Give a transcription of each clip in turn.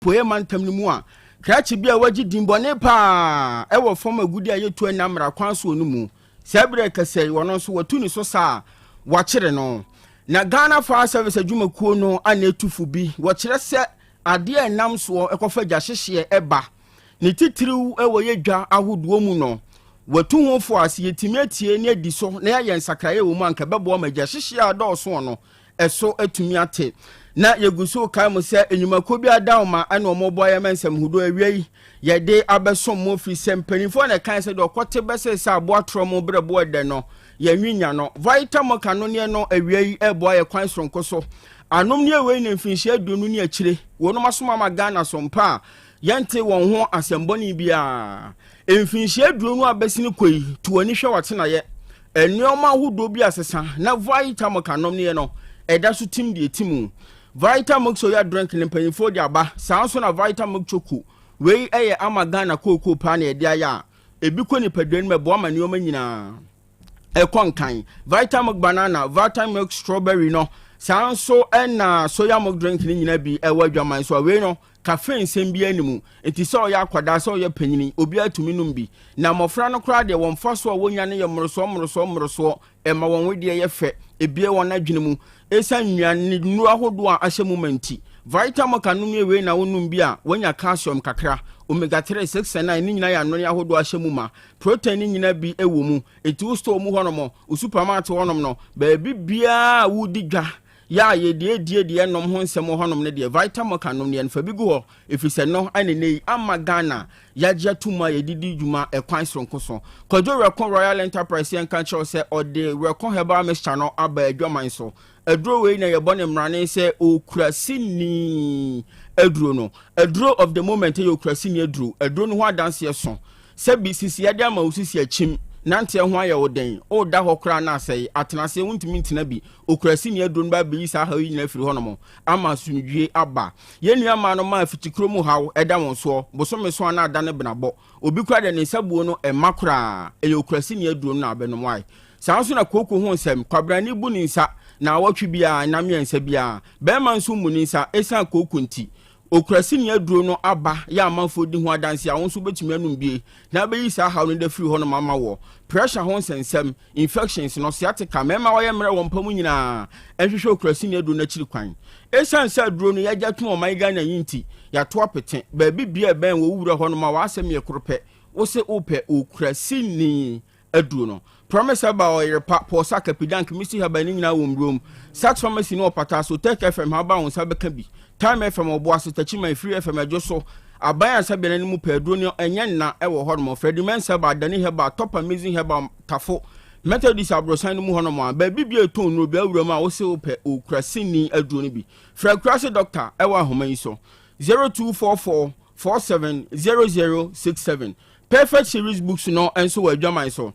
poe mantam ni mu a krachi bia wagi dimbone pa e wo fom agudi ayetu anamra kwanso no mu sabre kasei wono so watu ni so sa wa kire no na Ghana Fire Service adwumakuo no anetufu bi wo kire se ade enam so ekofa gya hyehye eba ne titiriw e wo yedwa ahoduo mu no watu ho fo ase yetimi atie ne adi so na ya yensakraye wo mu anka bebo ma gya hyehye adɔso no eso atumi ate na yeguso kai mo se enyumako bi adawma ana omoboye mensem hudo awiei ye de abesom mo fi sempanifo na kan se de okote bese se aboatro mo brebo de no ye nwinya no vitamin kano ne no awiei ebo ye kwan sonko so anom ne we ne mfinhia adunu ne akire wono masoma ma Ghana sompa yente won ho asemboni bia mfinhia adunu abesini koi tuani hwe wate na ye enioma hudo bi asesa na vitamin kano ne no eda so tim de timu vitamin so ya drink ne mpanyifo de aba sanso na vitamin choku we eye ama Ghana koko pa na ede aya ebi ko ni padwan mebo ama ne oma nyina ekonkan vitamin banana vitamin strawberry no sanso na soya milk drink ni nyina bi ewa dwaman so we no caffeine sembi animu enti so ya kwada so ya panyini obi atumi num bi na mofra no kra de won fa so wonya ne ye moroso ema won we de ye fe ebie won adwene mu esa nnuane nu ahodo a ahye momenti vitamin kanum ye we na wonum bi a wonya calcium kakra omega 3 6 9 ni nyina ya no ahodo ahye mu ma protein ni nyina bi ewo mu eti wo store mu honom o supermarket honom no ba bibia wudi dwa ya ye die nom ho nsem honom ne de vitamin kanum ne nfa bi go efise no anenei ama Ghana yagya tuma ye didi dwuma ekwan sonko so Kojo Rekon Royal Enterprise en kan cho se ode Rekon Herbal Mixture no aba adwaman so aduro we na ye bone mrane se okurasini aduro no aduro of the moment ye okurasini aduro no ho adanse ye so se BCC ya de ama usisi achim nante ho aye woden o da hokra na asai atenase wuntimi ntina bi okurasini aduro no ba bi sa ha yi nyina firi honom ama sumdwie aba ye nua ma no ma fitikro mu hawo eda won so bosome so na ada ne benabo obi kura de ne sabuo no emakura eye okurasini aduro no abenom wai sanso na koko ho nsem kwabrani bu ni nsa na awotwe bia na miensa bia be man so mu ni nsa esan koko nti okurasini aduro no aba ya amanfo di ho adanse a won so betumi anum bie na be yi sa ha no da free ho no mama wo pressure ho nsensem infections no sciatica mema wo ye mre wo mpamu nyina ehwehwe okurasini aduro na chiri kwan esan sa aduro no yagya to oman Ghana yinti ya to apete ba bibia ben wo wura ho no ma wa asem ye korope wo se ope okurasini aduro no promise about your posa kapidank misi haba ni nyina wo mrom sax pharmacy no opata so Otec FM haba won sa beka bi time FM obo aso tachima free FM adwoso abaya sa bena ni mu pedro ni enya na e wo hono Freddy Mensa ba dani heba top amazing heba tafo Methodist abrosan mu hono ma ba bibia ton no bia wura ma wo se ope okurasini aduro ni bi frekrase doctor e wa homa yi so 0244 470067 perfect series books no enso wa adwaman so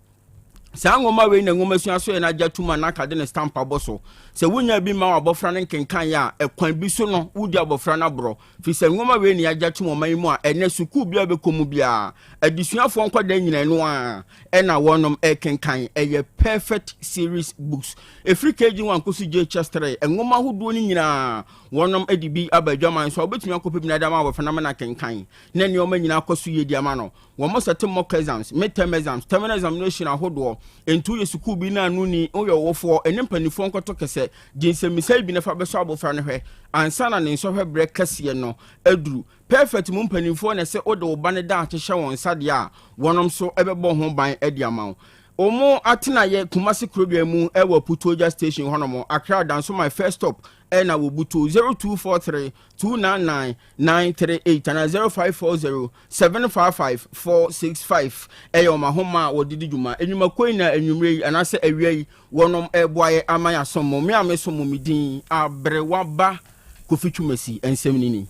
Sangoma we na ngoma sua so na jatuma na kade ne stamp aboso se wonya bi ma abofra ne kenkan ya ekwan bi so no wudi abofra na bro fi se ngoma we ni ajatuma man mu a ene suku bia be komu bia adisuafo nkwada nyina no a ena wonom kenkan eye perfect series books efri keji wan kosu je chestere ngoma hodo ni nyina wonom edibi abadwaman so obetumi akopem na dama abofra na kenkan na ne oma nyina kosu yedi ama no wo mo settle mock exams midterm exams terminal examination ahodo entu yesuku bi na anu ni oyo wofo enempanifo nkoto kese jinsemisai bi na fa beso abofra ne hwe ansana ne nso hwe bre kase no aduru perfect mu mpanifo na se ode wo bane da akyehye won sade a wonom so ebebo ho ban adi ama omo atena ye Kumasi Krobea mu ewa Putoja station honomo Accra danso my first stop na wo buto 0243 299 938 and 0540 755 465 eyo ma homa wodidi dwuma enwuma koina enwumre anase awiei wonom eboaye amaya somo me amesomo midin abrewaba kofitwumasi ensem nini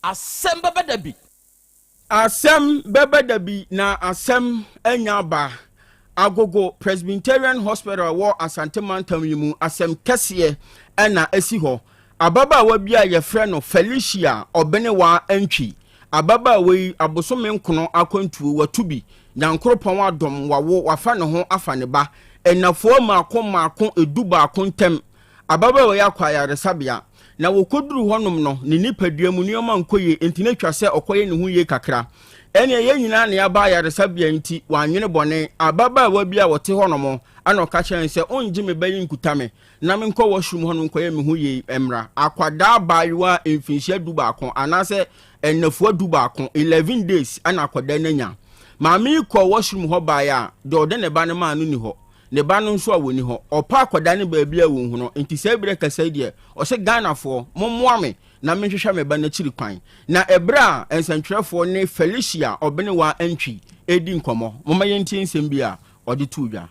Asem Beba Dabi Asem Beba Dabi na asem enyaba Agogo Presbyterian Hospital Yaw Asante mantam yimu asem kese na esi ho ababa wa bia ye frɛ no Felicia Obenewa antwi ababa we abosome nkono akwantuo watubi nyankropon adom wawo wafa ne ho afa ne ba enafo maako eduba akontem ababa we yakwa yaresabia na wokoduru honom no ne nipadua mu nioma nkoye entine twa se okoye ne hu ye kakra ene ye nyina ne aba yaresa bia nti wanwene bone ababa wa bia wote honom ana oka kyen se onji me bayi nkutame na me nkọ washroom honom koye me hu ye emra akwada bayiwa emfinhia du baako anase enafua du baako 11 days ana akwada nanya maami kọ washroom ho baya de ode ne ba ne ma no ni ho ne ba no nso awoni ho opa akwada ne ba bia wo hu no nti se bire kasa die o se Ghana fo mommoa me na menhwehwa me ba na chiri kwan na ebra ensantwerefo ne Felicia obene wa antwi edi nkomo moma yenti nsem bia ode tuudwa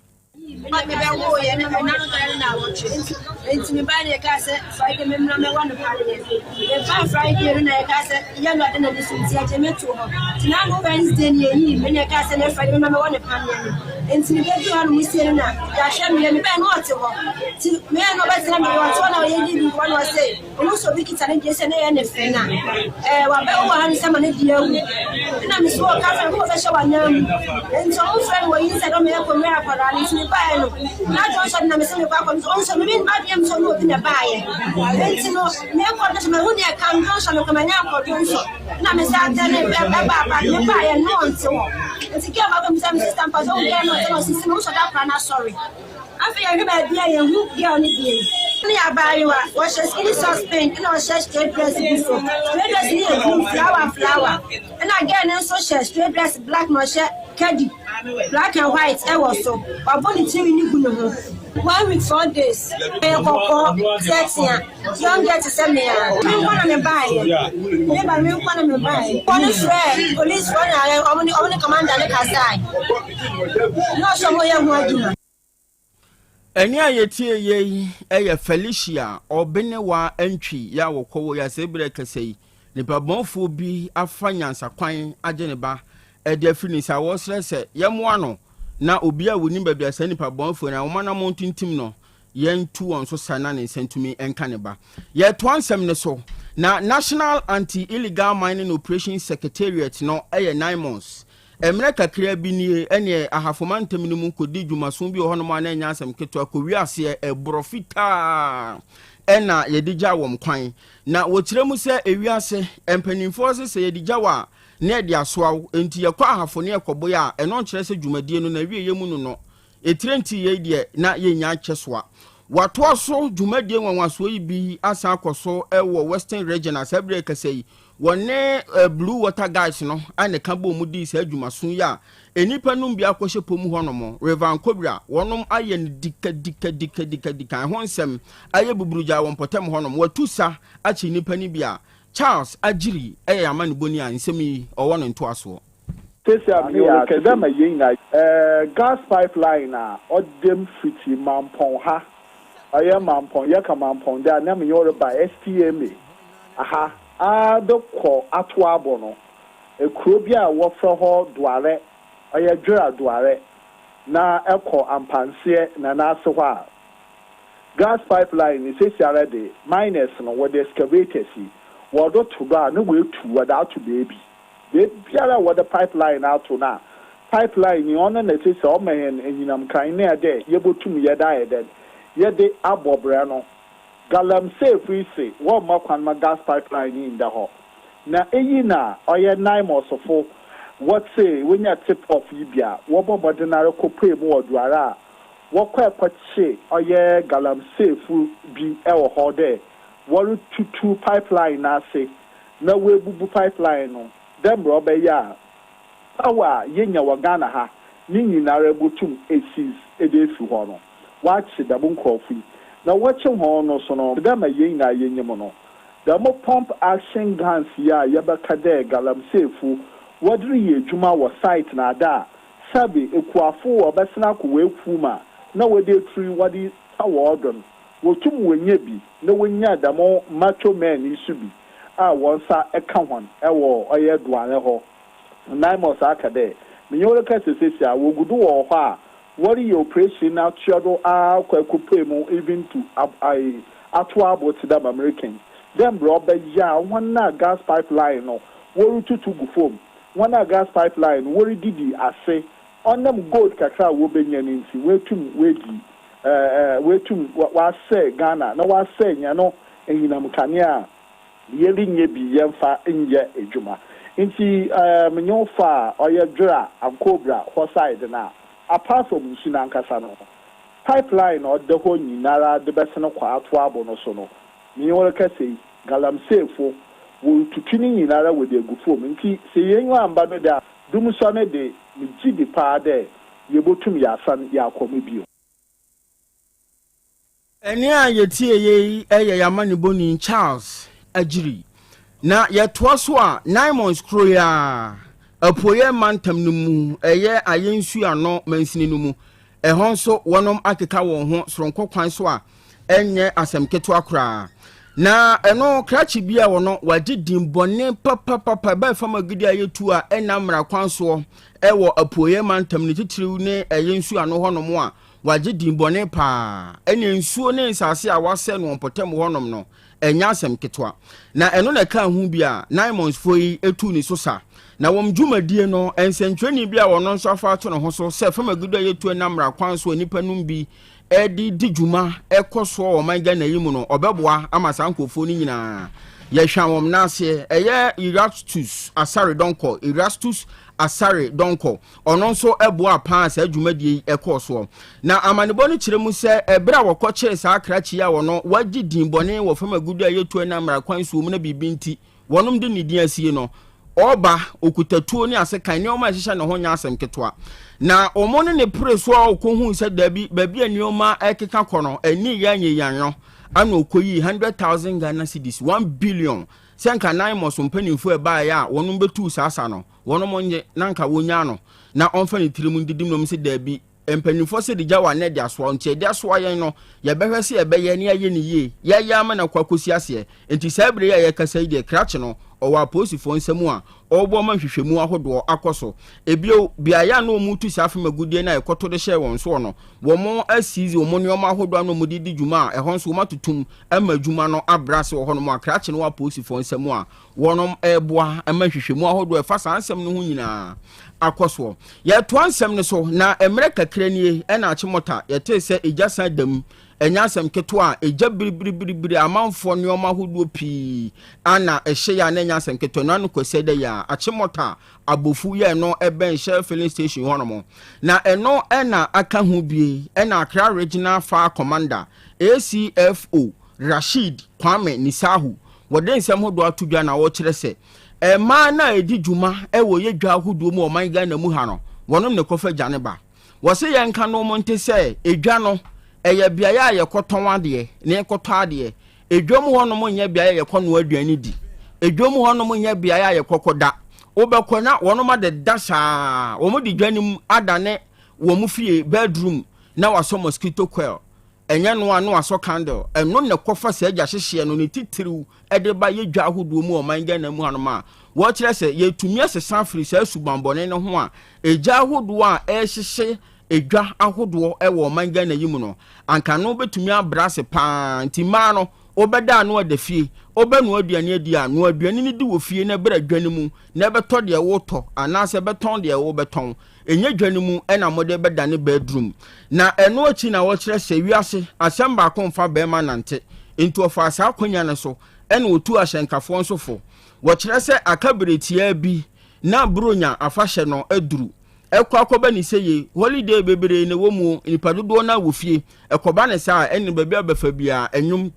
na Johnson na meseme kwa Johnson mimi mbadi mso no bi na baye enti no me kwa na me hu ne kan Johnson ko manya kwa Johnson na me sa tane baba ne baye no nti wo enti ke baba mi sa me sister pa so ge no system so da pra na sorry afi ya ba bia ye hu girl ni bi ni abayiwa wo she skin suspend na wo she straight dress before straight dress ni flower na girl na so she straight dress black no she kedi black and white so baboni tiri ni gunu ho 1 week 4 days e kokko sexia young get to send me me wanna me buy me ba me wanna me buy police wanna omni commander le kasai no so mo ye ho aduma eni ayetie ye eye Felicia obene wa antwi ya wokowo ya sebire kasei ne babonfo bi afanyansa kwan agene ba ede finisa wo srese yemoa no na obi a woni ba bia sani pa bonfo na wo na montintim no yentu won so sana ne sentumi enka ne ba ye to ansem ne so na National Anti-Illegal Mining Operation Secretariat no eye 9 months emre kakra bi ni ene ahafomantem ni mu kodi dwumaso bi ho no ma na nya asem keto akowi ase ebrofita ena yedigya wom kwan na wotiremu se ewiase empanimfo se yedigya wa ne de asoaw enti yakwa ahafo ne yakoboya eno nkere se dwumadie no na wie yemu no etirenti ye de na yenya akyesoa wato so dwumadie nwanwaso yi bi asa akoso ewo Western Region asabre kasei wone Blue Water Guys no ane kabo mu di sa dwumaso ya enipa num bi akohye pomu honom Revan Kobra wonom aye ne dika ho nsem aye buburuja won potem honom watusa achi nipa ni bia Charles Ajiri amani boni a nsemi owo no nto aso Tesia mi o kedama yina gas pipeline a odem fiti mampon ha aye mampon ye ka mampon da na me yoro ba STMA aha a dokọ ato abo no Krobea wo fro ho duare aye dwera duare na ekọ ampanse na na ase ho a gas pipeline is already miners no with excavators wodo to ba no we tu wada to baby they biara with the pipeline out to na pipeline ni on na say o mehen enyinam kan na de yebotum ye da ye den ye de abobre no galam safe say wo makwan ma gas pipeline in the ho na eyi na oye 9 mosofo what say when you tip off yibia wo bobo na rekopre mu oduara wo kwa kwache oye galam safe bi e wo ho de waru tutu pipeline na say na we bubu pipeline no dem robe ya awa yenya wa Ghana ha ni nyinara ebotum esis edefi ho no wachi da bunkofi na wachi ho no so no dem yenya yenyem no da mo pump action guns ya yabaka de galam safe wadri ye dwuma wo site na da sabe ekuafo obesena ko weku ma na wede tiri wadi awodon wotum wenye bi na wonya da mo macho man isu bi a wonsa eka hon ewo oye duane ho naimos akade menyo ka sesesi a wogudu wo ho a wori ye operation na chiodo a kwakupe mu even to atwa about the American them rubber ya one na gas pipeline no wori tutu gufom one na gas pipeline wori didi ase on them gold kakra wo benya nti wetum wedi wetum wa say Ghana na wa say nya no enyinam kanea yeli nye bi yemfa enye ejuma nti menyo fa oye dwura ankobra side na apart from sunankasa no pipeline or the whole nyinara de beseno kwa ato abo no so no menyo ka sei galamsefo wo tutuni nyinara we de gufo nti se yenwa amba no da dum so ne de miji pa de yebotum ya san ya komebio eni a yetie ye eye yamani boni Charles Ajiri na yetoa so a 9 months kroya apoye mantam no mu eye ayensu ano mansini no mu ehon so wonom akeka won ho soronko kwan so a enye asem keto akra na eno krachi bia wono waje dimbone papa ba fama gidi ayetu a enamra kwan so ewo apoye mantam ne titiriw ne ayensu ano honom a waje dimbone pa ene nsuo ne nsase a wase no potem honom no enya asem ketwa na eno na ka hu bia 9 months foi etu ni so sa na wom dwumadie no ensentweni bia wono nso afa to no ho so se fama gidi ayetu enamra kwan so nipa num bi edi dijuma ekoso o manga na yimu no obeboa amasa nkofo ni nyina ye hwawom na ase eye Erastus Asare Donko ono nso eboa pa asa dwumadie ekoso na amanebo no kiremu se ebra wokọ kire sa akrachi ya wono wagi dinbone wo fama gudu ayetu na mra kwan so mu na bibinti wonom de ne din asie no oba okutatuo ni ase kan ne o ma hihya ne ho nya asem ketwa na omone ne preso a okohu se dabi babi anioma ekeka kono ani ya nyeyanyo ana okoyi 100,000 Ghana cedis 1 billion senka 9 months mpanimfo eba ya wonom betu sasa no wonom onye nanka wonya no na onfa ne tirimu didim no mse dabi empanimfo se de jawa ne de aso ntie de aso ayen no ye behwe se ye beye ne aye ne ye ya ama na kwakosi ase enti sabre ya ye kasa ide krache no owa posifo nsemu a obo ma hwehwemu ahodo akoso ebio biaya na omutu safe magudie na ekoto de hye won so no wo mo asizi wo mo ne oma ahodo no mudidi djuma ehon so matutum ama djuma no abrase wo hono mo akrache no wa posifo nsemu a wonom eboa ama hwehwemu ahodo efa sansem no ho nyina akoso ye to ansem ne so na emre kakra nie na achimota ye te se ejasa dam enya asem keto a eja biribiribiri amanfo ne oma ahodo pi ana ehye ya na enya asem keto na no kwese de ya achimota abofu ye no eben share filling station hono na eno na aka hu bie na Accra Regional Fire Commander ACFO Rashid Kwame Nisahu wode nsem hodo atudwa na wo kire se ma na edi djuma wo ye dwa ahodo mu o man Ghana mu ha no wonom ne kofa gane ba wo se ye nka no mo nte se edwa no eye bia ya ye koton ade ne koto ade edwom hono mo nya bia ye kono aduani di edwom hono mo nya bia ya ye kokoda obekona wono ma de dasha wo mo di dwanim adane wo mu fie bedroom na waso mosquito coil enya no anu aso candle eno ne kofa se agya hyehye no ne titiriw ede ba ye dwa ahodo mu o man Ghana mu hanoma wo kire se ye tumi asesa firi se subambone ne ho a egya ahodo a ehyehe edwa ahodo ewo man Ghana yimu no anka no betumi abrase pa ntima no obeda no adafie obenu aduane adi a no aduane ni di wo fie na bra dwane mu na beto de woto anase beton de wo beton enye dwane mu na mode beda ne bedroom na eno achi na wo kire se wiase asem ba konfa be ma nante into ofa asa akonya ne so ena otu ahyenkafo nsofo wo kire se akabiretia bi na bronya afahye no aduru ekwa akoba ni seye holiday bebere ne wo mu nipadodo na wo fie ekoba ne sa ene baabi abafa bia enwum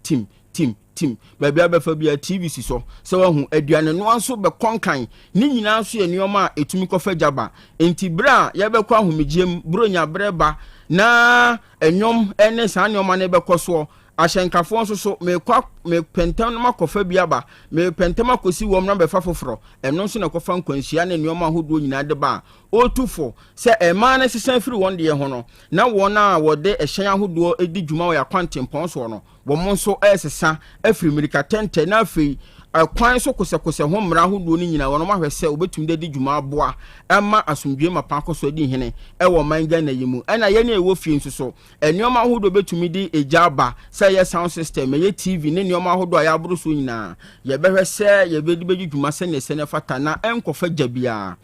tim baabi abafa bia TV si so se wa hu aduane no anso be konkan ni nyina anso ye nioma etumi kofa jaba enti bra ye be kwa ahomegiem bronya breba na enwum ene sa nioma ne be koso ahyenkafo nso so me pentam no makofa biaba me pentam akosi wom na be fa foforo eno nso na kofa nkwanhia ne nioma hodo nyina de ba otufo se ema na sesan firi won de ho no na wona wode ehyan ahodo edi djuma ya kwantempon so no wo mo nso esesa afiri mirika tente na afiri kwan so kose ho mra ahodo ni nyina wono mahwese obetum de di djuma aboa ema asomdwe mapa akoso di hene ewo man Ghana yimu ena ye ne ewo fie nso so enioma ahodo betumi di ejaba se ye sound system ye TV ne nioma ahodo ya aburu so nyina ye behwese ye bedi bedi djuma se ne se ne fata na enkofa jabia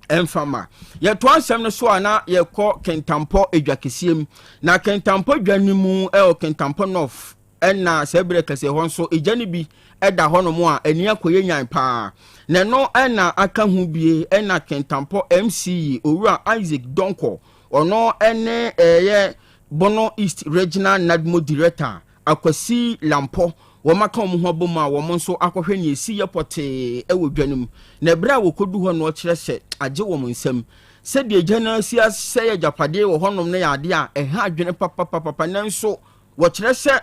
enfama ye to ansem no so ana ye ko kentampo edwakesiem na kentampo dwanimu o kentampo north ɛna sebere kase ho nso ejani bi ɛda hɔ no mo a ani akoye nyan pa na no ɛna aka hu bie ɛna kentampo MC owura Isaac Donko ono ɛne ɛyɛ Bono East Regional Nadmo Director akwasi Lampo womaka omo ho bom a womo nso akohwe ne esi yepote ewo dwanum na bra wokodu ho no kyerɛ sɛ agye wo nsam sɛ de agya si asɛ japade wo honom ne yade a ɛha adwene papa nanso wo kyerɛ sɛ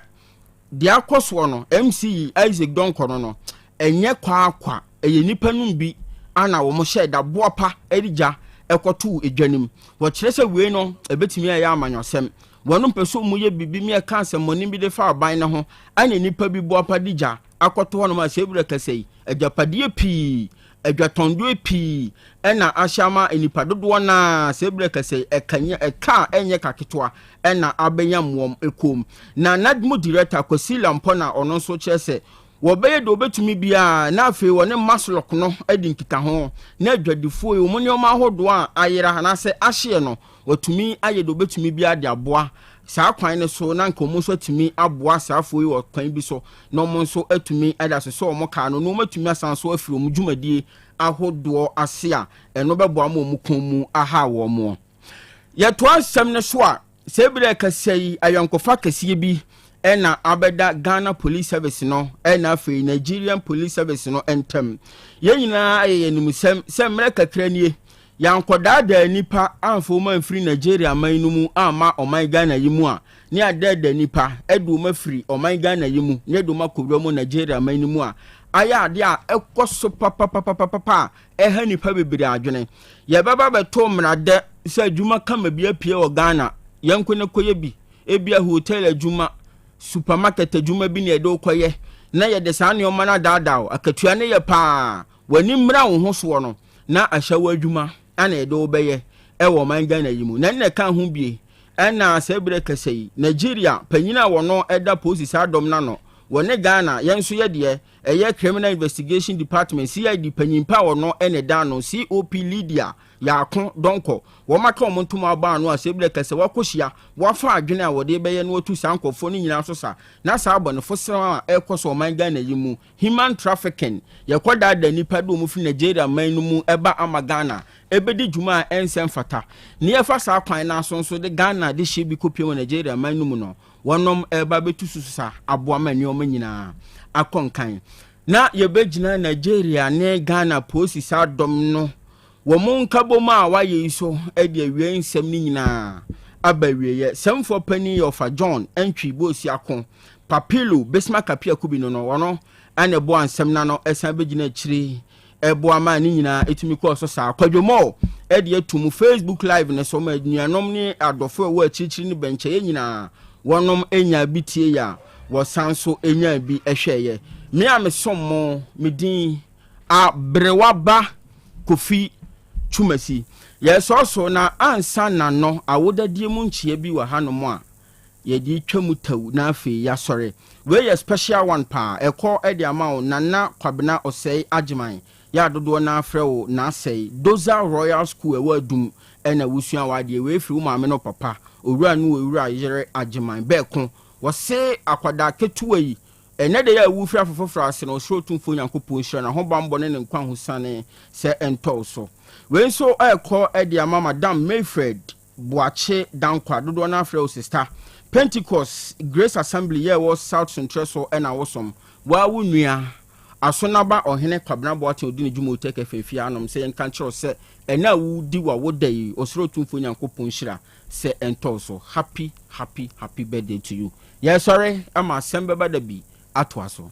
de akoso no MC Isaac Donko no enye kwa eye nipa num bi ana wo mo hye da boapa erigya ekoto edwanim wo kyerɛ sɛ we no ebetimi aye amanyosem wono peso mu ye bibi mi aka asɛmɔni bi de fa aban na ho ane nipa bi boapa digya akoto ho no ma sebure kasei agapade pii adwatondoe pii ɛna ahyama enipa dodo na sebure kasei ekanya eka enye kaketoa ɛna abenya mwom ekom na Nadmo Director Kwasi Lampo na ono so kyerɛ sɛ wobeye do betumi bia na afi woni maslok no adi nkita ho na adwadifo e omo nyoma hodo a ayera na se ahye no watumi aye do betumi bia de aboa saa kwan ne so na nkomo so atumi aboa saafo yi kwan bi so na omo nso atumi ada so omo ka no matumi asan so afiri omo dwumadie ahodo ase a eno beboa ma omo kon mu aha wo mo yeto asɛm ne so a sebire kasei ayankofa kasiye bi ena abeda Ghana Police Service no ena afi Nigerian Police Service no entem yenyina ayenim semre kakra nie yankoda da nipa amfo ma free Nigeria man no mu ama oman Ghana yimu a ne ada nipa edu ma free oman Ghana yimu ne do ma kowra mu Nigeria man no mu a aya ade a ekoso papa eha nipa bebere adwene ye baba beto mrade se adwuma kama bi apie o Ghana yanko ne koye bi ebia hotel adwuma supermarket adwuma bi ne edo koye na ye de saa ne o mana daadao akatua ne ye pa wani mra wo ho so no na ahyawa adwuma ana edo beye ewo man Ghana yimu na ne ka ho bie ana sebire kasei Nigeria panyina wo no eda police adom na no wone Ghana yenso ye de eye Criminal Investigation Department CID panyimpa wo no ene da no COP Lydia Yaw Donko wo maka omontum aba no asebile kase wakohia wafa adwene a wode beye no otu sankofo no nyina so sa na sa abone fosra a ekoso man Ghana yimu human trafficking yekoda da nipa do mu fi Nigeria man no mu eba ama Ghana ebedi djuma ensem fata ne yefa sa kwan na so de Ghana de hye bi kopie Nigeria man no mu no wonom eba betu susa aboa mani o manyina akonkan na yebegina Nigeria ne Ghana posi sa dom no womun kaboma wa yeso e de awie nsem ni nyina abawieye semfo pani of John entwi bosi akon papilo besma kapia kubi no wono ane bo ansem na no esan begina chiri ebo ama ni nyina etumi ko so sa kwadwomo e de atum Facebook live ne so ma nuanom ni adofo wa chichiri ni benche ye nyina wonom enya bitie ya wo sanso enya bi ehweye me amesommo medin a brewaba kofi Chumasi yes also na ansa na no awodadie mu nchie bi wa hanom a ye di twamu taw na afi ya sore we ye special one pa ekọ edi amawo nana kwabena osei agiman ya dodo na afrewo na sei Doza Royal School ewa dum ena wusua wade we firi maame no papa owura no owura yere agiman beko wo se akwada ketuwa yi ene de ya wu fira fofofra ase no so tumfo nyankopon hira na ho bambo ne nkwa husane se ento so we so ekọ edi ama Madam Mayfred Boache Dankwa dodo na afrewo sister Pentecost Grace Assembly ye was South Central so ena wosom wa wunua asonaba ohene kwabena boate odi ne dwuma Otec 1029Fm anom se yenka kyerɛ se ena wu di wa wodai osoro tumfo nyankopon hira se ento so happy birthday to you yes sorry ama Asem Beba Dabi atwaso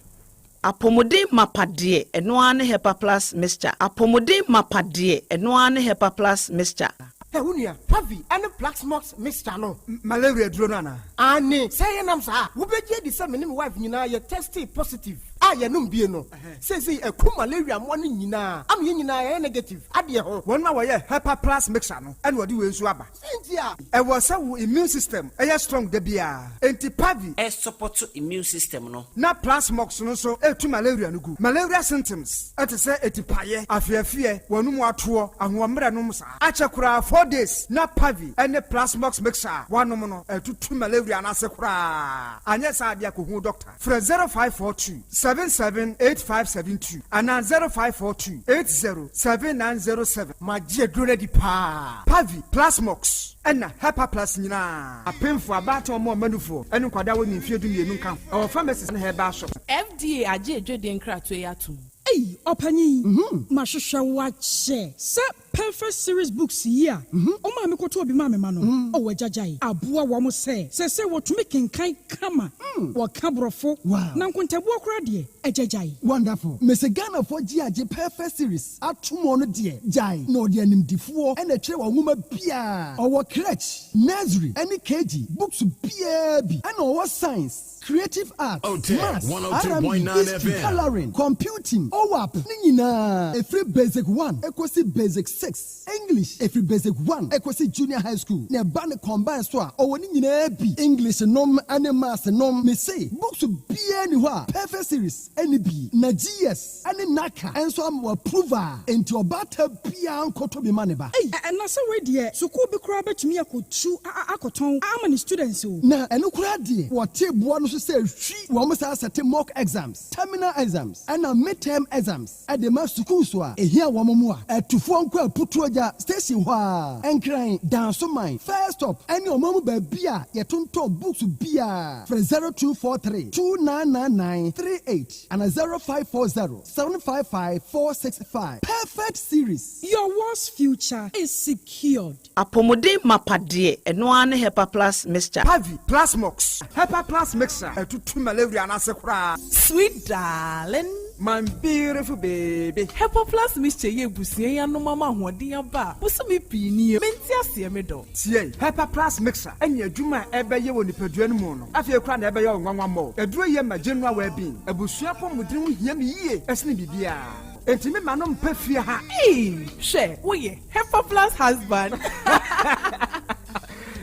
apomode mapade eno ane hepa plus mixture apomode mapade eno ane hepa plus mixture Unia, Pavi, and a Plaxmox mixture no malaria dronana. Ani, say nam sa, who be the same wife, you know, you're tested positive. yenum bie no say eku malaria mo ne nyina am ye nyina negative ade ho won ma wo ye Hepa Plus mixer no ene wo de we nsu aba sentia e wo sa wo immune system strong da bia enti pavi support immune system no na plasmox no so etu malaria no gu malaria symptoms ete se etipaye afiafie wonum ato ahomre no msa achekura 4 days na pavi ene plasmox mixer wanom no etutu malaria na sekura anye sa ade akohu doctor fra 0542 778572 ana 0542 807907 magie drone di pa pavi plasmox ena Hepa Plus nyina apemfo abato mo manufo ene kwada woni mfie du mienu kan o pharmacies na herbal shop FDA aje edwede nkrato yatum Hey, Opanyi, Mashusha wache. Se perfect series books here. Oma me koto obi mame mano. Owe jajai. Abua wamo se wotumi kenkai kama. Wa kabrofo. Wow. Na nkontabu okra die. Ejajai. Wonderful. Mese Ghana for GAJ perfect series. Atumo no die. Jai. No die nimdifuo. Ene tre wa nguma bia. Owo crèche, nursery, any KG. Books bia bi. Ene owo science. Creative arts, Otec 1029Fm, coloring, computing, OWAP, Nina, every basic 1, equasi basic 6, English, every basic 1, equasi junior high school, ne bane combine soa, or Nina be English nom, animas nom, me say, books to be anywhere, perfect series, any B, na GS, any Naka, and so I'm a prover, into a batter pian kotobi maneba. Hey, and na so we die, so ko be kra betumi akotu akoton, amani students o. Na eno kra die, what table say she almost has a mock exams, terminal exams, and a midterm exams at the master school. Here, one more at to phone call Putroja station. And crying down so mine. First stop, and your mama beer, yet to books beer for 0243 299938 and a 0540 755 465. Perfect series. Your worst future is secured. Apomode mapade enoane Hepa Plus Mr. Pavi Plasmox Hepa Plus mixer etutu malaria na sekura sweet darling my beautiful baby Hepa Plus mixture ye busie ya no mama hoden aba busumi pini menti ase me do tie Hepa Plus mixer enya adwuma ebeye wo nipadua no mu no afie kura na ebeye onwanwa mo eduro ye ma general well-being abusua pomudin hia me yie esne bibia enti me manom pafie ha she wo ye Hepa Plus husband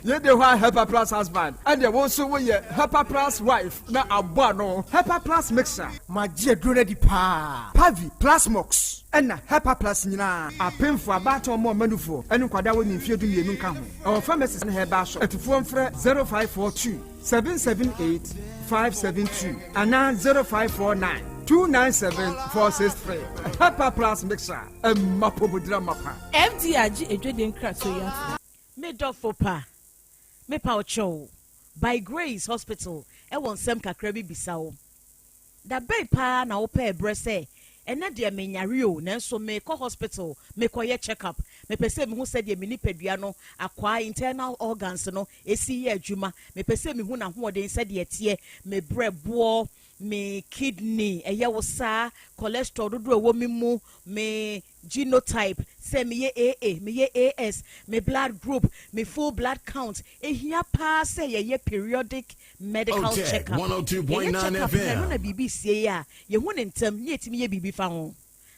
ye de wa Hepa Plus husband and there also we Hepa Plus wife na abua no Hepa Plus mixer magie drone di pa pavi plasmox ena Hepa Plus nyina apemfo abato mo manufo enu kwada woni mfie du mienu nka ho our pharmacies na herbal shop etufo mfre 0542 778 572 ana 0549 297-463. Hepa Plus mixer mapobudra mapa FDA aje edwede nkrato yatum Medofo pa me pa ocho by Grace Hospital e won sem kakra bi bisawo da bay pa na wo pa ebrese ena de menyare o nanso me ko hospital me ko ye check up me pese me hu se de me nipadua no akwa internal organs no esi ye adwuma me pese me hu na ho de se de tie me brebo me kidney eye wo sa cholesterol dodo wo mi mu me genotype say me ye AA me ye AS me blood group me full blood count ehia pa say ye periodic medical checkup 102.9 na BBC ya ye hu ne ntem ye timi ye bibi fa ho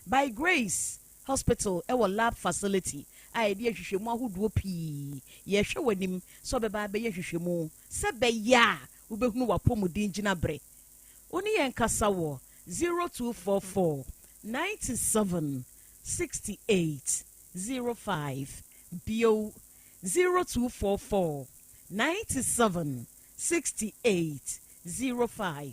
by Grace Hospital e wo lab facility ai de hwehwemu ahoduo pii ye hwe wanim so beba be ye hwehwemu se be ya wo behunu wapomudin gina bre oni yenkasa wo 0244 97 68 05 bio 0244 97 68 05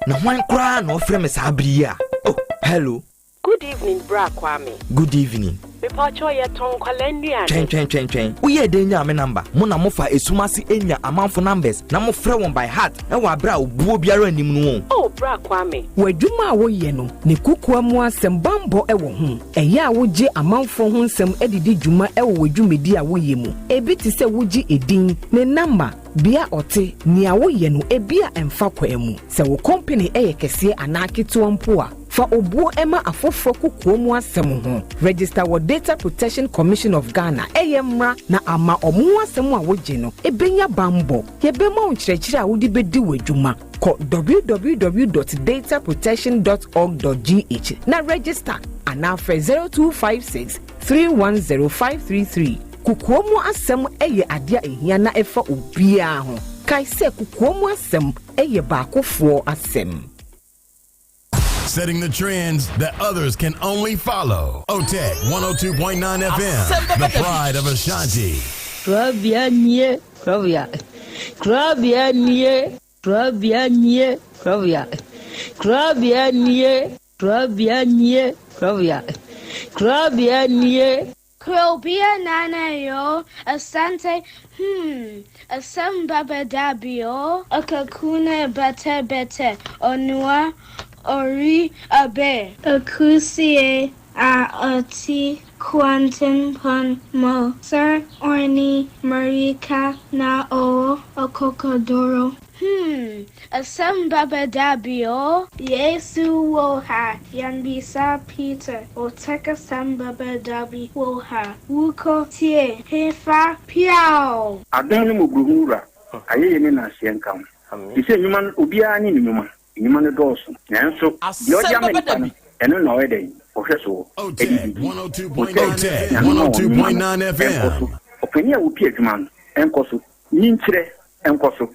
na hwan kra na ofre me sabria oh hello good evening bra kwame good evening me pa cho ye ton kwalendua twen uye de nya me number mo na mo fa esumase enya amanfo numbers na mo frɛ won by heart e wa bra obuo biara anim no oh bra kwame wadwuma a wo ye no ne kukua mu asɛm bambɔ e wo ho ɛyɛ a wo gye amanfo ho nsɛm edidi dwuma e wo wadwumedi a wo ye mu ebi ti sɛ wo gye edin ne number bia ote ni a wo ye no ebia emfa kwa mu sɛ wo company e ye kɛse anaketo mpo a fa obuo ema afoforo kukuo mu asɛm ho register wo Data Protection Commission of Ghana eyemra na ama omu asɛm a wo gye no ebenya bambɔ yebema wo kyerɛkyerɛ a wo di bedi wadwuma Call www.dataprotection.org.gh. Now register and now for 0256 310533. Kukuomu asem eye adia ehia na efa obia ho. Kai se kukuomu asem eye baakofo asem. Setting the trends that others can only follow. Otec 1029 FM, the pride of Ashanti. Krobea nie, Krobea. Krobea nie, Krobea nie, Krobea. Krobea nie, Krobea nie, Krobea. Krobea nie. Krobea nana yo, Asante, Asem Beba Dabi yo, Akakune bete, Onua, Ori abe, Akusie a oti quantum pon mo, Sir Orni Marika na o Okokodoro. Asem Beba Dabi yo, Yesu woha, Yanbisa Peter, Otec Asem Beba Dabi woha, Wuko tie, Hefa piao. Adanu muguhura, aye na sienkam. Ise nyuma obia ni nyuma. Nyuma no doso. Nanso, yo jame eno na wede. Ohweso. Otec 1029 FM. Openia wo pie dwuma enkoso. Nyinkyire enkoso.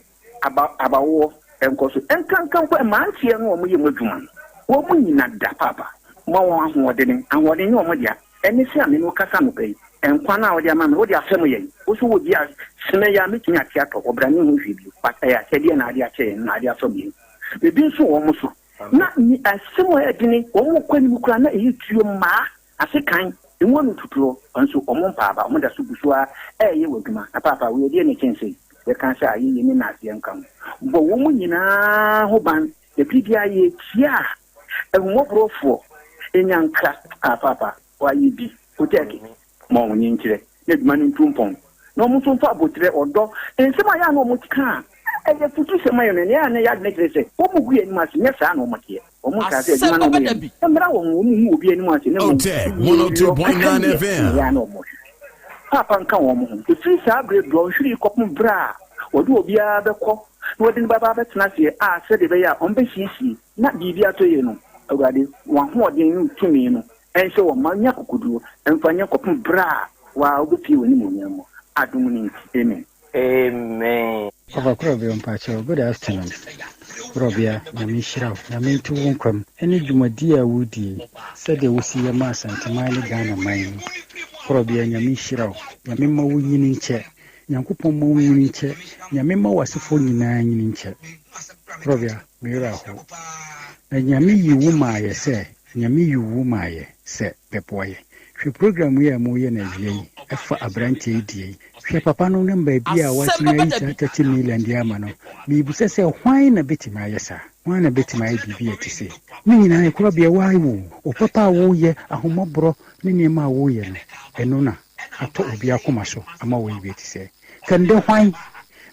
Abawo enkoso. Enkankan kwa mantie no omo yemu dwuma. Wo mu nyina da papa. Mo won ahoɔden ni omo dia. Eni se ame no kasa no pɛ. Enkwa na wo dia ma me wo dia asɛm yɛ. Wo so wo dia sene ya metumi ate atɔ obrani ho hwibi. Pata ya sɛde na ade akyɛ na ade asɔ bi. Ebi nso wɔ mo so. Na ni asɛm a ɛdini wɔn mo kwani mu kura na eyi tuo maa asekan. Emu no tuturo nso ɔmo mpaaba ɔmo da so busua ɛyɛ wɔ dwuma. Na papa wo yɛ ne kyɛnse. Yɛ kan sɛ ayi yɛ ne na aseɛ nkam. Bo wo mo nyinaa ho ban. Ebi bia yɛ tia. Ehumɔborɔfoɔ enyanka papa wayi bi Otec mo wo nyinkyire. Ne dwuma no ntumpɔn. Na ɔmo so mfa abotre ɔdɔ. Nsɛm a yɛ na ɔmo tika. Eye futu sema yo ne ya ne ya nekrese o mu gu eni mase nye sa na o motie o mu ka se eduma na o ye emra wo mu obi eni mase ne mo Otec 1029 FM ya na o mo papa nka wo mo ho fi sa bre do hwiri kopum bra o do obi a bekɔ no de baba betena se a se de be ya on be sisi na bibi atoye no awade wa ho ɔden no tumi no ense wo ma nya kokoduo emfa nya kopum bra wa obi woni mo nyamo adum ni amen. Amen. Papa Krobea mpacho, good afternoon. Krobea, Namishra, Namintu Wunkum, any Jumadia Woody, said they will see a mass and Tamale Ghana mine. Krobea, Namishra, Yamima winning chair, Yankupon winning chair, Yamima was a 49 chair. Krobea, Miraho. And Yami you woman, say, Yami you woman, say, Pepoye. She program we are more than a day, for a branch ADA. She papa no number be a watching 30 million diamano. Me bu say why na bit my yesa. Why na bit my BB to say. Me na Krobea why wo. O papa wo ye a homobro ni ma wo ye no. Enona ato obi akoma so ama wo be to say. Can de why?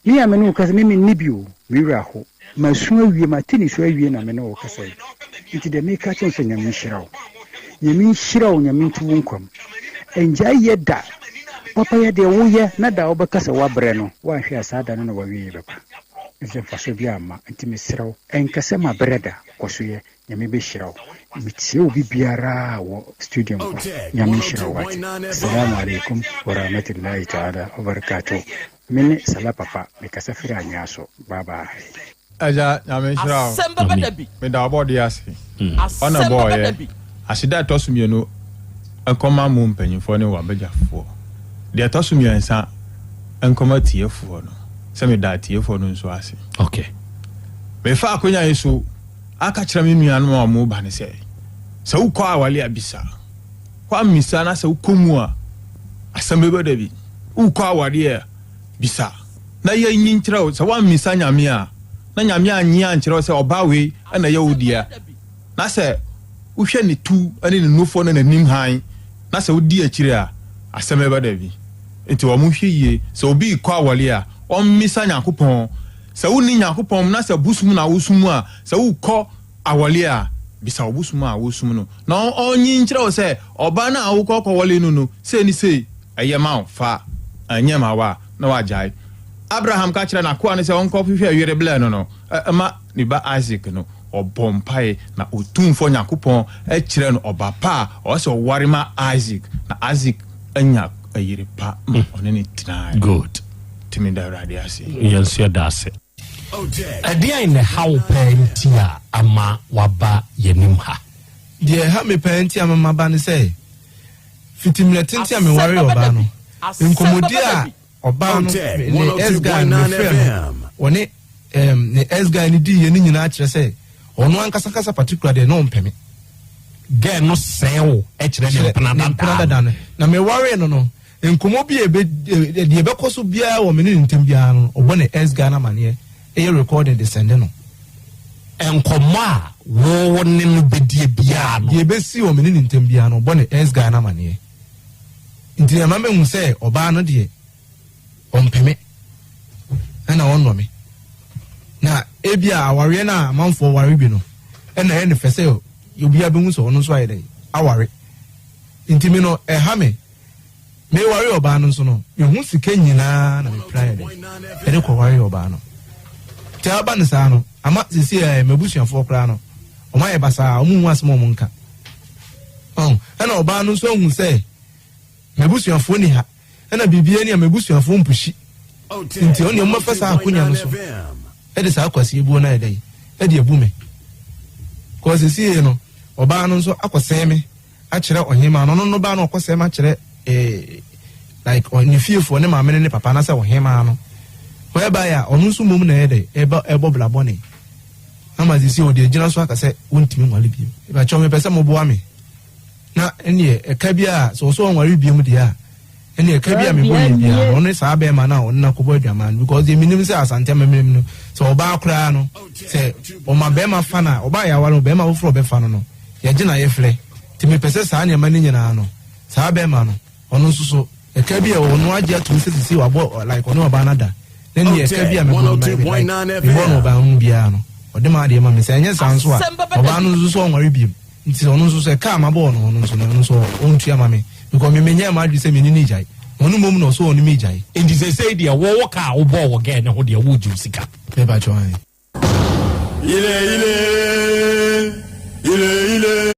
Me amenu cause me nibio. Mira ho. Masu awie matini so awie na me no kasa. Nti de me ka chen so nyame hyirawo. Nyame hyirawo nyame tu wonkwam. Enja yeda. Papa ya de wo ye na da obekasa wabre no wa hwe asada no wa wie baba nse faso bi ama nti mesirawo enkase ma breda koso ye nyame be hyirawo mitie obi biara wo studio ko nyame hyirawo wa assalamu alaikum wa rahmatullahi ta'ala wa barakatuh mene sala papa me kasa fira anyaso baba aja nyame hyirawo me da obodi ase ona boy asida tosumie no akoma mu mpanyimfo ne wa bejafo de atosumi ansa enkoma tiefo no se me da tiefo no nso ase okay me fa akonya yeso aka kira me nuanu a mo ba ne se ukọ awale abisa kwa misa na se ukomu a Asem Beba Dabi ukọ awale bisa na ye nyinkyira o se wa misa nyame a na nyame anyi ankyira se oba we na ye odia na se uhwe ne tu ane ne nofo na nanim han na se odi akire a Asem Beba Dabi enti wo mu hwiye se obi kọ awale a o misa Nyankopon se woni Nyankopon na se busum na wosumu a se ukọ awale a bisa obusum a wosum no na onyi nkyere wo se oba na awukọ kwale no no se ni se ayema fa anyema wa na wajai Abraham ka kire na ko ne se onko hwehwe awere bla no no ma ne ba Isaac no ɔbɔ na otumfo Nyankopɔn kyerɛ no ɔba pa a ɔsɛ ɔware ma Isaac na Isaac anya ayire pa ɔne ne tena good timi da radio ase yenso da ase ɛdeɛ ne how pɛnti a ama waba yenim ha deɛ ha me pɛnti ama maba ne sɛ fitimle tenti a me ware ɔba no nkomodi a ɔba no ne S-guy no frɛ no ɔne ne S-guy ne di yɛ ne nyinaa kyerɛ sɛ ɔno ankasa particular deɛ no mpɛme gɛ no sɛwo kyerɛ ne panadada no na me ware no no nkomo bi deɛ bɛkɔ so biara wɔ me ne ntem biara no ɔbɔ ne S-guy na maneɛ ɛyɛ recording de sende no nkɔmɔ a wo ne no bɛdie biara no deɛ bɛsi wɔ me ne ntem biara no ɔbɔ ne S-guy na maneɛ nti na mama hu sɛ ɔbaa no deɛ ɔmpɛme ɛna ɔnnɔ me na ebia aware na amanfo ware bi no ɛna ɛne fɛ sɛ obia bɛhu sɛ ɔno nso ayɛ dɛ aware nti me no ɛha me ware ɔbaa no nso no mehu sika nyinaa na mepra yɛ dɛ ɛde kɔ ware ɔbaa no te aba ne saa no ama sisi mabusuafoɔ koraa no ɔma yɛ basaa ɔmo hu asɛm ɔmo nka ɛna ɔbaa no nso ahu sɛ mabusuafoɔ ni ha ɛna bibia ni a mabusuafoɔ mpushi nti ɔne ɔmo fa saa akonya no so ɛde saa akwasi ebuo na ɛdɛ ɛde ebu me kɔ sisi no ɔbaa no nso akɔsɛn me akyerɛ ɔhema no baa no ɔkɔsɛn me akyerɛ like ɔne fiefoɔ ne maame ne papa na sɛ ɔhema no whereby a ɔno nso mom na ɛdɛ ɛbɔ blabɔ ne ama sisi ɔde gyina so aka sɛ wontimi nwale bi ba kyɛw me pɛ sɛ moboa me na ɛne ɛka bi a so so ɔnware bi mu dia ɛne ɛka bi a me bɔ bi a ɔno saa bɛ ma na ɔno na kɔbɔ adwama no because minim sɛ asante memem no sɛ ɔbaa koraa no sɛ ɔma bɛma fa na ɔbaa yɛ aware bɛma woforo bɛfa no no yɛgye na yɛfrɛ nti me pɛ sɛ saa nneɛma no nyinaa no saa bɛma no ɔno nso so ɛka bi a ɔno agye ato sɛ sisi wabɔ like ɔno ɔbaa no da ɛne ɛka bi a me bɔ no ɔbaa ho biara no ɔde ma adeɛ ma me sɛ ɛnyɛ saa nso a ɔbaa no nso so ɔnware bi nti ɔno nso so ɛka ma bɔ ɔno nso so ɔntua ma me because me menyɛ ma adwi sɛ me ni gyae ɔno mom na ɔso ɔno me gyae nti sɛ deɛ wɔwɔ ka wobɔ wɔ gɛ ne ho deɛ wogye sika bɛba kyɔn ile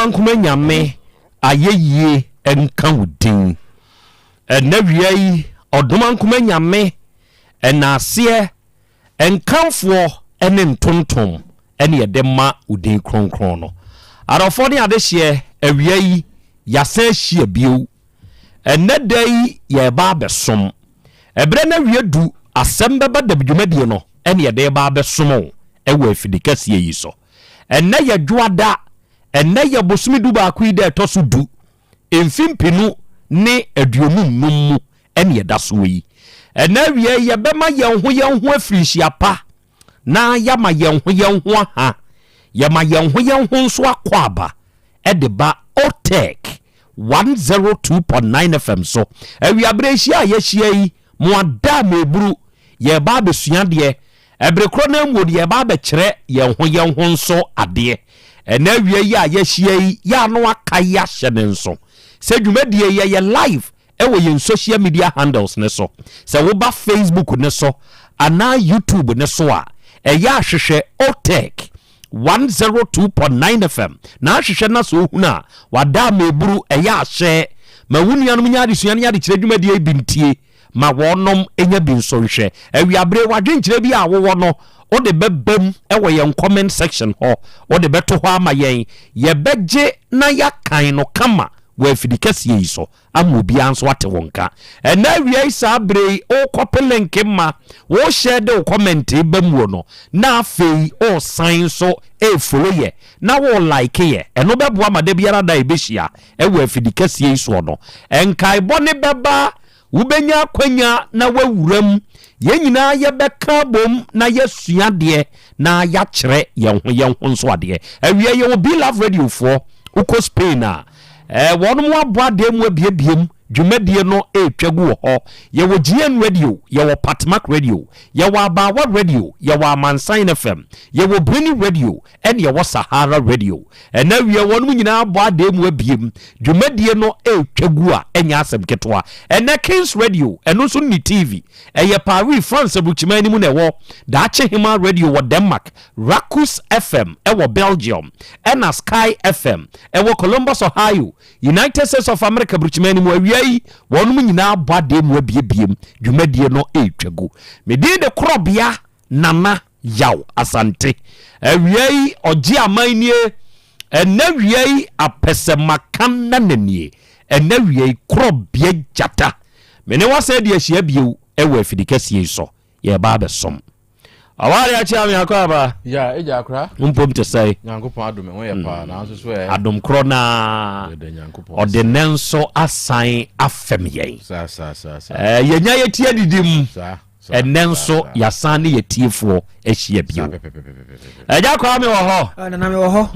odumankuma nyame ayeyie enka wudin enawia yi odumankuma nyame enase enkanfo ene ntontom ene yedema udin kronkron no arofo ne adehye awia yi yasa hie bio enedai ye ba besom ebre na wie du Asem Beba Dabi dwumadie no ene yede ba besom ewa afidikase yi so ene ye dwoada ene ye bosumi du ba akui de toso du emfimpinu ne aduonum mu ene yeda so yi ene wie ye bema ye ho afirihia pa na yama ye ho aha yama ye ho nso akwaba edeba Otec 1029 FM so awi abrehia ye hia yi moada meburu ye ba besua de ebrekro na mwodi ye ba bekere ye ho nso ade ena wie ya ye hia yi ya no akaya hye ne nso se dwumadie ye live ewo ye social media handles ne so se wo ba Facebook ne so ana YouTube ne so a eya hwehwe Otec 102.9 FM na hwehwe na so huna wada meburu eya hye ma wunuanom nya de suane nya de kire dwumadie bintie ma wonom enya bi nso hwe awi abre wadwenkire bi a wo no o de bebam ewo ye comment section ho o de beto ho ama yen ye beje na yakan no kama wa afidikase yi so amobi anso ate wonka ena wi isa abre o kopelenke ma wo share de comment bamuo no na afei o sign so e follow ye na wo like ye eno bebo amade biara da ebehia ewo afidikase yi so no enkai bone beba wubenya kwanya na wawuram ye nyina ye beka bom na yesua de na ya kyere ye ho nso ade awie ye wo Be Love Radio for uko Spain a wonum aboa de mu abiebiem dwumadie no etwagu ho ye wo GN Radio ye wo Patmark Radio ye wo Abawa Radio ye wo Amansan FM ye wo Brini Radio and ye wo Sahara Radio na wie wonum nyina aboa de mu abiem dwumadie no etwagu a enya asem ketwa na Kings Radio eno so ni TV ye Paris France buchimani mu na wo Dache Hima Radio wo Denmark Rakus FM wo Belgium and Sky FM wo Columbus Ohio United States of America buchimani mu awie wonum nyina bade mu abiebiem dwumadie no etwagu medin de Krobea nana Yaw Asante awie oji amanie enawie apesemakan nananie enawie Krobea jata mene wase de ahia bio ewa afidikase so ye ba besom awari achi ami akwa ya eja akra mpom te sai nyankopon adom ho ye pa na so so adom kro na ordinanso asan afem yen yenya yetie didim enenso yasan ne yetiefo ahia bio eja kwa mi wo ho na mi wo ho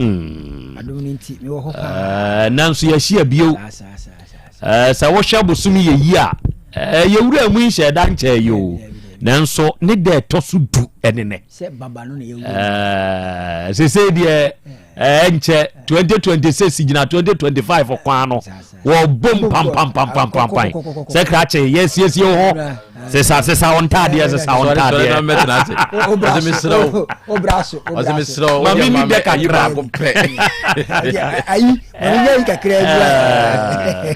adom ni nti mi wo ho pa nanso yahia bio sa wo hwa bosumi ye yi a yewura mu nhye da nche yo nanso ne de tosu du enene se baba no ne yewu se de enche 2026 gina 2025 kwa no wo bom pam se krache yes ho se sa on tade se sa on tade o braço mami mi de kakra ko pe ayi mami ka kra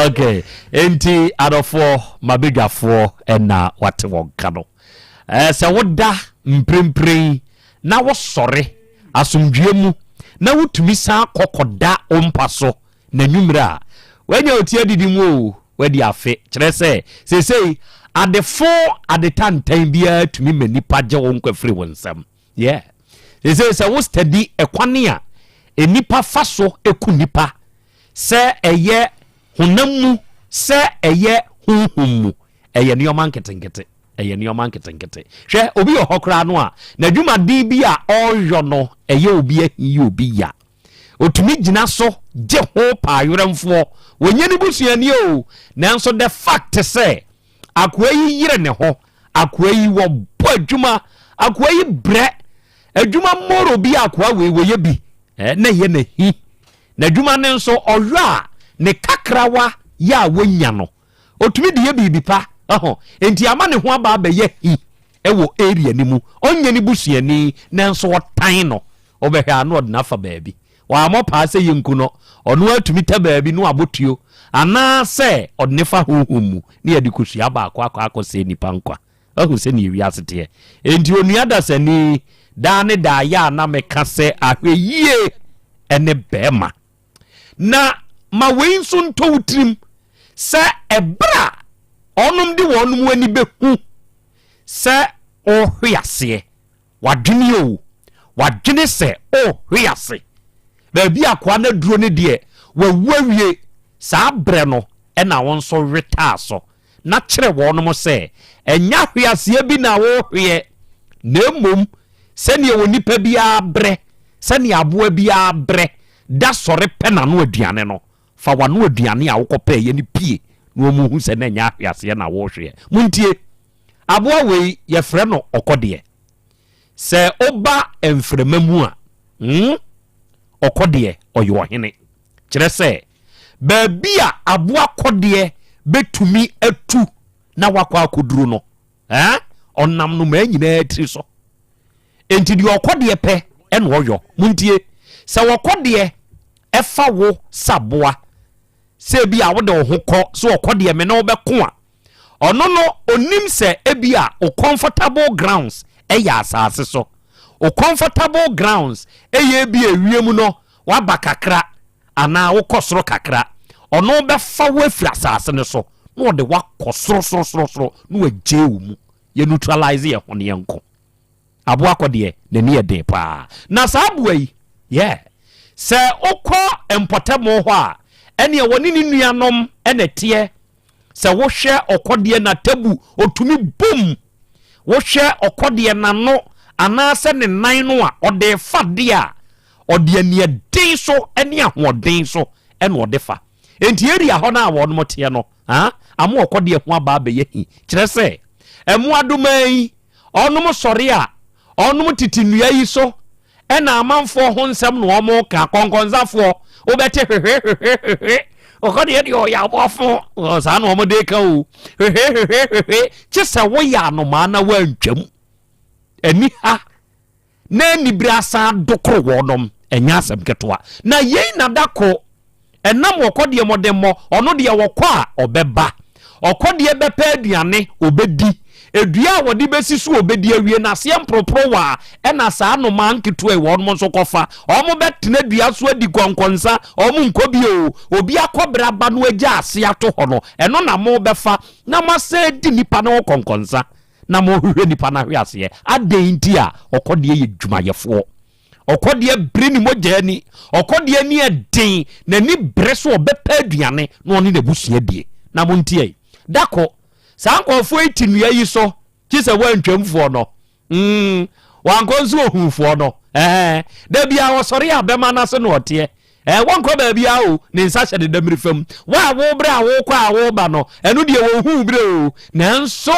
okay enti adofo mabegafo na wate wonka no se woda mprempren na wo sore asomdwe mu na wutumi sa kokoda ompa so na nwumra wanya otie didimu o wadi afe kire se adefo adetantan bia tumi manipa je won kwafiri wonsam yeah se wo study ekwane a enipa faso eku nipa se eye honamu se eye hunhumu eye nioma nketenkete hwe obi ohokra no a na dwumadi bi a oyo no eye obi ahi obi ya otumi gina so je ho pa yoremfo wonye ni busuani o nanso the fact say akwayi yire ne ho akwayi wo bo adwuma akwayi bre adwuma moro bi akwa we bi na ye na hi na adwuma ne nso oyo a ne kakrawa ya wonya no otumi de ye bibi pa enti ama ne ho aba ba ye hi ewo area ni mu onye ni busuani nanso wotan no obehwa no na fa baabi wa mo pa se yinku no ono atumi ta baabi no abotuo ana se odnefa hohomu ne yadi kusua ba akwa se nipa nkwa ahu se ni wiasete enti onua da sani da ne da ya na meka se ahweyie ene bema na ma wei nso ntowtrim se ebra onum de wonum ani behu se o hwiase wadwene o wadwene se o hwiase ba bi akwa na duro ne de wawawie saa bre no ena won so reta so na kire wonum se enya hwiase bi na wo hwie na mom se ne woni pa bi abre se ne aboa bi abre da sore pena no aduane no fa wano aduane a wokɔpɛ ye ne pie no mu hu se na nya hwiase na wo hwie muntie aboa wei ye frɛ no ɔkɔde se oba emfremamu a ɔkɔde ɔyɛ ɔhene kyerɛ sɛ baabi a aboa kɔde betumi atu na wakɔ akoduro no ɔnam no ma nyina tiri so enti di ɔkɔde pɛ ɛna ɔyɔ muntie sɛ wɔkɔde ɛfa wo saboa sɛ bi a wode wo ho kɔ so ɔkɔde me na wobɛko a ɔno no onim sɛ ebi a o comfortable grounds ɛyɛ asase so o comfortable grounds ɛyɛ bi ewiem no waba kakra ana wo kɔsoro kakra ɔno bɛfa wo afiri asase ne so na ɔde wakɔ soro na wagye wo mu ye neutralize ye hone yenko aboa kɔde ne ne yɛ den pa na saa aboa yi sɛ okɔ empɔtɛmo hɔ a ɛne wɔne ne nuanom ɛna teɛ sɛ wohwɛ ɔkɔde na tabu otumi bom wohwɛ ɔkɔde na no anaasɛ ne nan no a ɔde fa de a ɔde ania den so ɛne ahoɔden so ɛna ɔde fa enti area hɔ na wɔn mo teɛ no amo ɔkɔde ho aba bɛyɛ hi kyerɛ sɛ ɛmo adomai ɔnom sɔre a ɔnom titi nnua yi so ɛna amanfo ho nsɛm no ɔmo ka kɔnkɔnsafoɔ wobɛte hwehwehwehwe ɔkɔde de ɔyɛ abɔfo saa na ɔmo de ka o hwehwehwehwe kye sɛ woyɛ anomaa na woantwam ani ha na nibira san dokoro wɔnom ɛnya asɛm ketewa na yei na dako ɛnam ɔkɔde mɔdemmɔ ɔno deɛ wɔkɔ a ɔbɛba ɔkɔde bɛpɛ aduane obɛdi edua wɔde bɛsi so obɛdi awie na aseɛ mpropro wa ɛna saa no man ketewa e wɔn nso kɔfa ɔmo bɛtena dua so adi kɔnkɔnsa ɔmo nkɔ bio obi akɔbra ba no agya ase ato hɔ no ɛno na mo bɛfa na masɛ di nipa no kɔnkɔnsa na mo hwehwɛ nipa na hwe aseɛ aden nti a ɔkɔde yɛ dwumayɛfoɔ ɔkɔde bere ni mogya ni ɔkɔde ni ɛden na ni bere so ɔbɛpɛ aduane na ɔne na busua die na mo ntie dako saa nkɔfo etinnua yi so kyi sɛ wantwamfoɔ no wankɔ nso ohumfoɔ no da bia wɔsɔre a bɛma no ase no ɔteɛ wɔnkɔ baabi a o ne nsa hyɛ de damiri fam wa wo brɛ a wokɔ a woba no ɛno deɛ wɔhu brɛ o nanso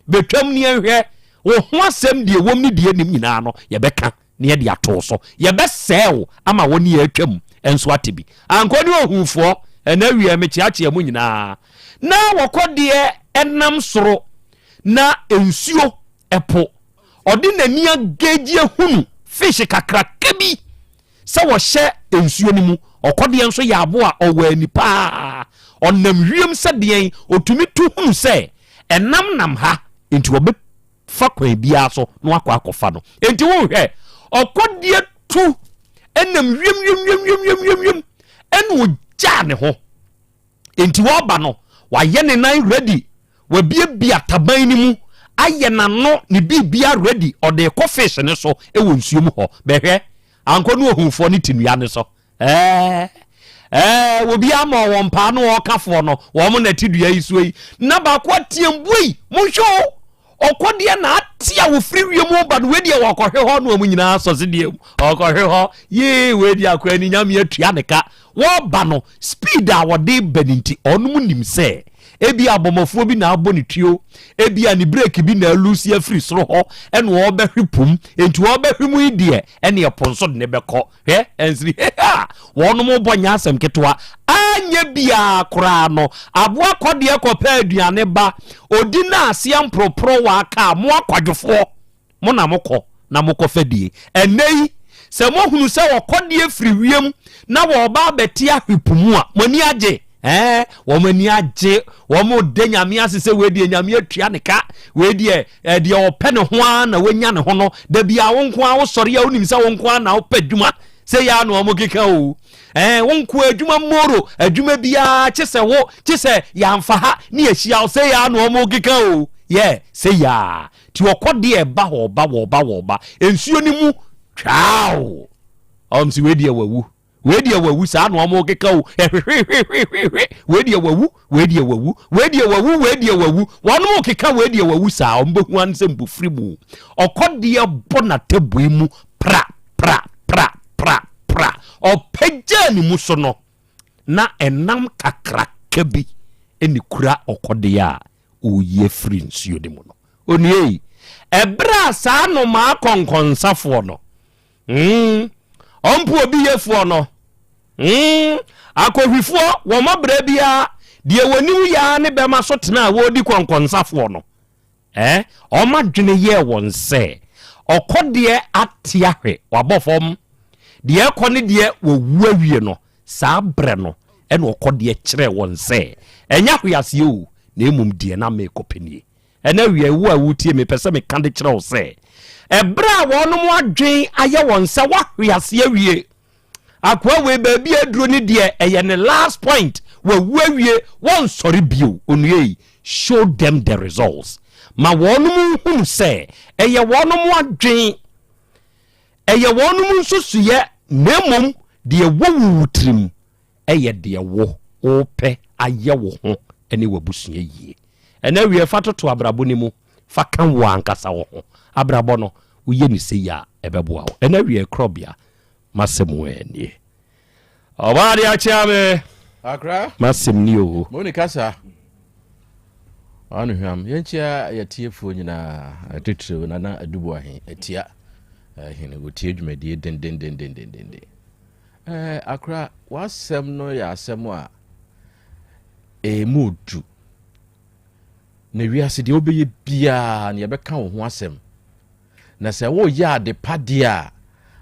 betwam ne ahwɛ wo ho asɛm deɛ wɔm ne deɛ nim nyinaa no yɛbɛka ne yɛde ato so yɛbɛsɛe ama wɔne yɛ atwam ɛnso ate bi ankɔ ne ohumfoɔ ɛna wie mekyeakyea mu nyinaa na wɔkɔdeɛ ɛnam soro na ensuo ɛpo ɔde n'ani agagye hunu fish kakraka bi sɛ wɔhyɛ ensuo no mu ɔkɔdeɛ nso yɛ abo a ɔwɔ ani paa ɔnam wiem sɛdeɛn otumi tu hunu sɛ ɛnam nam ha enti wɔbɛfa kwan biara so na wakɔ akɔfa no enti wohwɛ ɔkɔdeɛ tu ɛnam wiem ɛna ɔgyaa ne ho enti wɔba no wayɛ ne nan ready wabiebia taban ni mu ayɛ nano ne bibia ready ɔde kɔ fish ne so ɛwɔ nsuo mu hɔ bɛhwɛ ankɔ no ohunfoɔ ne tinua ne so obi ama wɔn paa no ɔkafoɔ no wɔn na tidua yi so yi na baako atiembui monhwɛ ɔkɔdeɛ na atia wo firi wiem ba no wedi wɔkɔhwɛ hɔ no mu nyinaa sɔse deɛ ɔkɔhwɛ hɔ ye wedi akɔ ani nyame atua ne ka wɔba no speed a wɔde baninti ɔnom nim sɛ ebi abɔmɔfoɔ bi na abɔ ne tuo ebi a ne break bi na alusi afiri soro hɔ ɛna wɔbɛhwe pum enti wɔbɛhwe mu deɛ ɛne ɛponso de ne bɛkɔ hɛ ɛnsiri wɔnom bɔ nya asɛm ketewa anya bia koraa no aboa kɔdeɛ kɔpɛ aduane ba odi na aseɛ mpropro wa aka mo akwadwofoɔ mo na mokɔ na mokɔ fadie ɛnɛyi se mo hunu se wokode free wiem na wo ba beti ahwepumu a mani age wo mani age wo mo de nyame ase se we de nyame atua ne ka we de de ope ne ho a na wanya ne ho no da bia wo nko a wo sori ya wonim se wo nko a na wo padwuma se ya no mo keka o wo nko adwuma moro adwuma bia chese wo chese ya mfa ha ni ahia se ya no mo keka o se ya ti wokode e ba ho ba ensuo ni mu twao si we de wawu sa no mo keka o we de wawu wonu mo keka we de wawu sa o mbehu an se mbufri mu okode e bona tabu mu pra o peja ni mu so no na enam kakraka bi eni kura okode a o ye free nsuo de mu no oni ebra sa no ma konkonsafo no ompu obi yefo no akohwifo wo mabra bia de wonimu ya ne bema so tena wo di konkonsafo no o madwene ye won se okode atiahwe wabofom de ekone de wo wuawie no sa bre no ene okode kire won se enya hwiase o na emum de na me kopenie ena wie wo a wutie me pese me kande kire wo se ebra wonu mo adwen aye won se wa hwiase awie akwa we ba bi aduro ni de eye ne last point wo wuawie won sori bio onue show them the results ma wonu mo hunu se eye wonu mo adwen eye wonu mo nsusuye nemom de wo wutrim eye de wo ope aye wo ho ene wabusua yie ena wie fatoto abrabo ni mu fa kan wo ankasa wo ho abrabo no uye ni se ya ebeboa wo ena wie Krobea masemu enie obadi achiame akra masem ni o moni kasa anu hwam yenchia yatiefu nyina atitru nana adubu ahen atia hene gotie dwumadi den akra wasem no ya asem a modu na wiase de obeye bia na yebeka wo ho asem na se wo ya de pade a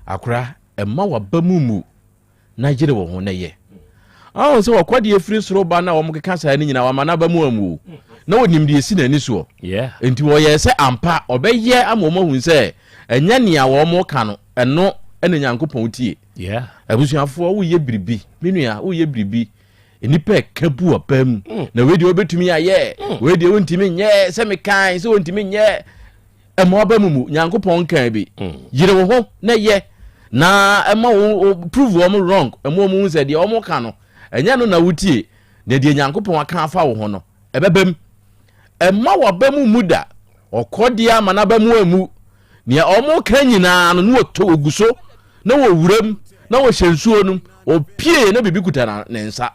akra emma wabamumu na gire wo ho na ye so wakwade efiri soro ba na wo mkeka sa ni nyina wa mana bamu amu na wonim de esi na ni so enti wo ye se ampa obeye amomo hu se enya nia wo mo ka no eno ene nyankopon tie abusuafo wo ye biribi menua wo ye biribi enipa kabu apam na we de obetumi aye we de wontimi nye se me kan se wontimi nye emo abamumu nyankopon kan bi yire wo ho na ye na ema wo prove wo wrong emo mu se de wo ka no enya no na wutie na de nyankopon aka afa wo ho no ebebem ema wo abamumu da okodia mana bamu amu nia omo kan nyina no no to oguso na wo wuram na wo hyensuo no opie na bibi kuta na nsa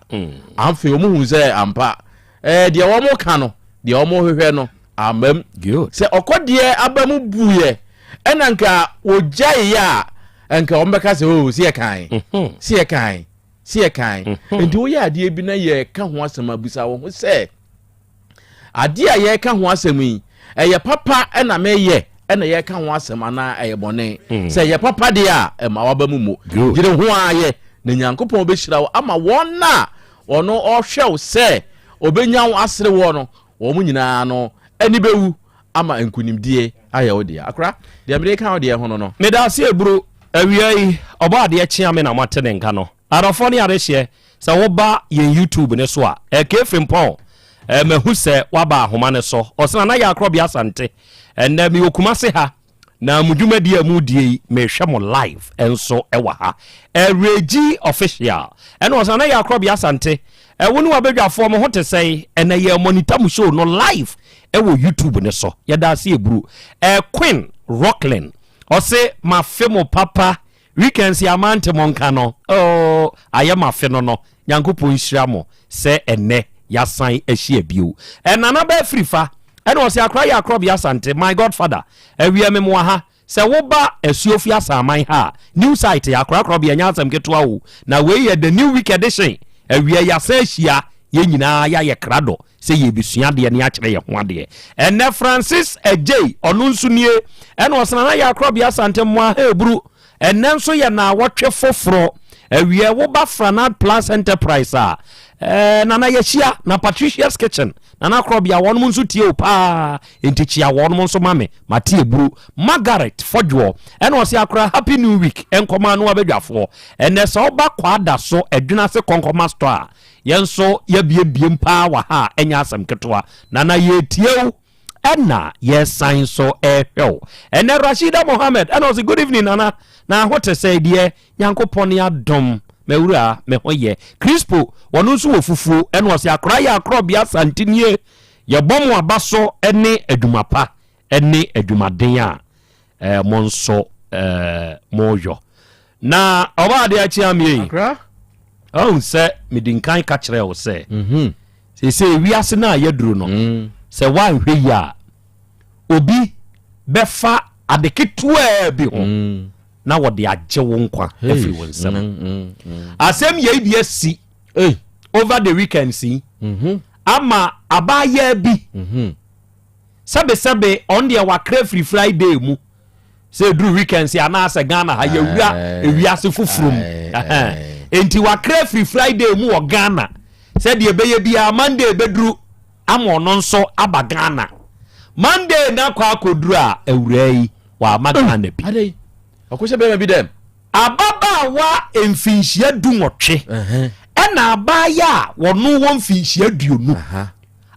amfe omo hu se ampa de wo mo ka no de omo hwehwe no amam se okodie abamu buye enanka ojaye ya enka ombeka se o sie kan enti wo ya ade bi na ye ka ho asem abusa wo ho se ade a ye ka ho asem yi eye papa ena meye ena ye ka ho asem ana eye bone se ye papa de a ema wabamu mo gire ho aye na nyankopon obehira wo ama wona ono ohwe se obenya wo asere wo no wo mu nyina no ani bewu ama enkunimdie aye wo dia akra de amerika wo dia ho no me da se eburu awiai oba de chia me na matene nka no arofo ne arehye se wo ba ye YouTube ne so a ekefrimpon mehu se waba ahoma ne so osena na ya Krobea Asante enne mi okumase ha na mudwumadi amudie mehwe mo live enso ewa ha Regi official ene osena na ya Krobea Asante wonu wabedwafo mo hote sei ene ye monitor mu show no live ewo YouTube ne so yeda se eburu Queen Rockland ose mafemo papa weekends ya mante monka no aye mafe no nyankopon hyira mo se ene yasan ehia bio enana ba frifa ene ose akra ya Krobea Asante my godfather ewie me mo ha se wo ba asuofi asaman ha new site ya Krobea nyasam ketoa wo na we ye the new week edition ewie yasan ehia ye nyina ya ye krado se ye bisua de ne akere ye ho ade ene Francis Ejay onu nsunie ene osana na ya Krobea Asante mo ha eburu ɛnɛ nso yɛ na wɔtwe foforo awie wo ba Franad Plus Enterprise nana yɛhyia na Patricia's Kitchen nana Krobea wɔnom nso tie o paa enti kyia wɔnom nso mame Matie Buru Margaret Fodwo ɛna ɔse akora Happy New Week ɛnkɔma no abadwafoɔ ɛnɛ sɛ ɔba kwada so adwuna se kɔnkɔma store yɛnso yɛbiebiem paa wɔ ha ɛnyɛ asɛm ketewa nana yɛtie ɛna yɛsan so ɛhwɛw ɛnɛ Rashida Mohammed ɛna ɔse good evening nana na hote sɛ deɛ Nyankopɔn ne adom mewura me hoye Crispo wɔno nso wɔ fufuo ɛna ɔse akora yɛ Krobea santenie yɛbɔ mo aba so ɛne adwumapa ɛne adwumaden a mo nso moyo na ɔba de akyi amie akora sɛ medinkan ka kyerɛ wo sɛ sɛ wiase na yɛduru no sɛ wanhwɛ yi a obi bɛfa adeketewa bi ho na wɔde agye wo nkwa afiri wo nsɛm asɛm yɛ bi asi over the weekend si ama abaya bi sɛbe on deɛ wakra firi Friday mu sɛ duru weekend si anaasɛ Ghana ha yɛwura ewiase foforom enti wakra firi Friday mu wɔ Ghana sɛ deɛ bɛyɛ bia Monday bɛduru ama ɔno nso aba Ghana Monday na kwa akoduru a awura yi wa ama Ghana bi akoshe bema bi dem ababa wa emfinhia dunwotwe ɛna abaya a wɔno wɔn mfinhia duonu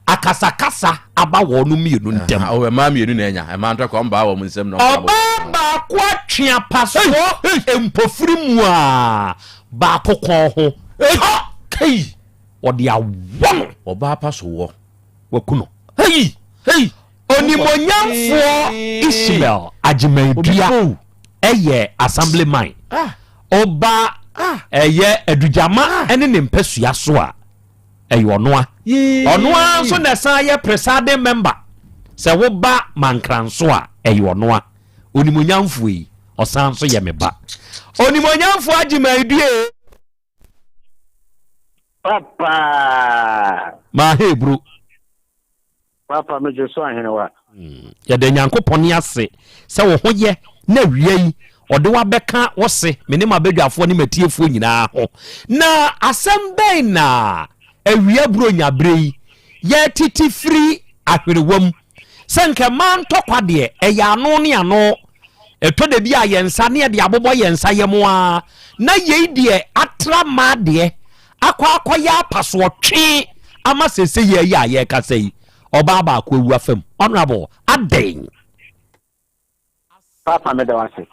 akasakasa aba wɔno mienu ntem o ma mienu na enya ma ntwa kwa mba wɔ mu nsɛm no ɔba ko atwea paso empofiri mu a ba kokon ho kai wɔde awon ɔba paso wɔ wakuno hey onimonyamfo Ismail Ajimaidua ɛyɛ assemblyman oba ɛyɛ adujama ɛne ne mpɛsua so a ɛyɛ ɔnoa nso na san yɛ presiding member sɛ wo ba mankranso a ɛyɛ ɔnoa onimonyamfo yi ɔsan so yɛ me ba onimonyamfo Ajimaidua papa ma hebru papa me jeso ahenewa yɛde Nyankopɔn ase sɛ wo ho yɛ na wie yi ɔde wa bɛka wo se mene ma badwafoɔ ne matiefoɔ nyinaa ho na asɛm bɛn na awia buro nyabre yi yɛ titi firi ahwerewam sɛ nke man tɔkwa deɛ ɛyɛ ano ne ano ɛtɔ de bi a yɛnsa ne yɛde abobɔ yɛnsa yɛmo a na yei deɛ atra ma deɛ akɔ yɛ apaso twe ama sese yɛ yi a yɛkasa yi ɔba ba akɔ ewu afam honorable aden papa me da wase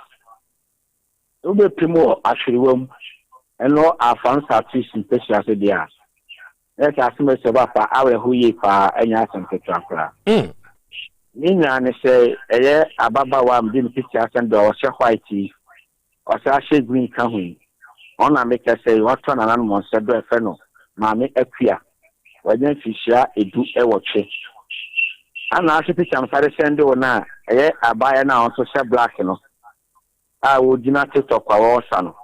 ube primo ahwiriwam eno afan statistics special se dia e ka aseme se ba pa awe ho yi pa anya asem ketra ni nya ne se eye ababa wa mdi ni picture asem do o se white o se a green ka hu ona make say what na nan mo se do efe no ma me akua wajen fishia edu e woche ana ase picture no fare send o na eye abaya na on so se black no a wo dina TikTok kwa wo sa no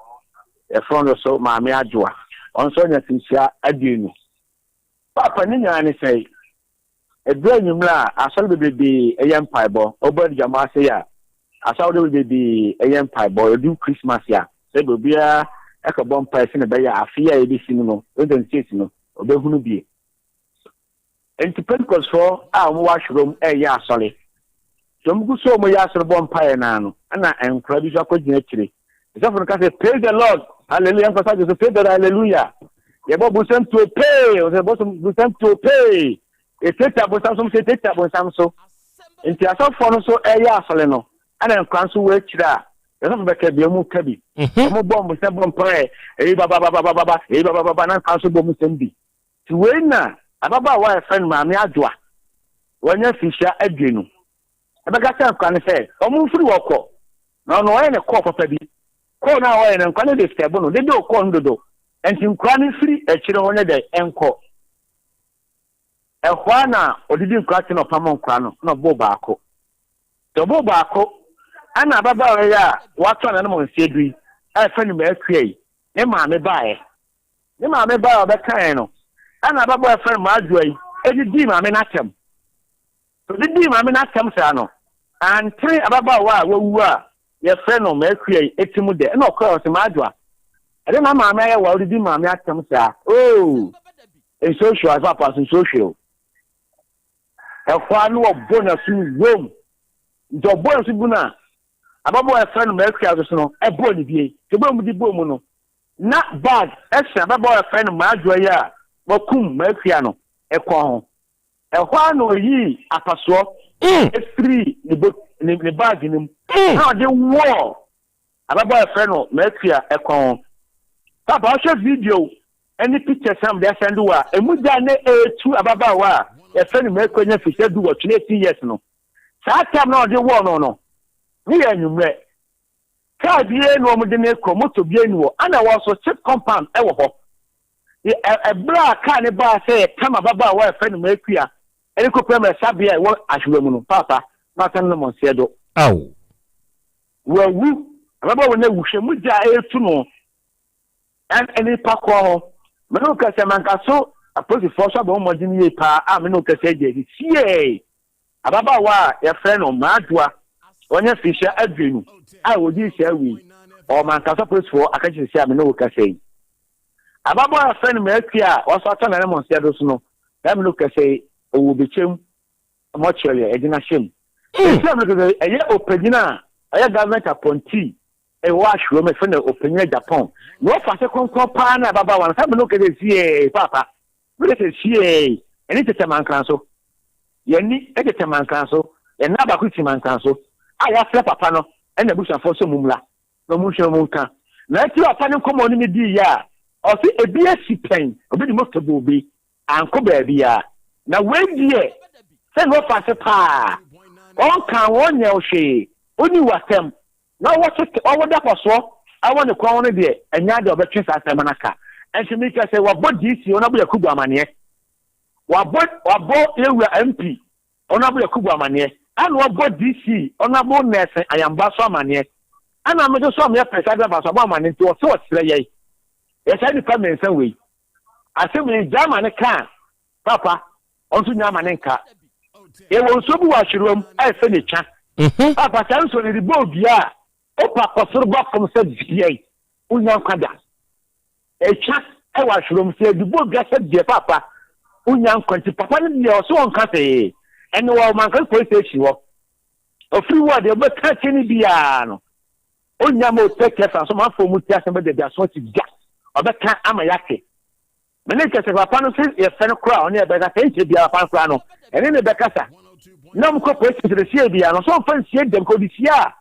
e front so ma me adwoa on so nya fishia aduenu papa ni nya ne say edu anyumla asol bebe eyem paibo obodi jama say ya asol bebe eyem paibo do Christmas ya say bobia e ka bom pa se ne be ya afia e bi sinu no o don state no obehunu bie Pentecost for mo washroom ya asole so mgu so mo ya asole bom pa na no na enkura bi so akogina kire so for ka say praise the Lord hallelujah for say so praise the hallelujah ye bo busem to pay o say bo busem to pay e teta bo sam so teta bo sam so enti asofo no so ya asole no ana enkura so we kira e so be ka bi mu ka bi mo bom busem bom pa baba na kan so bom busem bi ti we na ababa wa friend ma me adwoa wanya fisha adwenu abega san kwa ne se omu firi woko no no wa ne ko papa bi ko na wa ne kwa ne de stable no de ko ndodo enti nkwa ne firi akire ho ne de enko ehwa na odidi nkwa ti no pam nkwa no no bo baako to bo baako ana ababa wa ya wato na mo nsedui a friend ma akuai ne ma me baae be kan no ana baba friend ma adwai edi di ma me natem so di ma me natem sa no antre ababa wa wawu a your friend or Mercury, Etimude, no cross Madra. I don't know, my well, did my atom, sir. Oh, a social as a person social. A fan of bonus in Rome. The bonus in Buna. Above a friend of Mercury, a body, the bomb with the bomono. Not bad, extra above a friend of Madra, Bokum, Merciano, a quon. A one or ye, a pastor, a three, the book, the bag in him. Now the war. Above a friend of Mercury, a quon. Papa, I'll show video. Any picture some there send you a mudane two ababawa. A friend of Mercury, if you said do what 18 years no. So I come now the war no. Me and you met. Car be no mudane to be no. And I was a chip compound ever. A bra can't bar say, come ababawa, a friend of Mercury. And you could pay me a sabia, what I should Papa, not an Monsedo. Oh. Well, woo. Ababa when they wish muja to know. And any pakwa Menoka Samancaso, a pretty force of Omodini pa, Amenoka said, CA. Ababawa, a friend of Madua, when a fisher a dream. I would use a we, or Mancasa Press for a catching Samenoka say. Ababa, a friend of Mercia, or Satan and Monsedos no. Amenoka say, oh, will be chim, much earlier, a dinner shim. A year openina, a year government upon tea. A washroom, a friend of opinion Japan. No faster compana Baba one. Have a look at the CA, Papa. What is CA? And it's a man council. Yenny, a man council, and Nabakuti man council. I have Papa no, and the bush and for some mumla. No mucho munka. Let you a panel come on in the dia. Or see a BSC pain, a bit most of be, and Krobea. Now, when dear, send no faster pa. All can one yell she, only was them. Now what's it over that was so? I want to call on it and yard of a chance as a manaka. And she make us say, what bought this? You want to be a Kuba mania? What bought you were MP? Honorable Kuba mania. And what bought DC? Honorable Ness, I am Basso mania. And I'm just some year president of Obama into a thought, say, yes, I come in some way. I say, we jam on a car, Papa, on to Yamanenka. It was so much room, I finished. Papa, thanks for the boat, yeah. Opa kosorba from said GA. Unyan Kada. A chat, I was room said the boat got said, dear Papa. Unyan Quanti Papa, and so on Cate. And no man can point station. A free word, they were catching the piano. Unyamo take care from some for Mutias and the Daswati Jack. Or that can't Amayaki. Menekas of Apano says, a fan crown near Becca, be a pancrano. And in the Becassa. No corporation to the CBA, so fancy them could be here.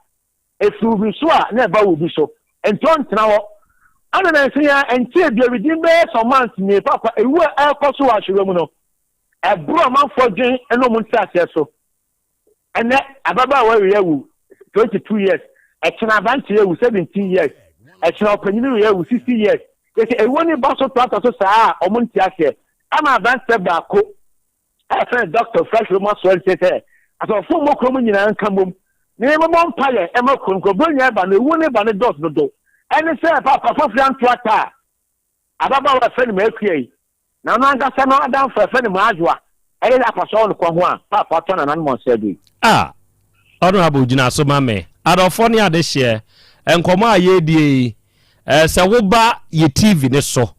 If you be so, never will be so. And don't now, I don't know, and say, be within bears or months near Papa, a word I'll also watch you, a bro amount for Jane and no one says so. And that Ababa, where we are 22 years, a Chinavant here with 17 years, a Chinapenu here with 60 years. They say, a one bus of Plato, or Montias. I'm a advanced step back. I friend Dr. Fresh Roman Swell said, as a former communion and come. Name one pile, Emma Concobonia, but the one about the dog no do. And it's a Papa for Flan Twata. Ababa a friend Mercury. Now, Nanga down for a friend of Majua. And then I pass on Quahua, Papa Ton and Monsedu. Ah, Honorable Jinaso Mame, Adolfonia this year, and Koma ye Sawoba ye TV neso.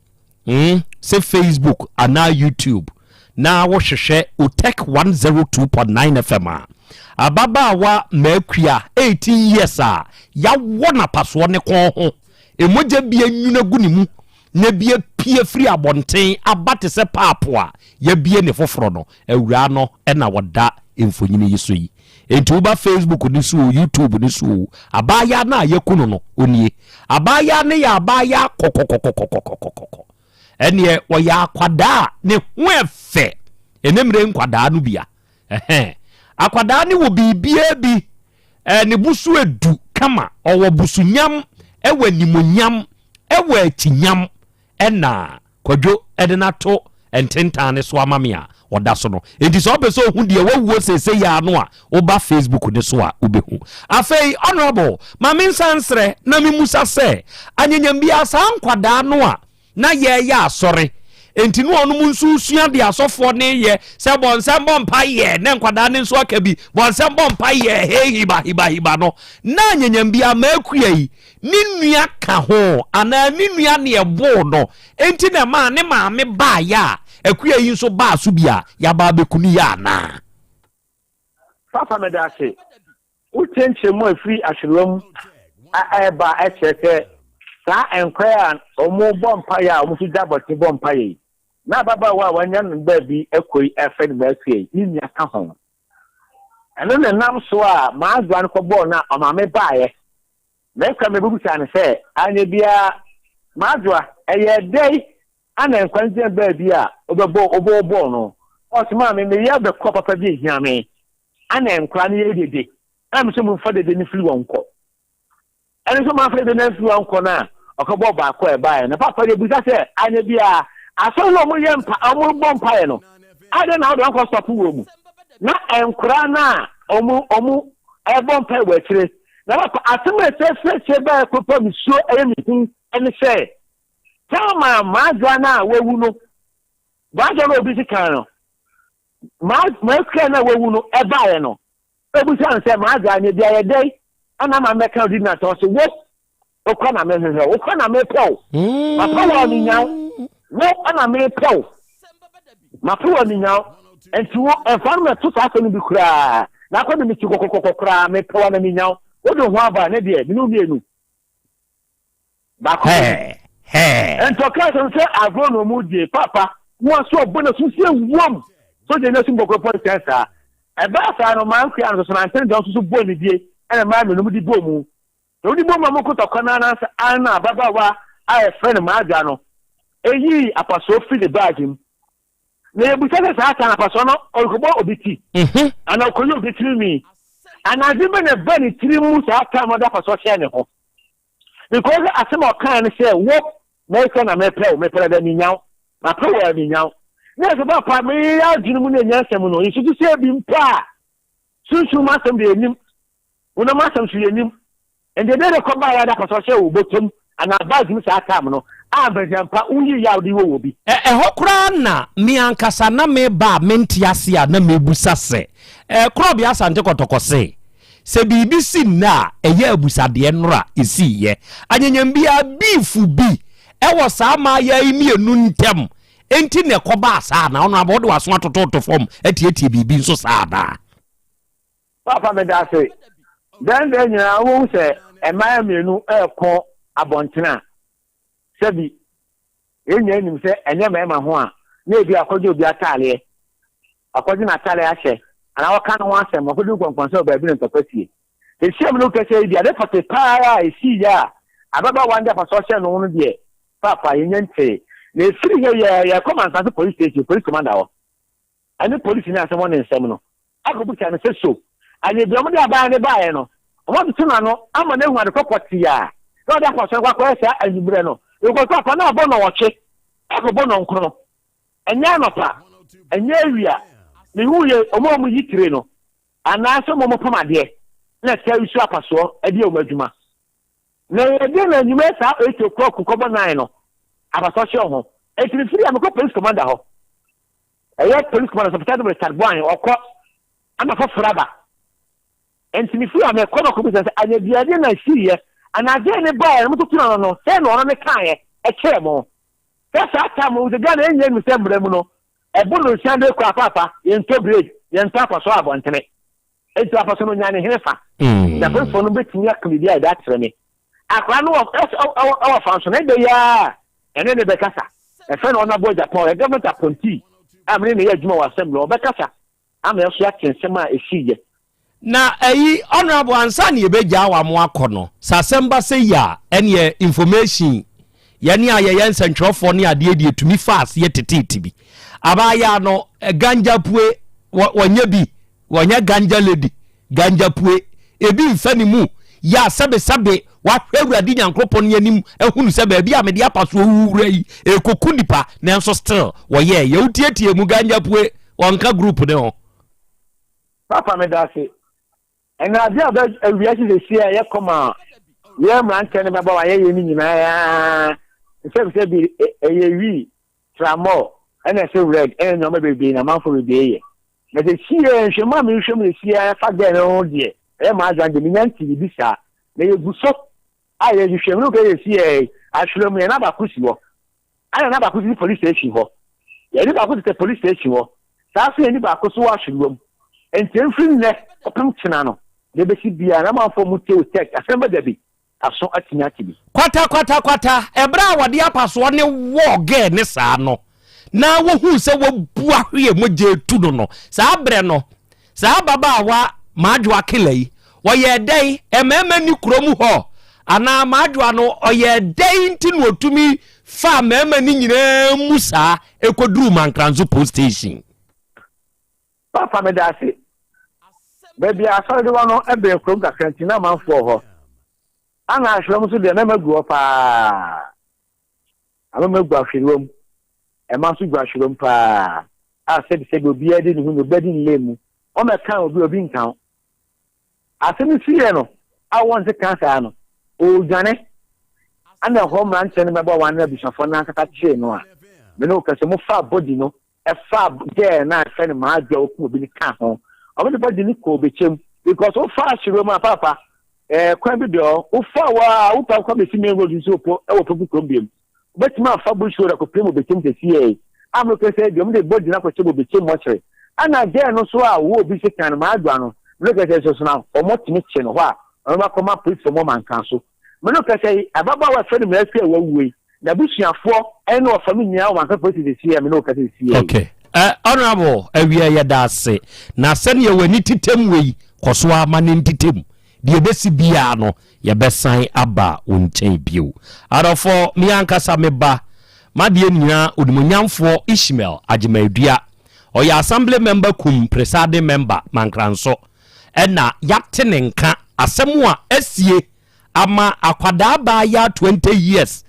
Say Facebook and now YouTube. Now what share Otec 1029 FM. Ababawa Mercuria 18 years ya wona paso ne kon ho emoja bia nwuna gunimu na bia pie free abonten abate se paapo a ya bia ne foforo no awura no e na woda emfonyine yeso yi enti uba Facebook ni so YouTube ni so abaya na yakunu no onie abaya ne ya abaya kokokokokokokokoko ene wo ya kwada ne ho efe enemre nkwada no bia akwada ni wo bibia bi ne busu edu kama owo busu nyam ewa nimonyam ewa atinyam ena kwadwo edenato ententane so amamia oda so no enti so obeso hu de wawuo sese ya no a oba Facebook de so a obehu afei honorable mami sansre na mi musa se anyanyam bia sa nkwada no a na ye ya asore enti no onu nsusua de asofo ne ye se bonsam bompa ye ne nkwada ne nso aka bi bonsam bompa ye he hiba no na nyanyam bia ma akua yi ni nua ka ho ana ni nua ne ebo no enti na ma ne maame ba ya akua yi nso ba so bia ya ba bekuni ya na Papa medase utenche mo afiri ahwelom aba echeke sa enkwaya omo bompa ya omo fi daboti bompa yi na baba wa wanya nba bi ekoi efe ne basie ni nya ka ho eno ne nam so a maazwa ne kobo na omame baaye na ka me bubusa ne se anya bia maazwa eye dei ana enkwanze ba bi a obebo no osima me ya be ko papa bi hia me ana enkwa ne yedede am so mu fade de ne fili wonko ene so ma fade de ne fili wonko na okobo ba ko e baaye na papa de busa se anya bia aso no mo yempa amu bompa ye no ade na do anko stop wo mu na enkura na omu e bompa we kire na ba asema se ba ko pa mi so e mi hu ene se tama maazwa na wewu no bajo no obi sika no ma kra na wewu no e baaye no ebu san se maazwa ne bia ye dei ana ma meka odi na to so wo okwa na me hwe okwa na me pew papa wa ni nyaw wo ana me pew ma pew wa ni nyaw enti wo environment to sa no bi kura na kwa mi ti kokokoko kura me pew na ni nyaw wo do ho aba na de mi no mienu ba ko ento ka se agro no mu die papa wo so bona so sie wom so je na sumbo ko policensa e ba sa no man kria no so na ntene don so bo ni die ene ma me no mu di bo mu no di bo ma mo ko to kona na sa ana baba wa a friend ma aja no eyi apaso fi the bagim na ebu se sa ata na apaso no okobo obiti ana okoyo obiti mi ana di me na ba ni tiri mu sa ata mo da apaso hye ne ho because asem o kan say wo na eka na me pe da ni nyaw na pe wa ni nyaw na so ba pa me ya dwunu mu na nyansem no yisu tu se bi mpa sunsu ma sem de enim una ma sem su enim ende de ko ba ya da apaso hye wo botom ana bag mi sa ata mo no abajampa unyi ya odi wo bi hokura na mi ankasa na me ba mentiase a na mebusa se Krobea Asante kotokose se bibi si na eye abusade nora esi ye anyanyam bia bifu bi ewo sa ma ya imienu ntem enti ne koba asa na ono abode waso atototo fom etietie bibi nso sa da papa me da se dan de nya wo se emaya mienu eko abontena sebi enya nim se enye ma ho a na ebi akoje obi atale akoje na atale ahye ana waka no asem akoje kwankwanse oba bi ntopatie ehiem no kese bi ade pate para esi ya ababa wanda pa social no no de papa yenya nte na efiri ya command police station police commander o ani police ni asem won nsem no akobucha no se so anye bi omde aba ne ba ye no omo tuna no ama na hu ade kokoti ya no da kwa so kwa kwa esa anyibre no eko papa na abo no woche akobo no nkro enya no pa enya awia ni huye omo yitire no anaso mo pamade na tia isu apaso ade omadwuma na ede na nyuma sa 8 o'clock kobo 9 no abaso hye ho etiri firi am ko police commander ho police commander so be tarbuan okọ ama fo fraba entini firi am ko no ko bi se anya biade na hiriye anaje ne ba mo tutu no se no no ne kan ye kire mo kasa atamu de gana enye mi se mbremu no ebo no siande kwa papa yento break yento apaso abontene enti apaso no nyane hefa da fo no betimi akmidi a da treme akwa no o function e de ya ene ne bekasa e fe no na bo Japan e government appointee amene ne ya adwuma wa assembly o bekasa ama so ya kensema esije na honorable ansani ebeja wa mo akono sasemba se ya ene information yani aye nsentrofo ne ade de etumi fast ye tetete bi abaya no ganja pue wonya ganja lady ganja pue ebi mfani mu ya sabe wa hwewurade nyankropon yanim ehunu se ba bia me de apaso owura yi ekoku nipa na enso still wo ye utietie mu ganja pue wonka group ne ho papa me da se ena dia ba awia se se ye koma ye mran tene me ba wa ye ni nyina ya se bi eyewi tramo and I say red and no baby na man for be na the see she ma me hwem see fa get no de e ma jan de minanti bi sa na ye guso aye hwem no be see ashuro me na ba kusi wo ana na ba kusi police station ho ye ni ba kusi police station ho sa so ni ba kuso wa ashuro entemfin ne opam tina no de be si bia na man for mu te Otec Asem Beba Dabi aso atinya tibi kwata ebra wade apaso ne wo ge ne saa no na wo hu se wo bua hwe moje tu no saa bre no saa baba wa maadwo akelai wo ye dai emema ni kurom ho ana maadwo no oye dai nti no otumi fa mema ni nyina musa ekoduru Mankranzo police station papa me da se baby asori wa no ebe kurom ka kantina man fo ho ana ashram so de na magu pa ama magu ahwewom e ma so gu ahwewom pa a se obi ade ni hu no bedi nlemu o me kan obi nkan asemi fiye no a won se kan sa no o jane ana ho man chen me ba wan na bisafo na kata che no a me no ka se mo fa body no e fa ge na fe ni ma adwa oku obi ni kan ho o me body ni ko bechem because o fa ashram papa kwan bi do ufa wa upa kwa be sime road nso po e wo poku Krobea but ma fa bu show da ko premo be tem te sie amro ke se dem de body na ko chebo be tem mo chere ana ge no so a wo bi se kan ma adwa no me ke se so na o mo timi che no wa o ma ko ma police mo Mankanso me no ke se ababa wa fe me afi wa wuwe na busuafo e no family nya wa kan police te sie me no ke se sie okay honorable awia ya dase na sene ye wani titem wei koso ama ne titem die besi bia no ye besan aba onchen bio arofo mi ankasa meba madie nyina odimonyamfo Ishmael Ajimadua oya assembly member kum presiding member Mankranzo ena yate nka asemu a asie ama akwada ba ya 20 years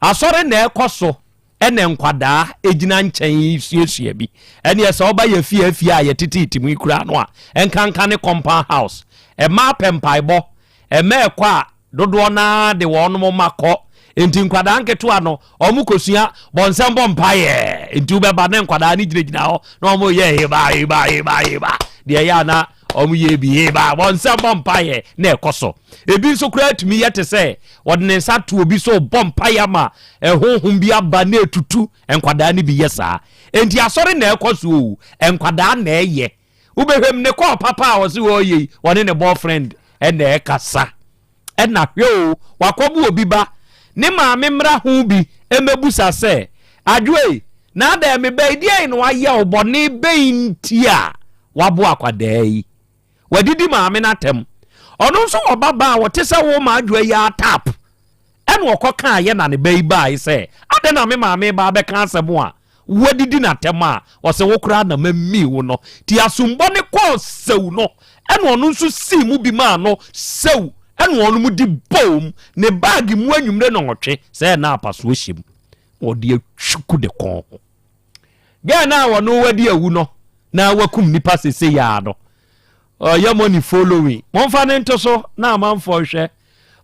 asore na ekoso ene nkwada ejina nchen suesue bi ene ese oba ya fie a ye tititimu ikura no a enkanka ne compound house e ma pempaibo e me kwa dodo na de wono makọ enti nkwada nketo ano omukosua bonsembo mpaye enti ubeba ne nkwada ni ginegina ho na omo ye heba de ya na omo ye bi heba bonsembo mpaye na ekoso ebi so kura atumi yete se wode ne nsa obi so bompaye ma ehonhum bi aba na etutu nkwada ni bi yesa enti asori na ekoso nkwada na eye ubehwem ne ko papa wo se wo yi wone ne boyfriend ene ekasa ena hwe wakobu obi ba ne maame mra hu bi emebusa se adwe na da me be die no aye obone be ntia wabo akwadai wadidi maame natem ono nso obaba wote se wo ma adwe ya tap ene okoka aye na ne be ba se ade na me maame ba be kan asemo a wadidi natem a wose wo kura na mammi wo no ti asumbo ne ko sew no ene ono nso si mu bi ma no sew ene ono mu di bom ne bag mu anwumre no nwotwe se na apaso hyem odi atwuku de kon ga na wono wadi awu no na wakum nipa sese ya no ya money following monfa ne ntoso na amanfo hwe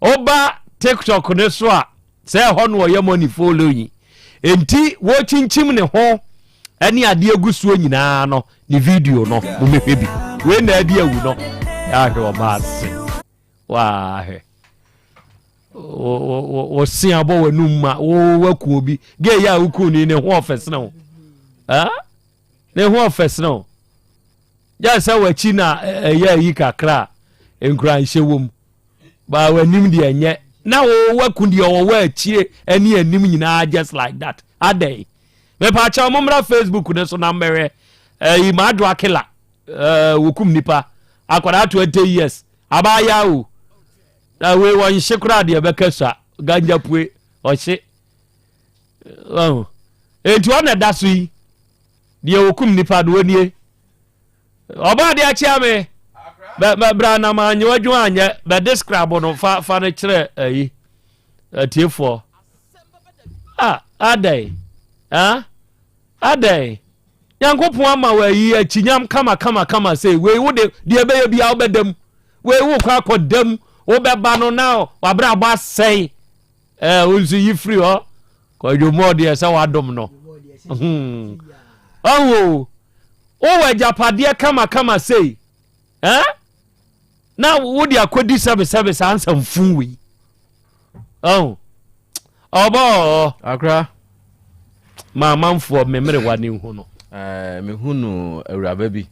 oba TikTok ne so a se ho no ya money following enti wo chinchim ne ho ani ade agusuo nyina no ni video no mo mehwe bi we na ade awu no ya hwe o baase wa he o si abo wanu ma wo waku obi ge ya uku ni ne ho office no ne ho office no ja sa wachi na ya yi kakra enkran hyewom ba wanim de enye na wo waku de wo wa achie ani anim nyina just like that adai me pa cha momra Facebook ne so na mere i madwo akela wokum nipa akwara 20 years abaya o na we won shekura de bekasa ganja pue o hye enti ona da so yi de wokum nipa do nie oba de achia me bra na manye wadwo anya be describe no fa ne kire ayi atiefo adai adai yankopon ama wa yi achinyam kama say we wo de ebe bia obedam we wo kwa akodam wo beba no now wa bra ba say unzu yi free ho ko jomo de say wadom no Oh japade kama say na wo dia kodi service answer mfun we obo akra mama mfo memere wane hu no me hu no awuraba bi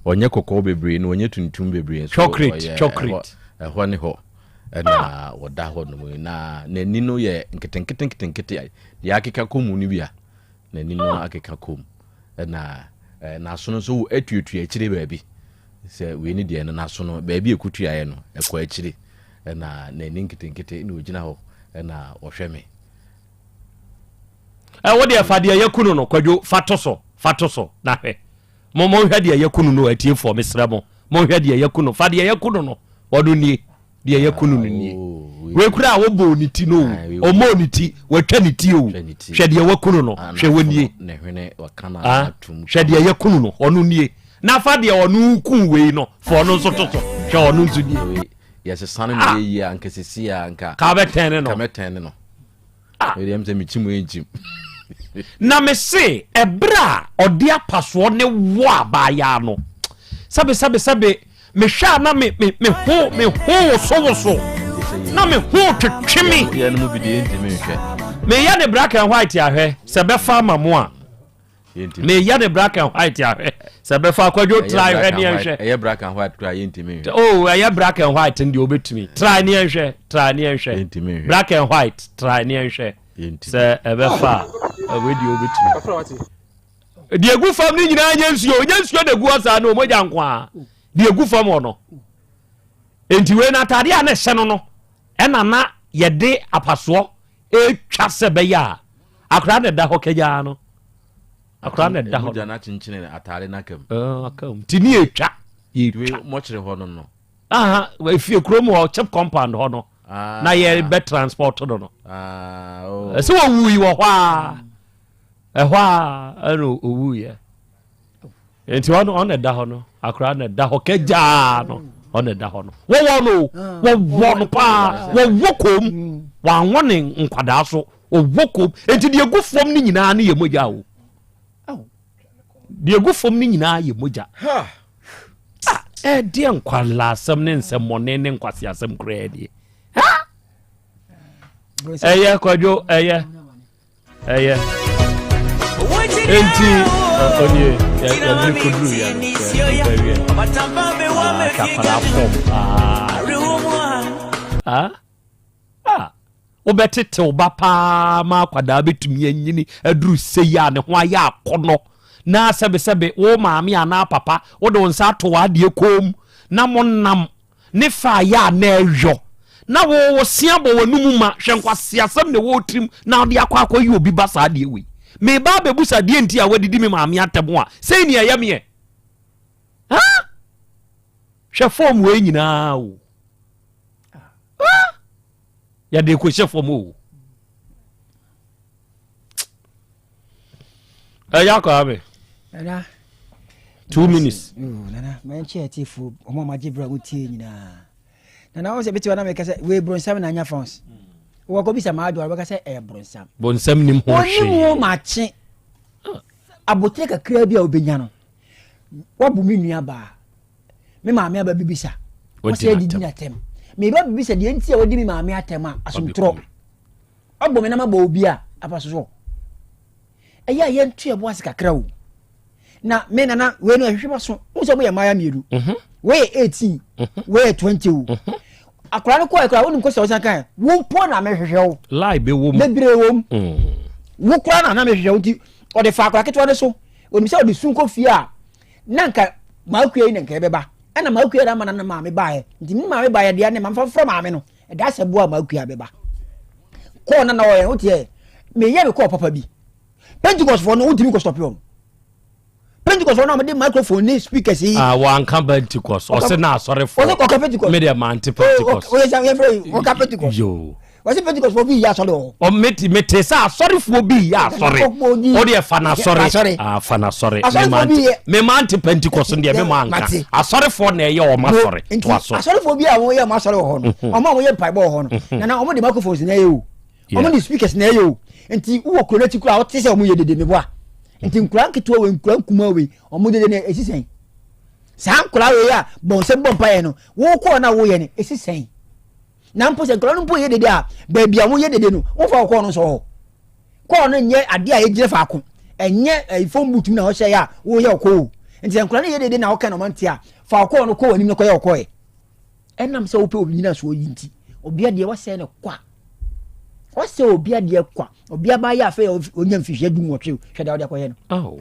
onye kokko bebre no onye tuntum bebre chocolate ho ne ho na woda ho no na nani no ye nkete ya akeka komu ni bia nani no akeka komu na so no so atuatu akire baabi se we ni de na so no baabi ekutuaye no ekọ akire na nani nkete na ogina ho na wohwe me wo de afade yakunu no kwadwo fatoso na hwe mo hwe de yakunu no atie for mesra mo hwe de yakunu fade yakunu no wodo nie de yakunu no nie we kura wo bo ni ti no o mo ni ti watwa ni ti o hwe de yakunu no hwe wonie na hwene wakana atum hwe de yakunu no ono nie na fade ono ku we no for no sotoso hwe ono nzu nie yes sane no ye anka sesi anka ka betene no we dem se michimu enjim na me se ebra odi apaso ne wo abaya no sabe me hwa na me ho so na me ho twetwemi ya no mu bi de ntimi hwe me ya ne black and white ahwe se be fa mamo a me ya ne black and white ahwe se be fa kwadwo try hwe ne hwe ya black and white try ntimi hwe oh ya black and white ndi obetumi try ne hwe black and white try ne hwe se ebe fa we di obetumi di egu fam ni nyina nyansuo de gu asa na omoja nkwa di egu fam ono enti we na tade a na hye no na ye de apaso etwa se be ya akra na da hokeja no akra na da ho na chinchine atare na kam akam tini etwa ye mo kire ho no we fie krom ho chip compound ho no na ye be transport no so wo wi wo hwa ano owu ye enti on da ho no akra na da ho keja no on da ho no wo no pa wo kom wa wone nkwada so wo kom enti de egu fom ni nyina na ye moja wo de egu fom ni nyina ye moja de nkwala asem ne nsem mone ne nkwase asem kra de eye kwadwo eye enti onye ya ni kudru ya batambabe wamefika obetete obapa ma kwada betumi anyini aduru seya ne ho aya akono na sebe wo maami ana papa wo de wonsa ato ade kom na monam ne fa ya na ehwo na wo siabo wanum ma hwenkwase asem ne wo trim na ade akwa yi obi basa ade we me ba bebusa die nti a wadidi me maami atemo a sei ne ya me hwe form we nyina wo ya de ko hwe form wo ya ko abe nana 2 minutes nana man cheti fu omo ma jibra utie nyina nana wo se beti wana me kase we bronsam na nya France wo ko bisa ma ado wo kase bronsam bonsam nim ho hwe oni wo ma che abotre kakra bi a obenya no wo bu mi nua ba me maame aba bibisa wo se di na tem me ba bibisa de ntia wo di mi maame atem a asomtro obo me na ma ba obi a apasoso eya ye ntua bo asika kakra wo na me nana we no ahwehwe baso wo se mo ye maya miedu we 18 we 20 wo akora no ko akora wonu ko se wo san kan wo po na me hwehwe wo lie be wo me bire wo wo kora na me hwehwe wo ti o de fa akora ketwa de so oni se o de sun ko fie a nanka maakue yi nanka beba ana maakue da mana na maame baaye nti mi maame baaye de ne mamfa fra maame no e da se boa maakue beba ko na na wo ye wo tie me ye me ko papa bi Pentecost for no ultimi ko stop yo Pentecost for no me de microphone ni speakers yi one can Pentecost o se na sorry for o ko Pentecost media man Pentecost o ye say free o ka Pentecost yo was it Pentecost for be ya sorry o meti sa sorry for be ya sorry o de fa na sorry fa na sorry me man Pentecost ndi me man ka a sorry for na ye o ma sorry to so sorry for be a wo ye ma sorry ho no o ma wo ye pai bo ho no na o mo de microphone na ye o omo ni speakers na yo enti wo kro na ti kura o te se omo ye dede me boa enti nkura nketo we nkura nkuma we omo dede na esisen sa nkura we ya bon se bon paye no wo ko na wo ye ne esisen na mpo se nkura no mpo ye dede a ba bia wo ye dede no wo fa ko no so ho ko no nye ade a ye gire fa ko enye ifom butum na ho hye ya wo ye ko enti nkura na ye dede na wo ka no manti a fa ko no ko anim no ko ye ko e enam se wo pe obi na so yinti obi ade wo se ne kwa wo se obi ade kwa obi aba ya fe onya mfihye du nwotwe hwe da wo de ko ye no oh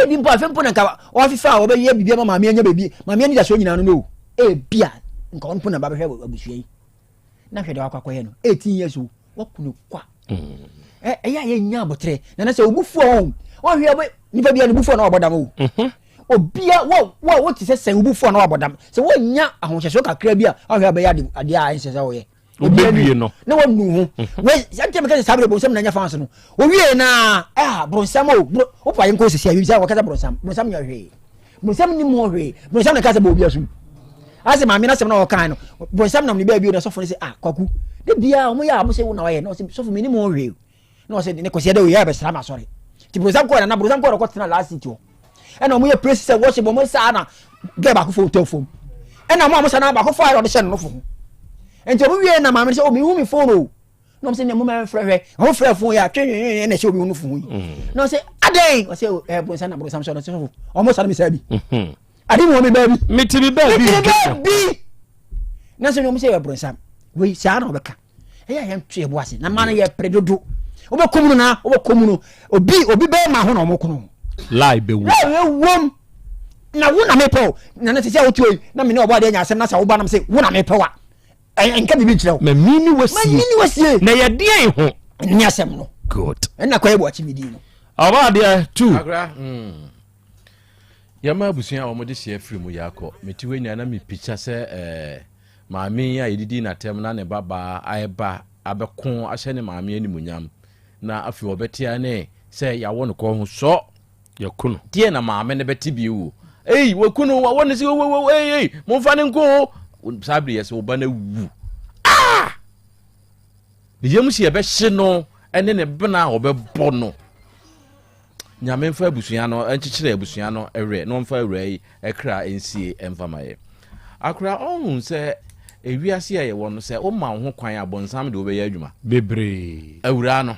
bi mpo afempo na ka o fifa wo be ye bibia ma maame anya bebi maame ani da so nyina no no bia nka on pona ba be hwe abusua yi na hwe da wo akwa ye no 18 years wo kunu kwa ya ye nya abotre na na se obufu o hwe be nipa bia no bufu na obodam o obia wo ti se obufu na obodam se wo nya ahohyeso kakra bia hwe be ya ade a ense se wo ye obewie no na wonu ho we yante me ka sabre bonsam na nya fanso no owie na bronsam o pa yin ko sisi ayi sa wakata bronsam nya hwe bronsam ni mo hwe bronsam na ka sa bo bia sum ase ma me na sem na o kan no bronsam na me bia bi na so fo se kwaku de bia o mo ya mo se wo na ye na so fo me ni mo hwe na o se ne ko se de o ya be sra ma sori ti bronsam ko na bronsam ko tena last city o e na mo ye praise se worship mo sa na ge ba ko fo telefon e na mo sa na ba ko fire o de se no fo enti obi na maame se o mi hu mi phone o no se ne mo ma frehwe o frɛ phone ya twen na se obi hu no phone yi no se aden o se bonsa na bonsa so no se fo o mo sa na mi sa bi ade mo mi ba bi mi ti bi ba bi na se no mo se bonsa we sa na obeka ya twe bo ase na ma na ye predodo o be komu na o be komu no obi be ma ho na o mo kono lie be wo wom na wo na me pe na se se o tuoi na me ne obo ade nya asem na sa wo ba na se wo na me pe wa enka bibi kire ma mini wasie na ye de ho nya asem no good na kwa ebo achi bidi no aba de tu agra yama busia o mo de sie free mu yakọ metiwe nya na me picture se maame ya yedidi na tem na ne baba aiba abekon ahye ne maame animunyam na afi obetia ne se ya wo no ko ho so yakuno tie na maame ne beti bi wo wakuno wa won se mo fa ne nko sabri yes oba na wu yemu si ebe hye no ene ne bena obebọ no nyame mfa abusua no enkyekere abusua no ewe no mfa ewe yi ekra ensie emfamaye akra ohun se ewiase aye wono se o ma ho kwan abonsam de obeye adwuma bebre awura no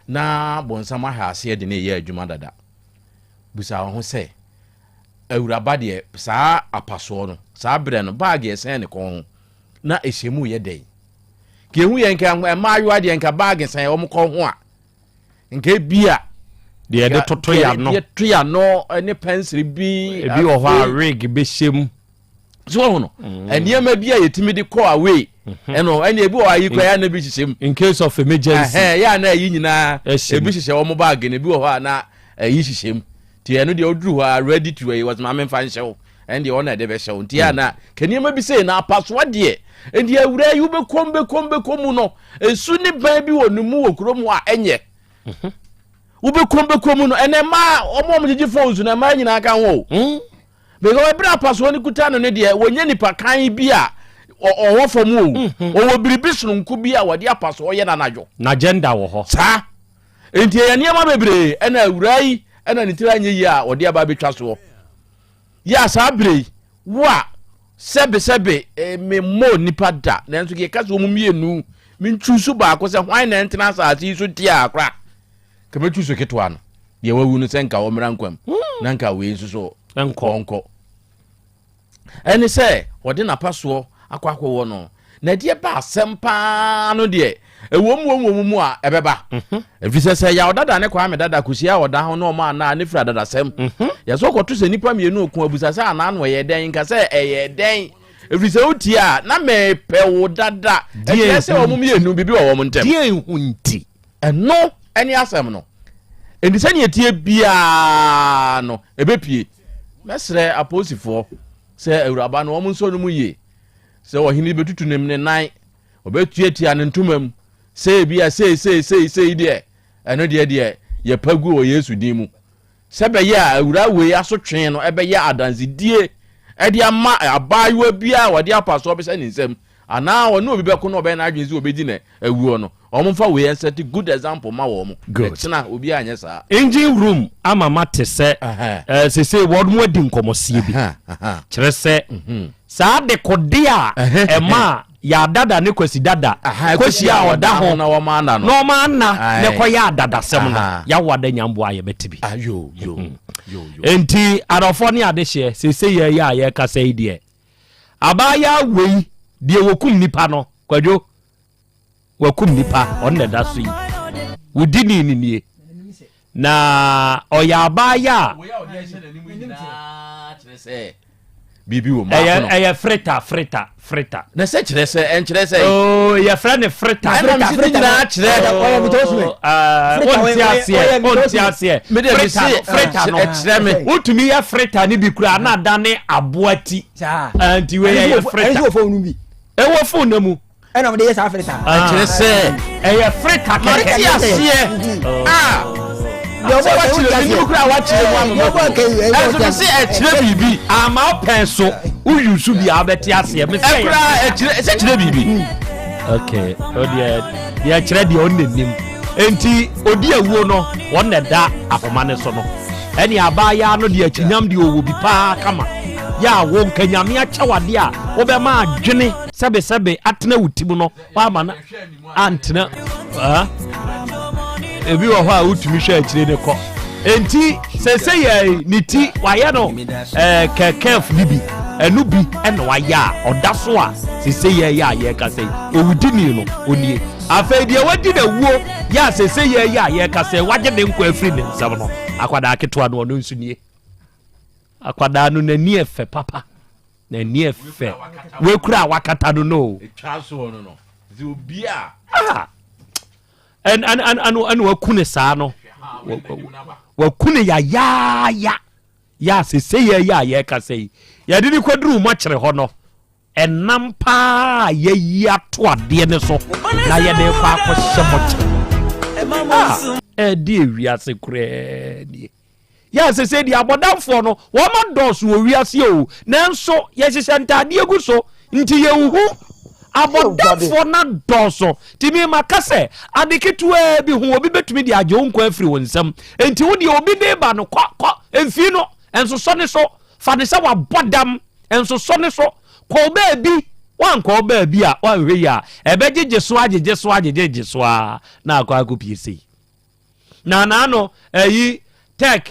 na bonsam ahase de ne ye adwuma dada busa ho se awura ba de saa apaso no saa bre no bag esen ne kon na ehyemu ye den ke hu ye nka maayo de nka bag esen o mko ho a nka bia de de toto ya no de to ya no ne pencil bi ebi o ha rig be hyem so no eniema bia yetimi de call away eno ene ebi o ayi kwa ya na bi hyem in case of emergency ya na yi nyina ebi hyehye o mo bag ne bi o ha na yi hyehye ti eno de oduru ha ready to was my man fan show and the honor de be show ti na keniema bi say na paso de endi awura yu be kombe no esu ni ban bi wonumu wokurom a enye ube kombe no ene ma omo mjiji phones na ma nyina aka ho be go bra paso ni kuta no ne de wonya nipa kan bi a owo fam o wo biribi sononko bi a wode apaso o ye na najo na agenda wo ho sa enti ya niam bebre ena awura yi ena nitira anye yi a wode aba betwa so ya sa bre wa sebe me mo nipa da nanso ke kaso mu mienu min chusu ba ko se hwan na entena sa ati so tia akra kebe chusu ketwa no ye wawu no senka o mra nkwam na nka we nso enko eni se wode na paso akwa wo no na die ba sempa no de ewom a ebeba efise se ya odada ne kwa me dada kusia oda ho no ma na ne fira dada sem ya so ko to se nipa mienu okun abusa se ana no ye den nka se eye den efise oti a na me pe wo dada e se wo mienu bibi wo mo ntem die hunti eno eni asem no eni se ne etie bia no ebepie mesre aposifo se awuraba no wo mo nso no mu ye se wo hini betutu nem ne nan obetuatia ne ntomam se bia se de eno de ye pagu o Yesu din mu se be ya awura we asotwen no ebe ya adanzidie e de ama abayo bia wode apaso be se nsem ana wo no obi be ko no be na adwenzi obedi na awuo no omfa we set good example ma wo mo Good. obi anya sa engine room ama mate se se word mo di nkomosie bi kire se saa de kode a ema ya dada ne kwasi dada kwasi a oda ho na wo ma na no no ma na ne ko ya dada sem na ya wada nyambo aye betibi ayo yo enti arofo ne ade hye se ye ya ye kasa ide abaya wei de wokum nipa no kwadwo wakum nipa on da so yi wudini ni na oya abaya bibi wo ma eye frita na se kire se en kire se oh ya friend frita na kire oya butosu ontiasie frita no kire me utumi ya frita ni bi kura na dane aboati anti we ya frita ewo phone na mu ena mde yesa frita kire se eye frita kire yo bo wa chire ni kura wa chire wa mo so se e chire bibi ama penso uyusu bi abeti ase me se kura e chire bibi okay odi ya chire di onnenim enti odi awuo no wonne da afoma ne so no eni abaya no di achinyam di owo bi pa kama ya wo nkanyame achawade a wo be ma adwene sebe atena wutimu no wa ma na antena ebi wo ho a utumi hwe akire ne ko enti sese ye niti waye no kekef bibi enu bi ena waye a oda so a sese ye ya ye ka sei owudini no onie afa die wadi na wuo ya sese ye ya ye ka sei waje de nko afri ne nsam no akwada aketo ano no nsu nie akwada no nani efe papa nani efe we kura wakata no etwa so no zi obi a and wakune saa no wakune ya sese ya ka sei ya dini kwadru mo kyere ho no enam pa ya yi ato ade ne so na ya de fa akɔhyɛ mo kyere di ewiase kure ni ya sese di abodamfo no wo ma dos wo wiase o nanso ya hyehyɛ ntade egu so nti ye uhu abodamfo na doso timi makase adeketu bi hu obi betumi di agye onko afiri wonsam enti wo di obi de ba no kɔ emfi no enso so ne so fa ne se wa bodam enso so ne so ko ba bi wan ko ba bi a wan hwe ya ebegege so agege so na akwa akopie na no eyi tech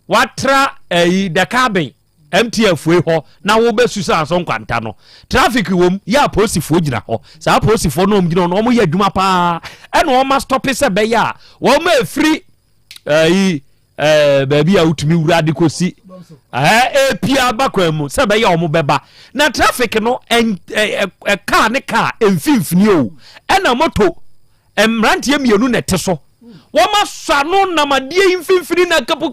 watra eyi the cabin MTF we ho na wo besusa so nkwanta no traffic wom ya posifo gina ho sa posifo no mgina no mo ya adwuma pa e no ma stop se be ya wo ma free baby a utumi wurade kosi pia bakwam se be ya wo beba na traffic no car ne car emfimfini o e na moto emrantie mienu ne te so wo ma sano na madie emfimfini na kapu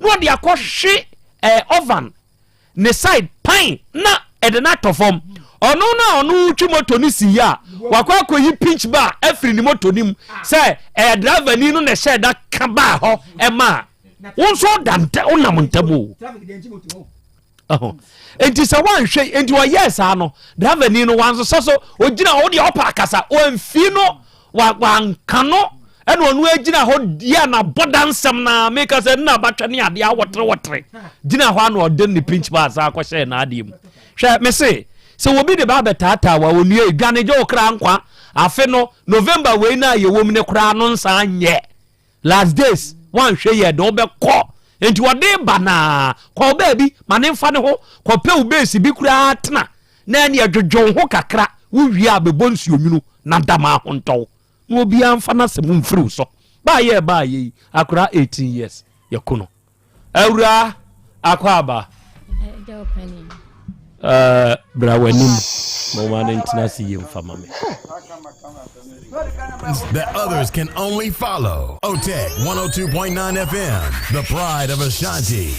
no de akohwe oven ne side pine na edena tofom ono na onu twi moto ni si ya wakwa akoyi pinch bar afri ni moto nim say driver ni no na share da kaba ho ma wonso dante onam ntabo enti sa wan hwe enti wa yes ano driver ni no wanso so ogina ho de opa akasa o mfi no wa nkano eno onu agina ho dia na bodansam na make say na batwene ade a wotre gina ho ano odem ni pinch bar sa akɔhye na ade mu hwe me se wobi de ba betata wa onue adwane je okra nkwa afe no November we na ye wom ne kra no nsa nye last days wan hwe ye de obekɔ enti wode ba na ko ba bi mane mfa ne ho ko pe u base bi kra tena na ne adwodwon ho kakra wo wi a bebɔ nsuo nwunu na dama ho ntɔw no bi amfa na se mumfiri so ba ye akura 18 years yakuno awura akwaba brawanim mama ntina si yemfa mame that others can only follow. Otec 1029 FM, the pride of Ashanti.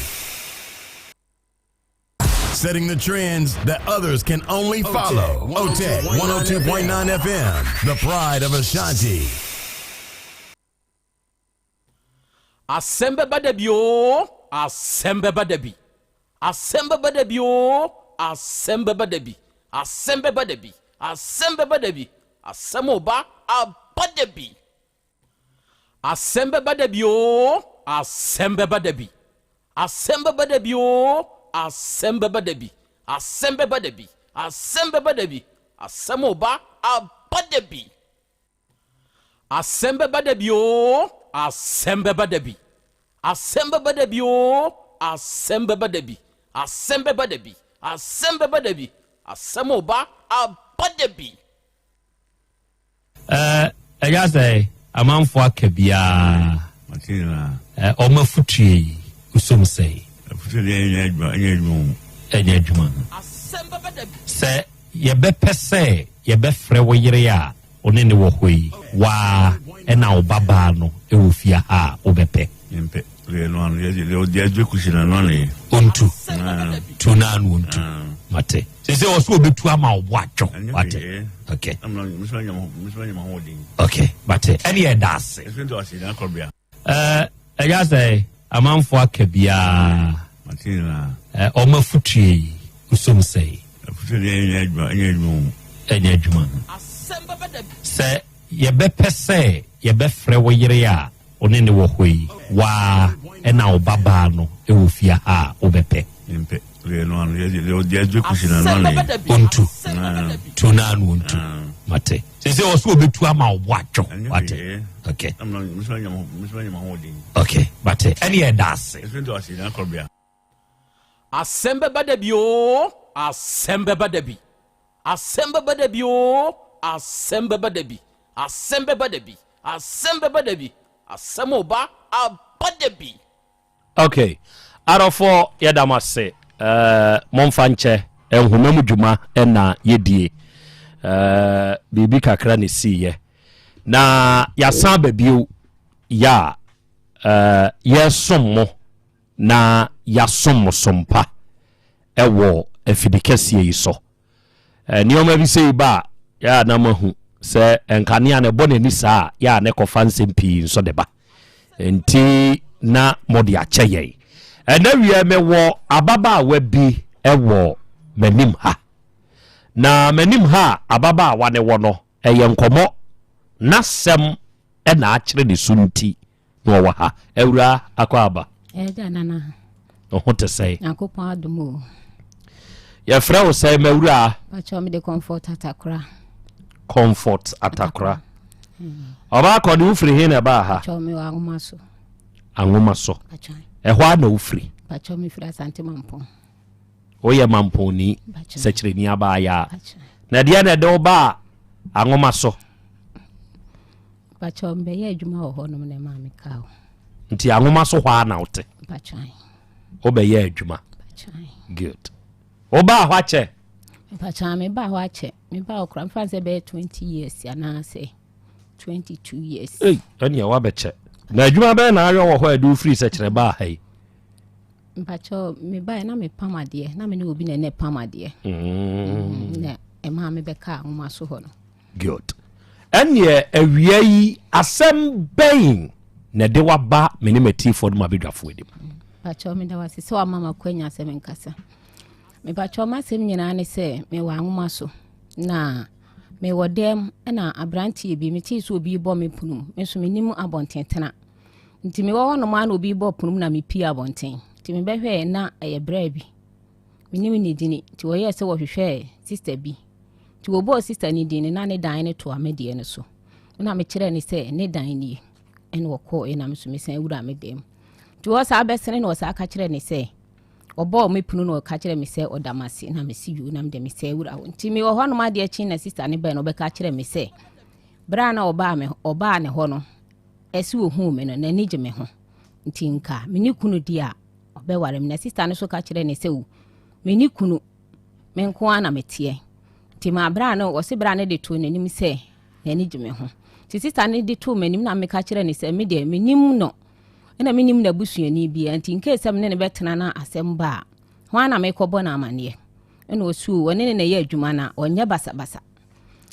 Setting the trends that others can only follow. Otec 1029 FM, the pride of Ashanti. Asem Beba Dabi o, Asem Beba Dabi. Asem Beba Dabi o, Asem Beba Dabi. Asem Beba Dabi. Asem Beba Dabi. Asem oba, abadabi. Asem Beba Dabi o. Asem Beba Dabi. Asem Beba Dabi o. Asem Beba Dabi. Asem Beba Dabi. Asem Beba Dabi. Asem oba abadabi. Asem Beba Dabi o. Asem Beba Dabi. Asem Beba Dabi o. Asem Beba Dabi. Asem Beba Dabi. Asem Beba Dabi. Asem oba abadabi. I just say amanfo akabia ọma futue usum sei enye adwuma sɛ yɛbɛpɛ sɛ yɛbɛfrɛ wo yere a ɔne ne wɔ hɔ yi waa ɛna wo babaa no ɛwɔ fie ha a wobɛpɛ ontu tunanu ontu mate sɛ ɔso obɛtu ama wo bo atwo wate okay okay mate ɛne ɛda ase ɛyɛ sɛ amanfo aka biaa ɔma futue usum sei ɛnyɛ adwuma sɛ yɛbɛpɛ sɛ yɛbɛfrɛ wo yere a ɔne ne wɔ hɔ yi waa ɛna wo babaa no ɛwɔ fie ha a wobɛpɛ ontu tunanu ontu mate sɛ ɔso obɛtu ama wo bo atwo wate okay okay mate ɛne ɛda ase Asem Beba Dabi o. Asem Beba Dabi. Asem Beba Dabi o. Asem Beba Dabi. Asem Beba Dabi. Asem Beba Dabi. Asem oba abadabi. Okay. Arofo yadamase momfanche enhumemu dwuma na yedie bibi kakra ne siye na yasan babio ya yesom na yasom sompa ewo afidikasie yi so nioma bi sei ba ya na mahu se enkania ne bone ni saa ya ne kofa nsempi nso de ba enti na modi acheye ena wie mewo ababa wabi ewo manim ha na manim ha ababa wane wo no eye nkomo na sem ena akire ne sunti no wa ha ewura akwaba nana ohote sei akopon adumo ya fra wo sei mewura acho me de comfort atakra oba ko de ufri he na ba ha acho me wa angoma so ehwa na ufri acho me fira Asante mampon oye mamponi sekire ni aba ya na dia na de oba angoma so acho mbe ye adwuma wo ho no na ma me kawo nti angoma so hwa na wote acho obe ye adwuma good oba hwa che acho me ba hwa che me ba okra mfanse be 20 years ana say 22 years ani wa be che na adwuma be na ayo wo ho adu free sekire ba hai mpacho me ba na me pamade na me ne obi na ne pamade na e ma me be ka ngoma so ho no good anye awia yi asem bain na de waba me ne mati for ma bedwafo edim mpacho me da wase so mama kwanya asem nkasa me mpacho ma asem nyina ne se me wa ngoma so na me wodem na abrantie bi me ti so obi bo me punum me so me nim abontentena nti me wo no ma na obi bo punum na me pi abonten ti me behwe na eye bra bi me nim ni dini ti wo ye se wo hwehwe sister bi ti wo bo sister ni dini na ne dan ne to amede ne so na me kire ne se ne dan ni en wo ko e na me so me san wura me dem ti wo sa besene na wo sa aka kire ne se obo me punu na ka kire me se odamase na me si yu na me de me se wura nti me wo ho no ma de achi na sister ne ba no be ka kire me se bra na oba ne ho no esi wo hu me no na ni je me ho nti nka me ni kunu di a obe ware me na sister ne so ka kire ne se wo me ni kunu me nko ana metie nti ma bra no wo se bra ne de to nanim se na ni je me ho nti sister ne de to manim na me ka kire ne se me de me nim no na me nim na busuani bia nti nke sem ne betena na asem ba ho na me kobo na amane ena osu woni ne ye adwuma na onye basa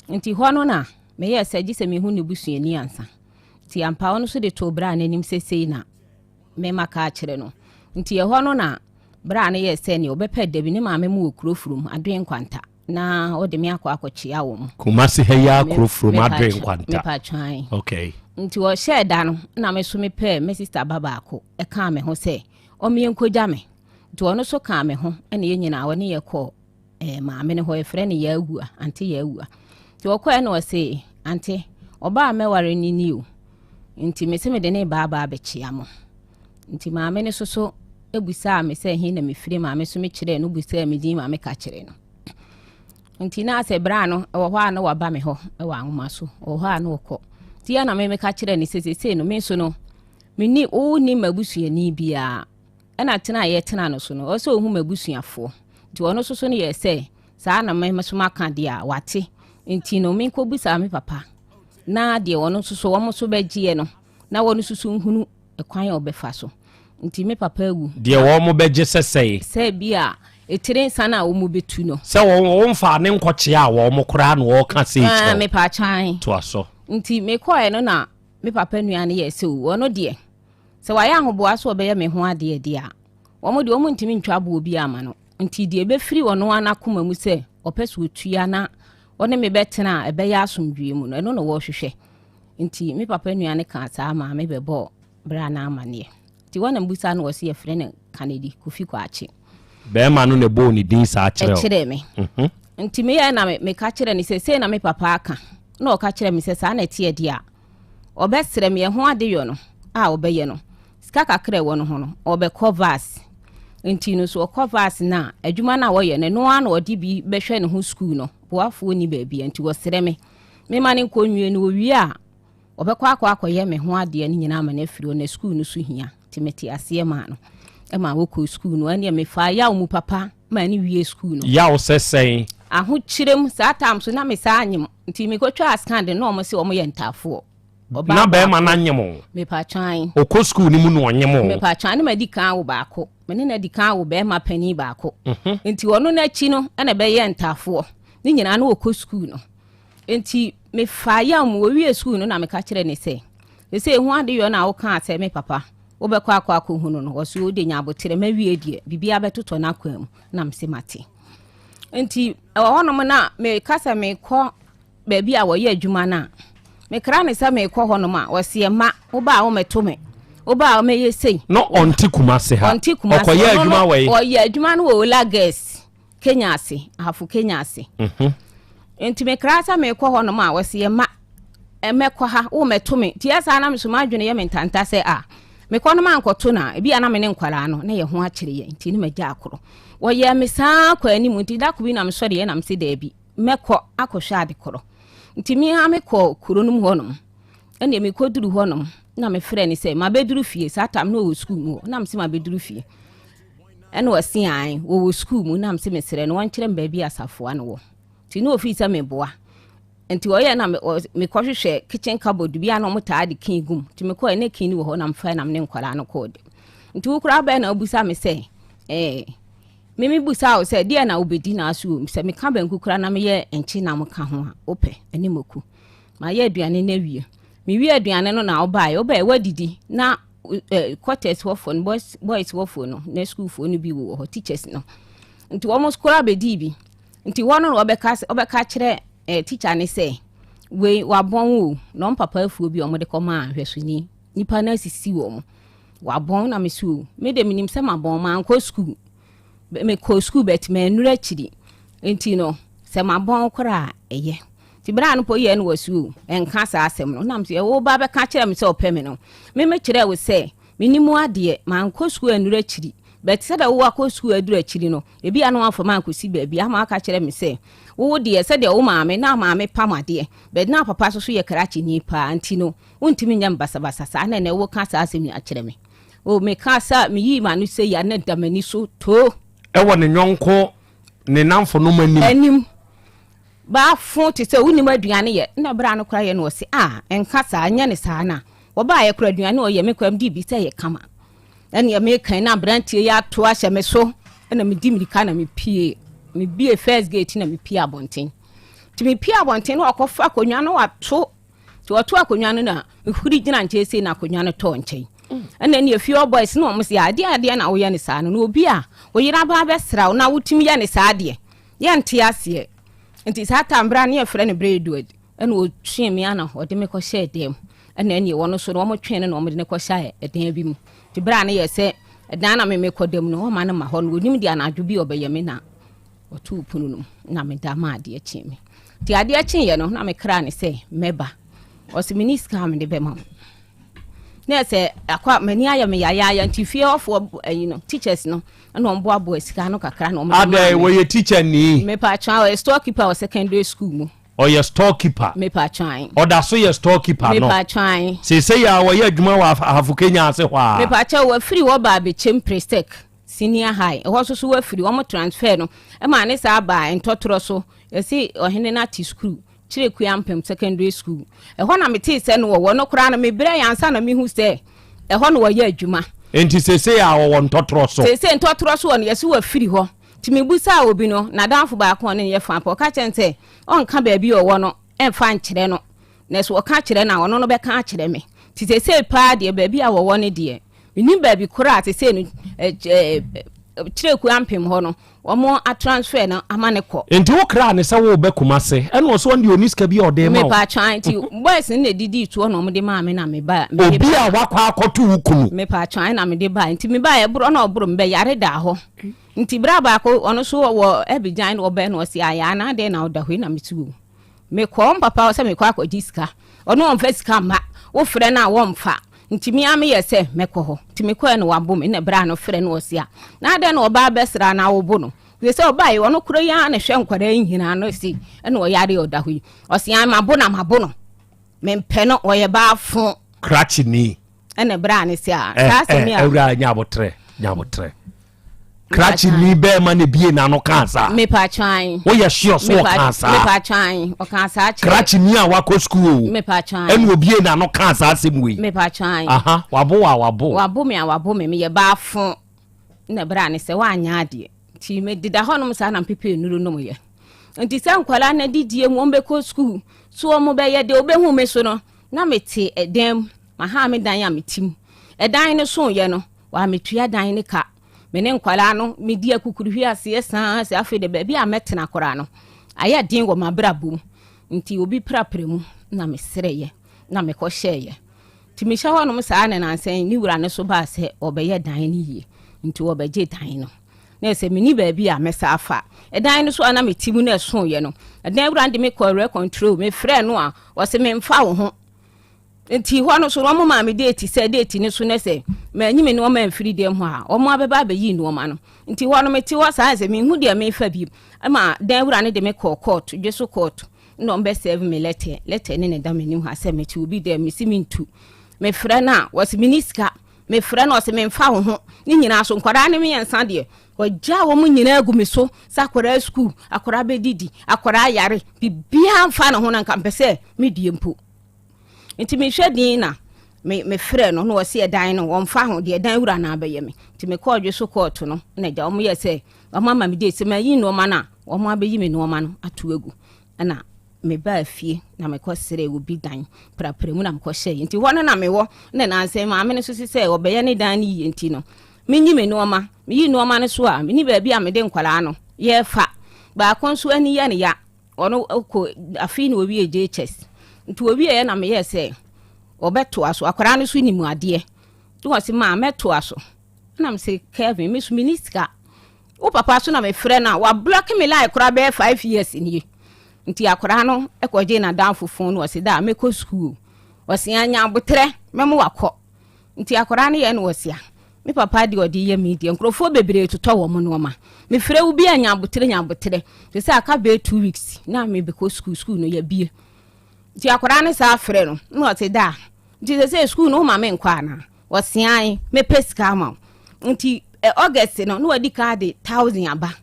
nti ho no na me ye saji se me hu ne busuani ansa nti ampa wono so de to bra na nim sesei na me maka kire no nti ye ho no na bra na ye se ne obepa dabi ne maame mu okuro furum adwen kwanta na o de me akwa akochia wo mu Kumasi heya krofro madre nkwanta me pa twan okay nti wo share da no na me so me pe me sister baba ako e ka me ho se o me enkoja me nti ono so ka me ho ene ye nyina wo ne ye ko ma me ne ho e frɛ ne ya awu anti ya awu nti wo ko e no se anti oba me ware ni ni o nti me se me de ne baba abechia mo nti ma me ne so ebusa me se hin na me fire ma me so me kire no busa me din ma me ka kire no nti na se bra no wo ho na waba me ho e wa nwoma so wo ho na wokọ ti ya na me ka kire ni se no me so no me ni o ni mabusua ni bia e na tena ye tena no so no o se o hu mabusuafo nti ono so ne ye se saa na me so maka dia wate nti no me ko busa me papa na de ono so wo mo so begie no na wono susu nhunu ekwan obefa so nti me papa awu de wo mo beje sesei se bia etire sana wo mo betu no se wo mfa ne nkwoche a wo mo kora na wo ka se ichi me pa chan to aso nti me koe no na me papa nuane ye se wo no de se wa ya ahoboa so obeye me ho ade de a wo mo de wo mo ntimi ntwa bo obi ama no nti de be firi wono anakoma mu se opeso otua na one me betena ebe ya asomdwie mu no eno no wo hwehwe nti me papa nuane ka saa ma me bebo bra na amane nti wona mbusa no wo se ye frɛ ne Kennedy Kofi Kwachi be ma no ne bo ni din sa kire me nti me ya na me ka kire ni se na me papa aka na o ka kire me se sa na tie dia obesere me ho ade yo no a obeye no sika kakra wo no ho no obe covers nti no so covers na adwuma na wo ye ne no ana odi bi behwe ne ho school no boafo ni ba bia nti wo sere me ma ne nkonnwie no wi a obekwa akwa me ho ade ni nyina ama na afiri na school no so hia timeti ase ma no e ma wo ko school no ane me fa ya mu papa ma ni wie school no ya wo sesei aho kirem saa tam so na me saa anyem nti me ko twa askande no mo se o mo ye ntafo na be ma na nyemo me pa twan o ko school ni mu no nyemo me pa twan ma di kan wo baako me ne na di kan wo be ma pani baako nti wono na chi no na be ye ntafo ni nyina na wo ko school no nti me fa ya mu wo wie school no na me ka kire ne se hu ade yo na wo kan ase me papa wo be kwa hunu no wo so de nya abotere ma wie die bibia betoto na kwam na mse mate nti wono na me kasa me ko ba bi a wo ye adwuma na me kra ne sa me ko hono ma wo se ma wo ba wo meto me wo ba wo me ye sei no onti kumase ha okoye adwuma we o ye adwuma no wo Lagos Kenya ase ahafu Kenya ase nti me kra sa me ko hono ma wo se ma emekwa ha wo meto me ti asa na me so ma adwene ye mentanta se a me kono man koto na ebi ana me ne nkwara no na ye ho akire ye nti ni magya akoro wo ye me saa kwa ani mu nti da ko bi na me sori ye na me se da bi mekọ akohwa ade koro nti mi ha me kọ kuro no mu honom ene me koduru honom na me frɛ ni se ma beduru fie satam no wo school mu na me se ma beduru fie ene wasi an wo school mu na me se me sere no wan kyerɛ mba bi asafo ano wo nti no ofisa me boa nti wo ye na me kɔhwehwɛ kitchen cupboard bi ana mo taa de kin gum nti me kɔ ene kin ni wo ho na me fa na me nkwala no kɔde nti wo kura ba na obusa me se mimi busa o se dia na obedi na aso se me ka banku kura na me ye enchi na mo ka ho a opɛ ene moku ma ye aduane na wie me wie aduane no na obae wadidi na quarters wo phone boys wo phone no na school phone bi wo ho teachers no nti wo mo skora bedi bi nti wo no obeka kire teacher ne se we wabon wo no papa afuo bi o mo de koma ahwesuni nipa na sisi wo mo wabon na me su me de minim se mabon ma anko school me ko school bet me nura chiri enti no se mabon kora eye ti bra no po ye no wasu enka sa asem no nam se wo ba be ka kire me se opɛ me no me kire wo se minimu ade ma anko school nura chiri bet se da wo akɔ school adura chiri no ebi anu afɔ ma anko si ba bi ama aka kire me se wo de se de wo maame na maame pamade bet na papa so ye krachi ni pa anti no untimi nyam basabasa sa na ne wo ka sa asem ni akire me o me ka sa me yi ma no se ya na damani so to ewo ne nyonko ne namfo no manim ba fo te se woni maduane ye na bra no kra ye no se enka sa anya ne sa na wo ba ye kra aduane o ye me kwam di bi se ye kama ene ye me kan na brantie ya to ahye me so na me di mirika na me pie me bie first gate na me pie abonten ti me pie abonten no akofa akonwa no wato ti wato akonwa no na me huri gina nche se na akonwa no to nchen ene ne few boys no mo se ade na wo ye ne sa no obi a wo yira ba be sra na wotimi ye ne sa ade ye nte ase nti sa tambra ne friend breadwood and wo twe me ana ode me ko share dem and then you want so no mo twe ne no mo de ne ko share eden bi mu ti bra ne ye se edan na me ko dem no ma na ma ho no onim dia na adwo bi obeye me na otu punu no na me da ma ade achi me ti ade achi ye no na me kra ne se meba o se miniska me de be ma na se akwa mani aya me ya nti fie ofo teachers no na ombo abo esika no kakra no ade wo ye teacher ni me pa twa storekeeper o secondary school mu o ye storekeeper me pa twan o da so ye storekeeper no me pa twan se ya wo ye adwuma wa afu Kenya ase hwa me pa twa wo free wo ba be chem prestek senior high e ho so wo free wo mo transfer no e ma ne sa ba entotro so e si ohene na ti school chire kuampem secondary school e ho na me ti se no wo no kra na me bere yansa na me hu se e ho no wo ye adwuma enti se ya wo ntotro so se ntotro so no ye se wo free ho ti me busa obi no na danfo ba ko ne ye fa po ka chente on ka ba bi owo no en fa nkire no na so ka kire na wono no be ka kire me ti se pa de ba bi a wo ne de ni ba bi kura ti se no chire kuampem ho no omo a transfer na amane ko enti wo kra ne se wo be kumase ene wo so ndi oniska bi ode ma me pa twan ti boys ne didi tu no mo de ma me na me ba obi a wakwa akoto ukunu me pa twan na me de ba enti me ba e bro na obro mbe yare da ho nti bra ba ko ono so wo ebijan no be no si aya na de na oda ho na me tu me ko papa o se me ko akodiska ono on fasika ma wo frɛ na wo mfa nti mi ame ye se mekɔ ho nti me ko no wabo me na bra no frɛ no osia na de na oba besra na wo bo no we se oba yi ono kuro ya na hwɛ nkwara nhina no si na o yare oda ho osia mabo na mabo no me mpɛ no o ye ba fo krachi ni na bra ne se a ka se mi a ewra nyabotre krachi ni be ma ne bie na no kansa me pa twan wo ye sure so kansa me pa twan o kansa che krachi ni a wako school me pa twan enu obie na no kansa asemwe me pa twan aha wabo me ye ba fo na bra ne se wa anya ade ti me dida honom sa na pepe nuru no mo ye nti sa nkwala na didie mu ombe ko school so o mo be ye de obehu me so no na mete edem ma ha me dan ya metim edan ne so ye no wa metua dan ne ka me ne nkwala no me di akukuru hwi ase san se afi de ba bi a metena kora no aya din wo mabrabum nti obi prapremu na me sereye na me ko hyeye ti me hwa no sa na nansan ni wura ne so ba se obeye dan ne yie nti wo beje dan no na se me ni ba bi a mesa afa edan no so ana metimu na so ye no edan wura de me ko control me frɛ no a wo se me mfa wo ho nti ho no so no ma me date se date ni so na se ma nyime no ma mfiri dem ho a o mo abeba ba yi no ma no nti ho no meti wo sa se me hu de me fa bi ama dan wura ne de me call court jesu court no mbe serve me letter ne da me nim ha se me ti obi de me si me ntu me frɛ na wo se miniska me frɛ na wo se me mfa ho ni nyina so nkwara ne me yansa de wagya wo mu nyina agu me so sakwara school akwara bedidi akwara yare bibia mfa na ho na nkampese me die mpo nti me hwedin na me frɛ no wo se edan no wo mfa ho de edan wura na abaye me nti me call je so court no na ja wo ye se wo mama me de se ma yi no ma na wo mo abayi me no ma no ato agu na me ba afie na me ko sere obi dan prapremu na me ko hye nti wo na me wo na nanse ma me no so se obeye ne dan ni nti no me nyi me no ma me yi no ma no so a me ni ba bi a me de nkwala no ye fa ba kon so ani ya ne ya ono ko afi na obi eje chest nti obi ye na me ye se obeto aso akwara no so ni mu ade to wase ma meto aso na me se Kevin me so minister o papa so na me frɛ na wa block me like kora be 5 years ni nti akwara no ekoje na dan fofon no wase da meko school wase anya abotre memo wakɔ nti akwara no ye no wase a me papa di odi ye media nkrofo bebre tutɔ wo mo no ma me frɛ wo bi anya abotre te se aka be 2 weeks na me be ko school no ya bie nti akwara no sa frɛ no no wase da nti se school no ma me nkwa na wase an me peska ma nti August no wadi ka de 1000 aba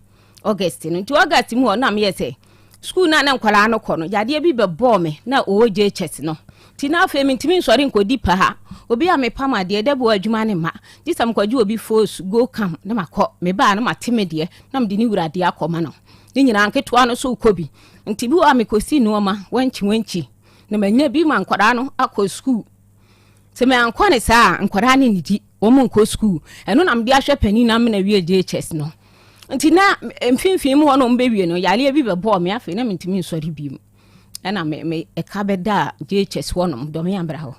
August no nti August mu na me ye se school na nkwala no kɔ no yade bi be bɔ me na oje chest no ti na afa mi ntimi nsɔre nkodi pa ha obi a me pama de de bo adwuma ne ma disam kwaji obi force go come na makɔ me ba na mateme de na me de ni wurade akɔma no ni nyina nketoa no so kobi nti bi wa me kosi no ma wanchi na manya bi ma nkwara no akɔ school se me ankɔ ne saa nkwara ne nidi o mo nkɔ school eno na me de ahwɛ pani na me na wie JHS no nti na mfimfim ho no mbewie no yale bi bebo me afi na mentimi nsori bi mu na me eka beda JHS ho no do me ambra ho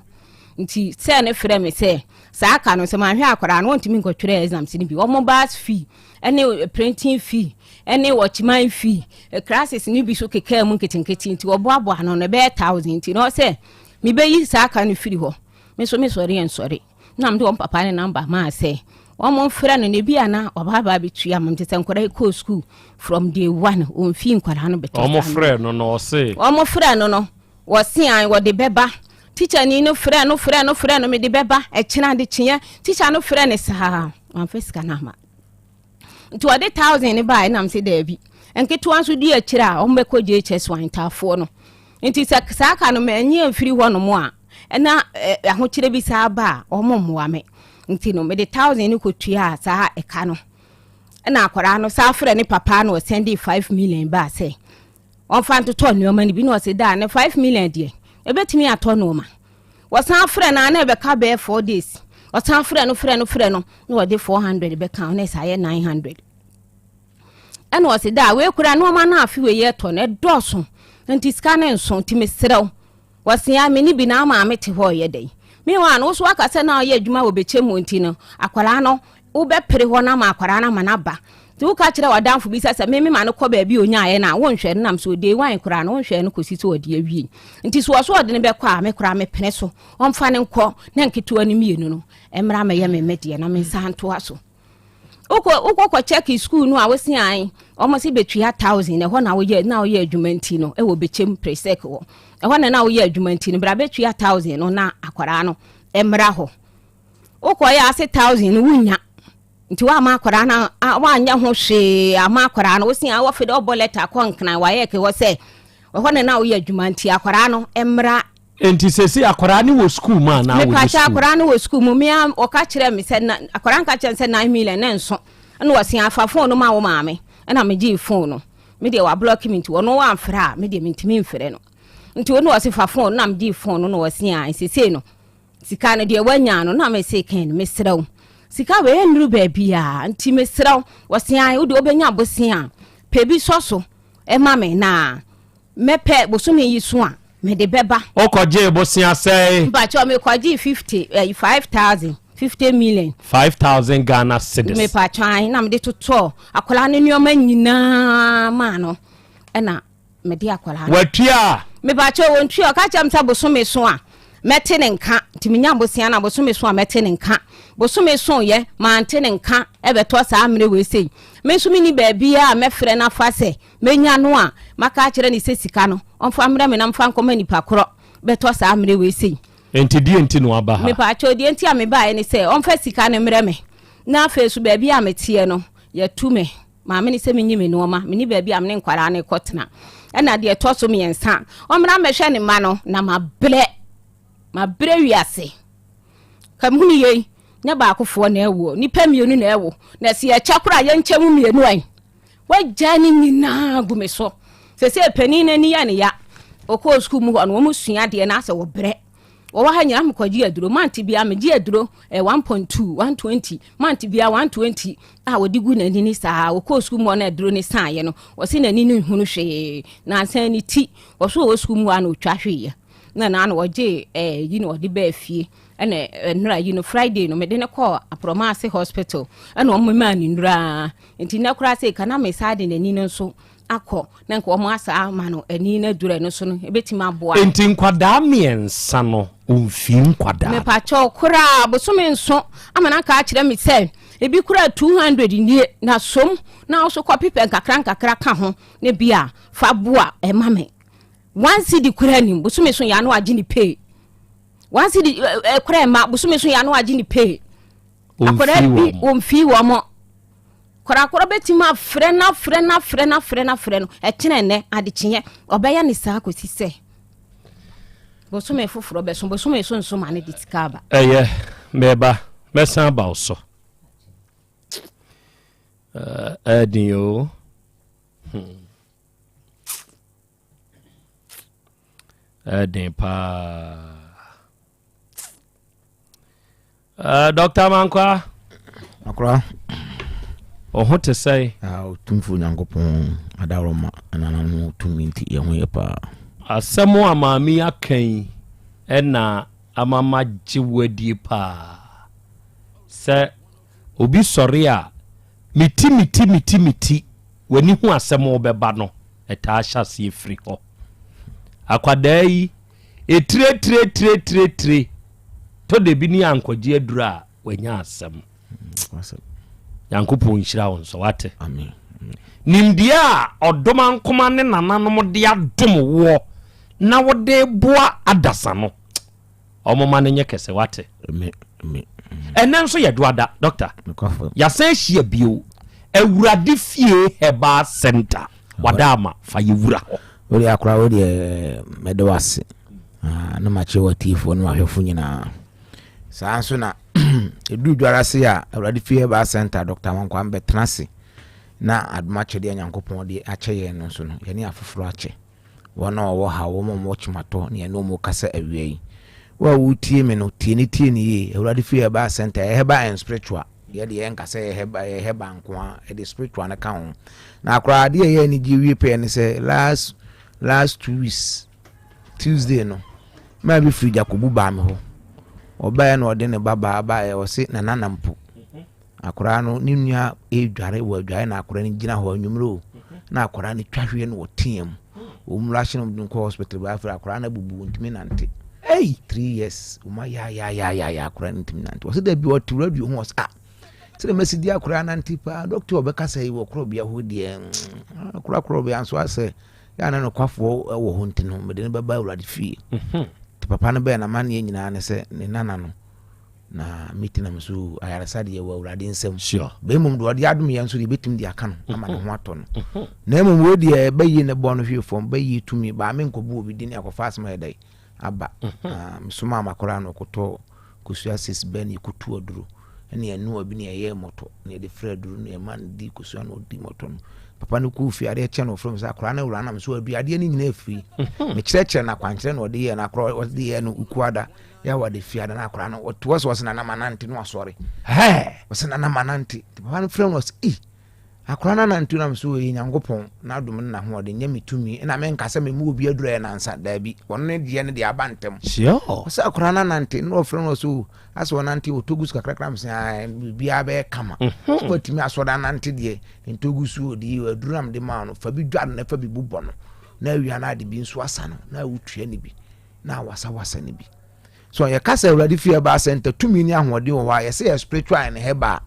nti se ne frɛ me se sa aka no se manhwe akwara no ntimi nkotwere exam si ni bi omo bus fee ene printing fee ene watchman fee classes ni bi so keka mu nketenketi nti oboabo ano no be 1000 nti no se me be yi sa aka no firi ho me sori ensori na mde on papa ne number ma se omo frɛ no ne bia na obaba bitua mam tete nkora ko school from day 1 on fi nkora no beto omo frɛ no no se omo frɛ no no wo se an wo de beba teacher ni no frɛ no me de beba e kina de kye teacher no frɛ ne sa am fiska na ma nti wo de 1000 ne bai na mse da bi enketo anso di akira o mbekɔ JHS wan tafo no nti sa aka no me enye afiri ho no mo a na ahokyere bi sa ba o mommoa me nti no me de 1000 ni kotua sa eka no na akwara no sa frɛ ne papa no send 5 million ba say on fan to turn your money bi no say da na 5 million de ebetimi ato no ma wo san frɛ na na be ka be 4 days o san frɛ no na wo de 400 be ka na say 900 ena wo say da we kura no ma na afi we ye to na doso nti ska na nso ti mesrew wo say ya me ni bi na ma amete ho ye dai me wa no so aka se na ye adwuma wo beche mu nti no akwara no wo be pere ho na ma akwara na ma na ba ti wo ka kire wadanfo bi sese me ma no kɔ ba bi onya ye na wo nhwɛ no nam so de wan kura no wo nhwɛ no kosi so de awie nti so so de ne be kɔ a me kura me pene so ɔmfa ne nkɔ na nketewa ne mienu no emra me ye me medie na me nsanto aso uko check school no a wo si an omo si betua 1000 e ho na wo ye adwuma nti no e wo bechem presec wo e ho na wo ye adwuma nti no bra betua 1000 no na akwara no emra ho uko ya ase 1000 no wunya nti wa ma akwara na wa anya ho hwe ama akwara no wo si an wo fede oboleta konkran wa ye ke wo se e ho na wo ye adwuma nti akwara no emra enti sesi akwara ni wo school ma na wo school me pa cha akwara ni wo school mu me o ka kire me se na akwara nka kire se 9 million na nso na wo se afa phone no ma wo ma me na me gi phone no me de wa block me nti wo no wa mfra me de mentimi mfre no nti wo no wo se fa phone na me gi phone no wo se an sese no sika no de wanya no na me se kan me srew sika we nru ba bia nti me srew wo se an wo de obenya bosen a pebi soso e ma me na mepe boso me yi so a me de beba okoje bosia say ba cho me kwaji 50 million 5000 Ghana cedis me pa chan na me de toto akola ne nyoma nyina ma no na me de akola watua me ba cho wontua ka cham sa boso me so a mete ne nka ti me nya bosia na boso me so a mete ne nka boso me so ye ma ante ne nka e beto sa amre we sei me so mini ba bia me frɛ na fa se me nya no a maka kire ni sesika no onfa mre me na mfa nkoma nipa kro beto sa amre we sei enti die enti no aba ha me pa cho die enti a me ba ni se onfa sika ne mre me na fa su ba bia metie no ya tu me ma me ni se me nyi me no ma me ni ba bia me nkwara ne kotena na de to so me ensa omra me hwe ne ma no na ma bre wiase kamuni ye nya ba akofo na ewo nipa mienu na ewo na se ya chakura ye nchemu mienu an wajani nyina gume so se pani na ni ya ne ya okọ school mu no mo sua de na se wo bre wo wa hanya am kwaji aduro manti bia me ji aduro 1.2 120 manti bia 120 a wo digu na ni sa okọ school mu na aduro ni sa ye no wo se na ni hunu hwe na san ni ti wo so wo school mu ana otwa hwe ye na wo je yi no de ba fie ene nra yi no Friday no me de ne call Apromase hospital ene o mma ni nra enti na kura se kana me sade na ni nso akọ na nko mo asa ma no ani na dure no so no ebetima boa enti nkwada miensa no umfi nkwada me pa cho kura bosome nso amana ka akire me se ebi kura 200 nie na som na oso kwa pipe nkakra ka ho ne bia fa boa e ma me 1 cedi kura ni bosome so ya no agi ni pay 1 cedi kura ma bosome so ya no agi ni pay akora bi umfi wo mo kora betima frena no etene ne adekye obeya ni saa kosi se bosome foforo beso bosome so nso ma ne ditikaba meba mesan ba oso adinyo adin pa Dr. Mankwa akra Oho te say tumfu nyankopon adaroma anana no tuminti ye ho ye pa. Asemo amami akan ena amama jiwadi pa. Se obi sori a miti wani hu asemo obeba no eta ahya se efiri ho. Akwada yi etire to de bi ni ankoje adura wanya asem. Yankopon nhyira won so wate. Amen. Nimdia odoma nkoma ne nananom de adom wo na wode boa adasa no. Omoma ne nyekese wate. Amen. Enen so yeduada doctor. Ya san hia bio awurade fie heba center wadama fa yewura ho. Ori akra wo de medewase. Na mache watifo na ahwefo nyina. Saa so na edu dwara se a awurade fie heba center Dr. Wankwa Mbetrase na admache de Nyankopon de ache no so no ye ne afoforo ache. Wona wo ha wo mo chimato ne no mo kasa awie. Wa wutie me no tie ni ye awurade fie heba center heba and spiritual ye de enkasa ye heba nkoa e de spiritual na ka ho. Na akra de ye ni giwie pe ne se last 2 weeks Tuesday no ma bi free Jacobu ba me ho oba na ode ne baba ba e o se na nanampo akora no ni nua e dware wo dware na akora ni gina ho anwumro na akora ni twahwe no wotiam o mrahye no ko hospital ba afra akora na bubu ntimi nante 3 years o ma ya akora ntimi nante o se da bi o tu radio ho sa se mesi dia akora nante pa doctor obeka say wo Krobea ho die akora Krobea so ase ya na no kwafo wo ho ntino me de baba urade fie papa no be na man ye nyina ne se ne nana no na meeting am so ayarasa de wo urade nsem sure be mum do de adum ye nso de betim de aka no ama ne ho ato no na mum wo de be yi ne bo no hwe fom be yi tumi ba me nkobu obi di ne akofa asma ye dai aba msuma makora no koto kusua sis ben ikutu oduru ene enu obi ne ye moto ne de fred duru ne man di kusua no di moto no papa no ku fi ade che no from sa akora na wura na so adu ade ni nyina afiri me kyerɛkyerɛ na kwankyerɛ no de ye na akora de ye no ukuada ya wade fi ade na akora no to so na manante no asɔre wasena na manante papa no from was akora na nantu na so yi Nyankopɔn na adom na ho de nya mitumi na me nkasa me mu obi adura na nsa da bi wɔn ne de ne de abantem sure wasa akora na nante no from so aso nante otogus kakrakra mse bia be kama watimi aso da nante de ntogusu odi aduram de ma no fa bi dwa na fa bi bubɔ no na awia na de bi nso asa no na wutua ne bi na wasa ne bi so ye kasa awurade fie ba center tumi ni ahode wo wa ye say spiritual ne heba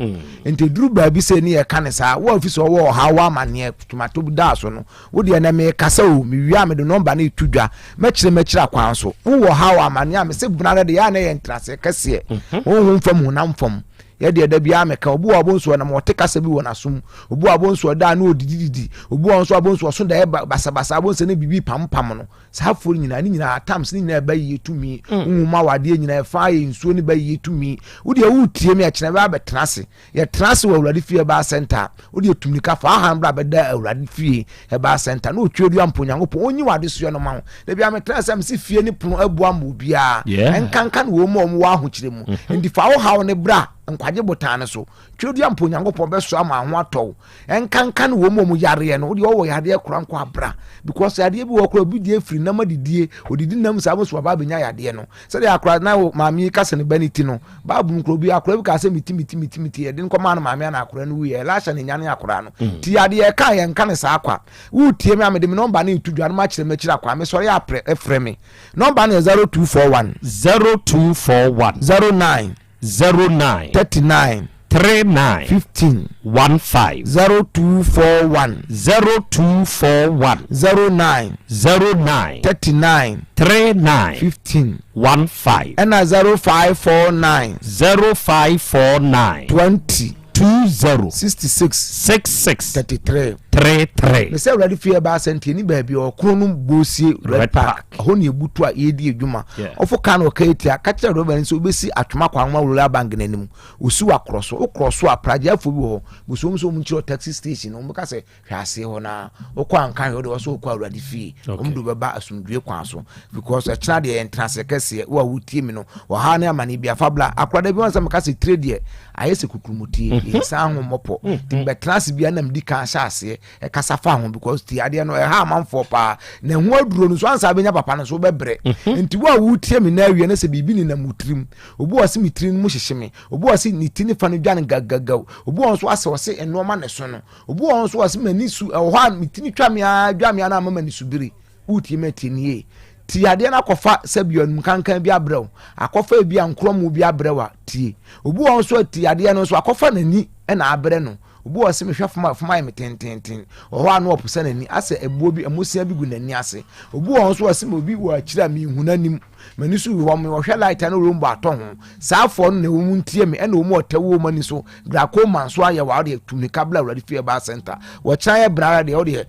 ente duru ba bi se ni ye kan sa wo ofisi wo ha wa amane tomato da so no wo de na me kasa o mi wi am de number na itudwa me kire akwan so wo ha wa amane am se bunare de ya na ye ntrase kase wo hu mfam hu na mfam ye de da bia meka obu abonso na mo te kasa bi wona sum obu abonso da na odididi obu onso abonso so da basabasa abonso na bibi pampam no sa for nyina atams ni nyina ba yetumi nwuma wade nyina fa ye nsuo ni ba yetumi wo de wutie me akina ba betrase ye trase wa awurade fie ba center wo de tumni ka fa hambra be da awurade fie e ba center na otwedu amponyankopon onyi wade so no ma da bia me trase am si fie ni pono abu am obia enkankan wo mo wa ahokire mu ndi fa wo hawo ne bra nkwaje botane so twedu amponyankopon be so ama ho atɔ enkankan wo mo yare no wo wo yare kura nkwa abra because yare bi wo kura bi die firi na madidie odidi nam sa mo so ba benya yare no se de akura na maami kase ne baniti no babu nkro bi akura bi kase miti ye den koma na maami na akura no wi ye lasha ne nyane akura no ti yare ka ye nka ne sa akwa wo tie me amede me number na itudwa no ma kire me kire akwa me so ya efre me number na 0241 09 39 15 15 0241 09 39 15 15 and 0549 20 66 33 33 me say Red Fear Bar Center ni baby or Kronum Bosie Red Park honi ebutu a yedi edwuma ofo kan o kaetia ka kire Robert so obesi atoma kwanwa wura bank nanim usu akroso o kroso a praje afo bi ho buso so mu chiro taxi station o mka se hwase ho na o kwa nkan ho de so kwa Red Fear o mdu beba asumdue kwan so because a china de entrance kese wa wutie mi no wo ha na amani bia fabla akwada bi wonsa mka se trade ayese kukrumutie insa ho mopo timbe trans bia na mdi kan hyase e kasafa ho because ti ade no e ha manfo pa na ho aduro no so ansa benya papa no so bebre enti wo wutie mi na awie na se bibi ni na mutrim obu wase mitrim mu hyehyeme obu wase ni tini fa no dwan gagagaw obu won so ase wase enoma ne so no obu won so wase mani su ho ha mitini twa me adwa me na mama ni subiri wutie metini ti ade na kofa sabion kankan bi abrew akofa bi ankromu bi abrewa ti obu won so ti ade no so akofa nani na abre no obu wase me hwa fama me tenten oho anu opuse nani ase ebuo bi amusia bi gu nani ase obu won so wase me obi wo akira me hunanim mani so wo me wo hwe light na rombo ato ho saafo no na wo muntie me na wo mo otawo mani so grako manso aye wa de tumika bla Red Fear Bar Center wo chaye brara de wo de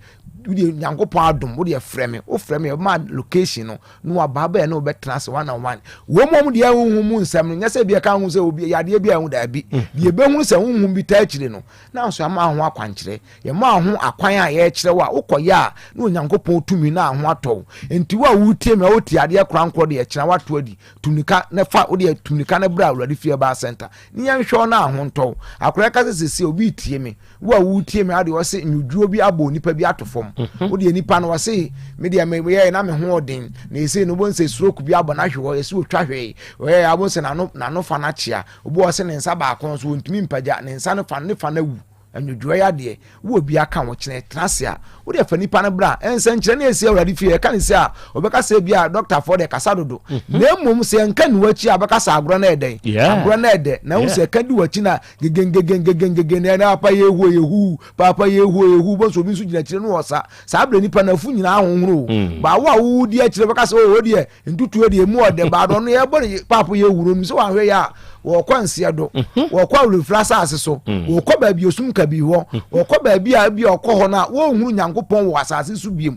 udi nyankopon adom wo de freme o freme ma location no ababa na obetrans 1-on-1 wo mom de ahunhu mu nsam no nyase bia ka hu se obi yade bia hu da bi de be hu se hunhu bi ta akire no na so ama ho akwankire ye ma ho akwan a ye kire wa ukoya na nyankopon tumi na ho ato enti wa wutie me oti ade krankro de ye kire wato adi tunika na fa wo de tunika na bra Red Fear Bar Center ni yan hwo na ho nto akora ka se obi tie me wa wutie me ade wo se nyuduo bi abo nipa bi atofom wo de nipa no wase me de me ye na me ho odin na ese no bon se stroke bi abona hwe ese wo twa hwe we abo se na no fa na chia obo wase ne nsa ba kon so ntumi mpaja ne nsa no fa ne fa na wu anwudwo ya de wo bi aka wo kene trasia wo de fa nipa na bra ensa nkire na ese Red Fear ka ne se a obeka se bia doctor for de kasa dodo na mmom se nka ni wachi abeka sa agro na eden agro na ede na wo se ka di wachi na gegen na papa yehu papa yehu bo so bi so gina kire no wosa sa abra nipa na fu nyina ahonhoro ba wo di akire beka se o de ntutu de mu ode ba do no ye bo papa yehu no so wa hwe ya wo kwansia do wo kwa reflasa aseso wo kwa ba bi osum ka bi ho wo kwa ba bi a bi okọ ho na wo hunu nyankopon wo asase so biem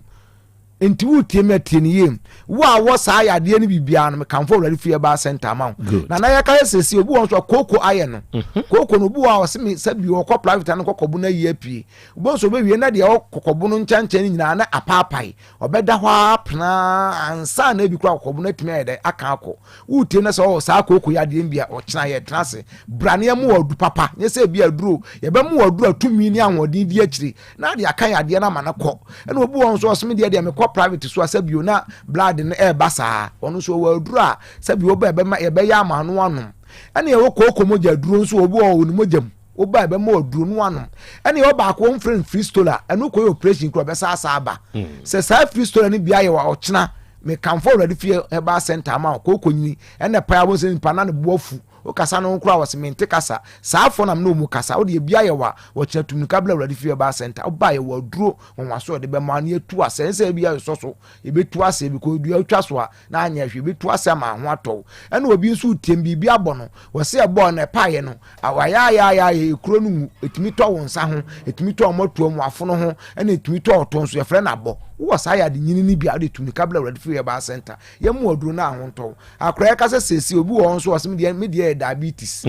enti wo tie metenie wo saa yade ne bibia no kanfo Red Fear Bar Center ma na ya ka sesi obu won so koko aye no koko no bu wa o se me sabi wo kwa private no kokobu na ye apie obu so be wie na de o kokobu no nchanchan nyina na apapai obeda ho apna ansa na bi kwa kokobu na timi ede aka akọ wo tie na so saa koko yade bia o kina ye trase brane mu wadu papa nye se bia duro ye be mu wadu atumi ni anwodin di akiri na de aka yade na ma na kọ na obu won so se me de me private so asabio na blood na e basa onu so waduru a sabio ba ma ye be ya ma no anum ene ye wo kokko moja duro nso obu o ni mojam oba be ma oduru no anum ene ye ba ko friend free stola enu ko operation kro be sa aba se sa free stola ni bia ye wa ochina me kanfo Red Fear Bar Center ma kokko nyini ene pa abo se npa na ne boafu o kasa no nkura wasemente kasa saafo na no mu kasa o de bia ye wa kira tumika bla Red Fear Bar Center o ba ye wa duro wonwaso de be ma na etu asense bia soso e betu ase bi ko dua twa so a na anya hwe betu ase ma ho ato ene obi nso utem bi abo no wose e bo na pa ye no awaya ya ekuro no mu etimi to wonsa ho etimi to omoto mu afo no ho ene etimi to oto nso ye fre na abo wo sa ya de nyini ni bia de tumika bla Red Fear Bar Center ye mu oduro na ho nto akora ya kasa sesi obi wo nso wase me diabetes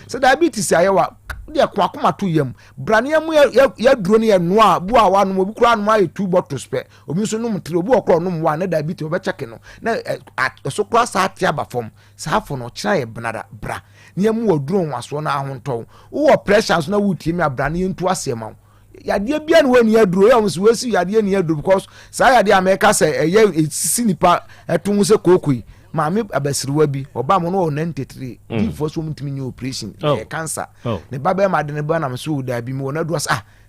so diabetes ayewa de kwa kuma to yam brane mu ya duro ne ye no a bu a wa no obi kura no aye 2 bottles pe obi nso no mtre obi okro no wa na diabetes obe check no na so kura sa atia ba fom sa afo no kira ye benada bra ne mu oduro nwaso na ahonto wo pressure na wutie mi abrane ntu asema yade bia no wani aduro ya musu wesi yade ni aduro because sa yade America say eye sinipa etu se kokoi maame abasiriwa bi oba mo no 93 before so mutimi new operation cancer ne baba ma de ne ba na so da bi mo na do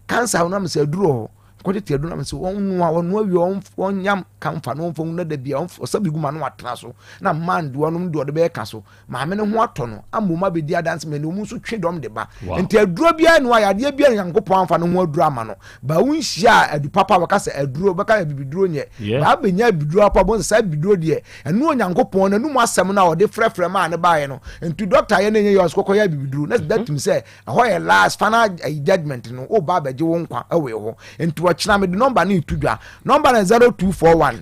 cancer na me se aduro kwode te aduna me se won wi won nyam kamfa no mfo na da bia osabi guma no atena so na man de wonom de be ka so ma me ne ho ato no amoma be dia dance me ne mu so twe dom de ba enti aduro bia no ayade bia Nyankopɔn amfa no ho aduro ama no ba wonhia adu papa baka se aduro baka bibiduro nye ba benya biduro apa bon sa biduro de enu Nyankopɔn na nu mu asɛm na ode frɛfrɛ ma ne bae no enti doctor ye ne nye yos kokɔ ya bibiduro na that me say ahoy last final judgment no o ba beje wo nkwa ewe ho enti wo kyena me de number na itudwa number na 0241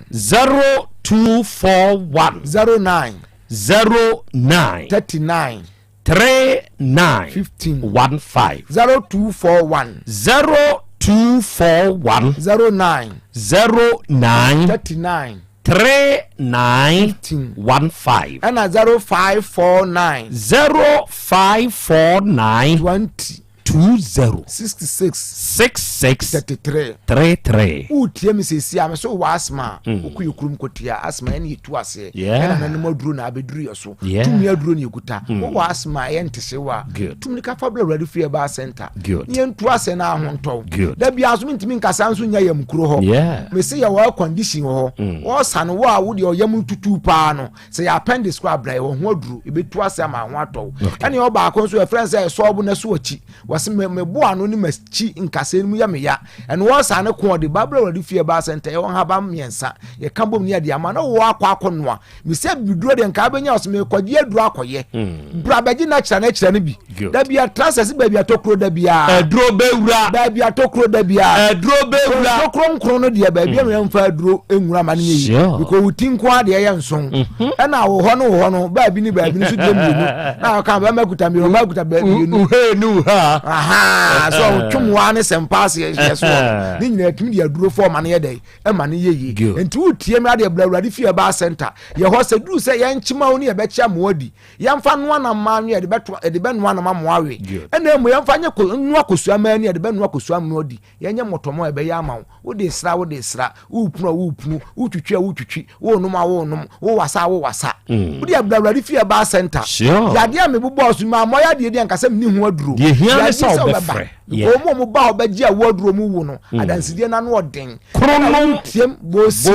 09 39 39 15 15 0241 09 39 15 and 0549 20 66 33 utie mi sesi am so wa asma okuye kurum kotia asma ene yitu ase ena nanem aduro na abeduru yeso tumi aduro ne yekuta wa asma ye ntese wa tumi ka fabula ready fear bar center ye ntu ase na ahonto da bia so ntimi nkasa nso nya yam kuro ho me se ya wa condition ho wo sane wo a wo de oyam tutu pa no se ya appendix kwa bra ho aduro ebetu ase ama ho ato ene o ba ko so e friend say so obo na so achi wase me boa no ni machi nkasa mu ya me ya ene wo sane ko de babla ready fear bar center ye won haba miensa ye kambom ne de ama na wo akwa akonoa me se biduro de nka benya wase me kwagie aduro akoye bra baji na kira ne bi da bia transfer ba bia tokro da bia aduro bewura da bia tokro da bia aduro bewura tokro nkro no de ba bia me mfa aduro enwura ma ne yi because wutin kwa de ye nson na wo ho no ba bi ni so de mi na ka ba makuta mi ba ba nu ha aha so twumwa ne sempase ye so ni nyina tumi de aduro for ma ne ye dai e ma ne ye enti wutie mi ade blawurade fie ba center ye ho se duru se ye nchima oni ye be chia moadi ye mfa no na ma nwe de beto de be no na ma moawe ena emu ye mfa nye nwa kosua ma ni de be no kosua moadi ye nye motomo e be ya ma wo de sra upunu utwitwi wo num wo wasa wo de blawurade fie ba center ya de me bubo so ma moya de nkasem ni ho aduro ye hia se obefre omo mo ba obaji awaduro mu wu no adansidie na no odin krono tiem bosi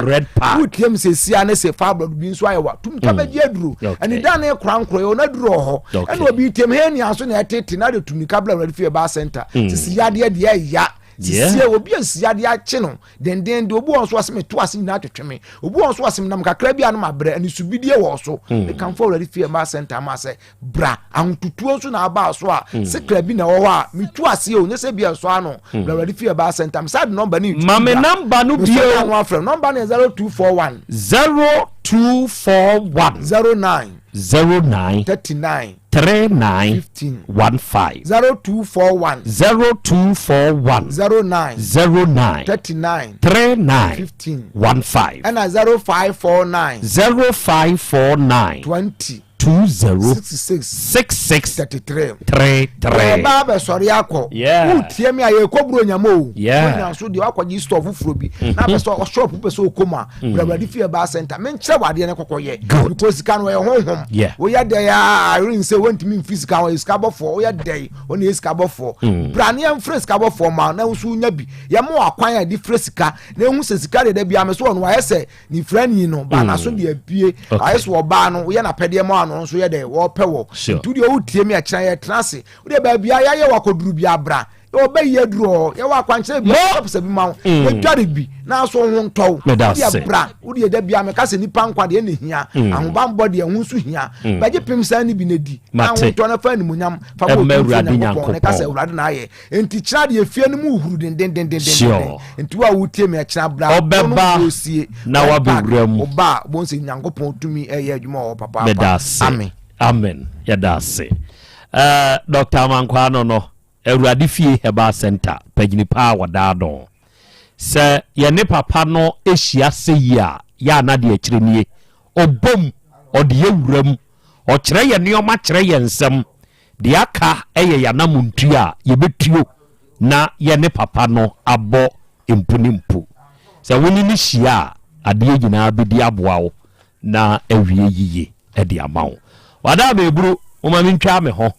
red park tiem se sia ne se fablo bi nso ayewa tum ka baji aduro ani dan ne krankro yo na duro ho ene obi tiem he ni aso na etete na de tum ka bla fie ba center sisi yade de ya sisi obi asiyade ache no den de obi onso asem to ase nyina twetweme obi onso asem nam kakra bia no mabre ani subidie wo so e kan for ready fie ma center ma se bra antutuo so na aba so a se kra bi na wo a mitu ase o nyese bia so ano bra ready fie ba center am sad number ni mame number no bio number ni 0241 09 39 39 15 0241 09 39 15 15 and 0549 20 66 33 baba sorry akọ utie mi aye koburo nyamo o nya so de akwaji store fufuro bi na be so shop pe so okoma brabadi fie ba center men kire wade ne kokoye because kan we honhom wo ya de ya irin say want me physical we scabo for wo ya de wo ne scabo for brane am fresh scabo for ma na so nya bi ya mo akwan ya di fresika na hu se sika de bia me so no wa yese ni frani no ba na so de apie ayeso wo ba no wo ya na pede mo no so ye de wo pewo tudi o tie mi a kira ye trance wo de ba bia ya ye wakoduru bia bra o be ye duro ye wa kwanche bi opse bi ma ye tware bi na so ho ntow ye bra wo de da bia me ka se nipa nkwa de ne hia ahoba mbo de hu su hia ba je pem sa ni bi na di na ho to na fa ni munyam fa bo ne ka se urade na ye enti kira de fie ni mu huru den enti wa wo tie mi a kira bra obeba na wa bewram oba bo se nyankopon tumi ye adwuma o papa amen yadase Dr. Mankwano no Ewurade fie heba center pagini pa wadado se ye ne papa no ehia seyi a ya na de akirenie obom ode yewuram o kire ye neoma kire ye nsem de aka eye ya na muntu a ye betuo na ye ne papa no abo impunimpu se woni ni hia ade nyina bedi aboawo na awie yiye ede amawo wada be buru o ma mentwa me ho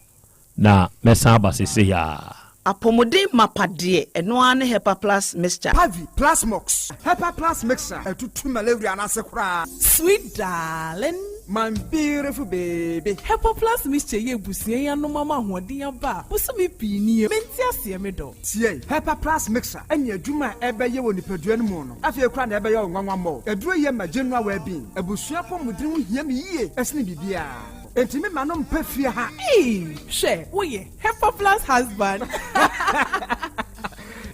na mesa basese ya apomode mapade eno ane Hepa Plus mixture. Pavi Plus Mox. Hepa Plus mixture. Etutu malaria na sekura. Sweet darling. My beautiful baby. Hepa Plus mixture ye busie ya no mama hoden aba. Busumi pini menti ase me do. Tie Hepa Plus mixture. Enya adwuma ebeye wo nipadua no mu no. Afie kura na ebeye wo nwanwa mo. Eduro ye ma January we bin. Ebusua pomudin wo hia me yie. Esne bibia. Entimi manom pefie ha. She, woye Hepa Plus husband.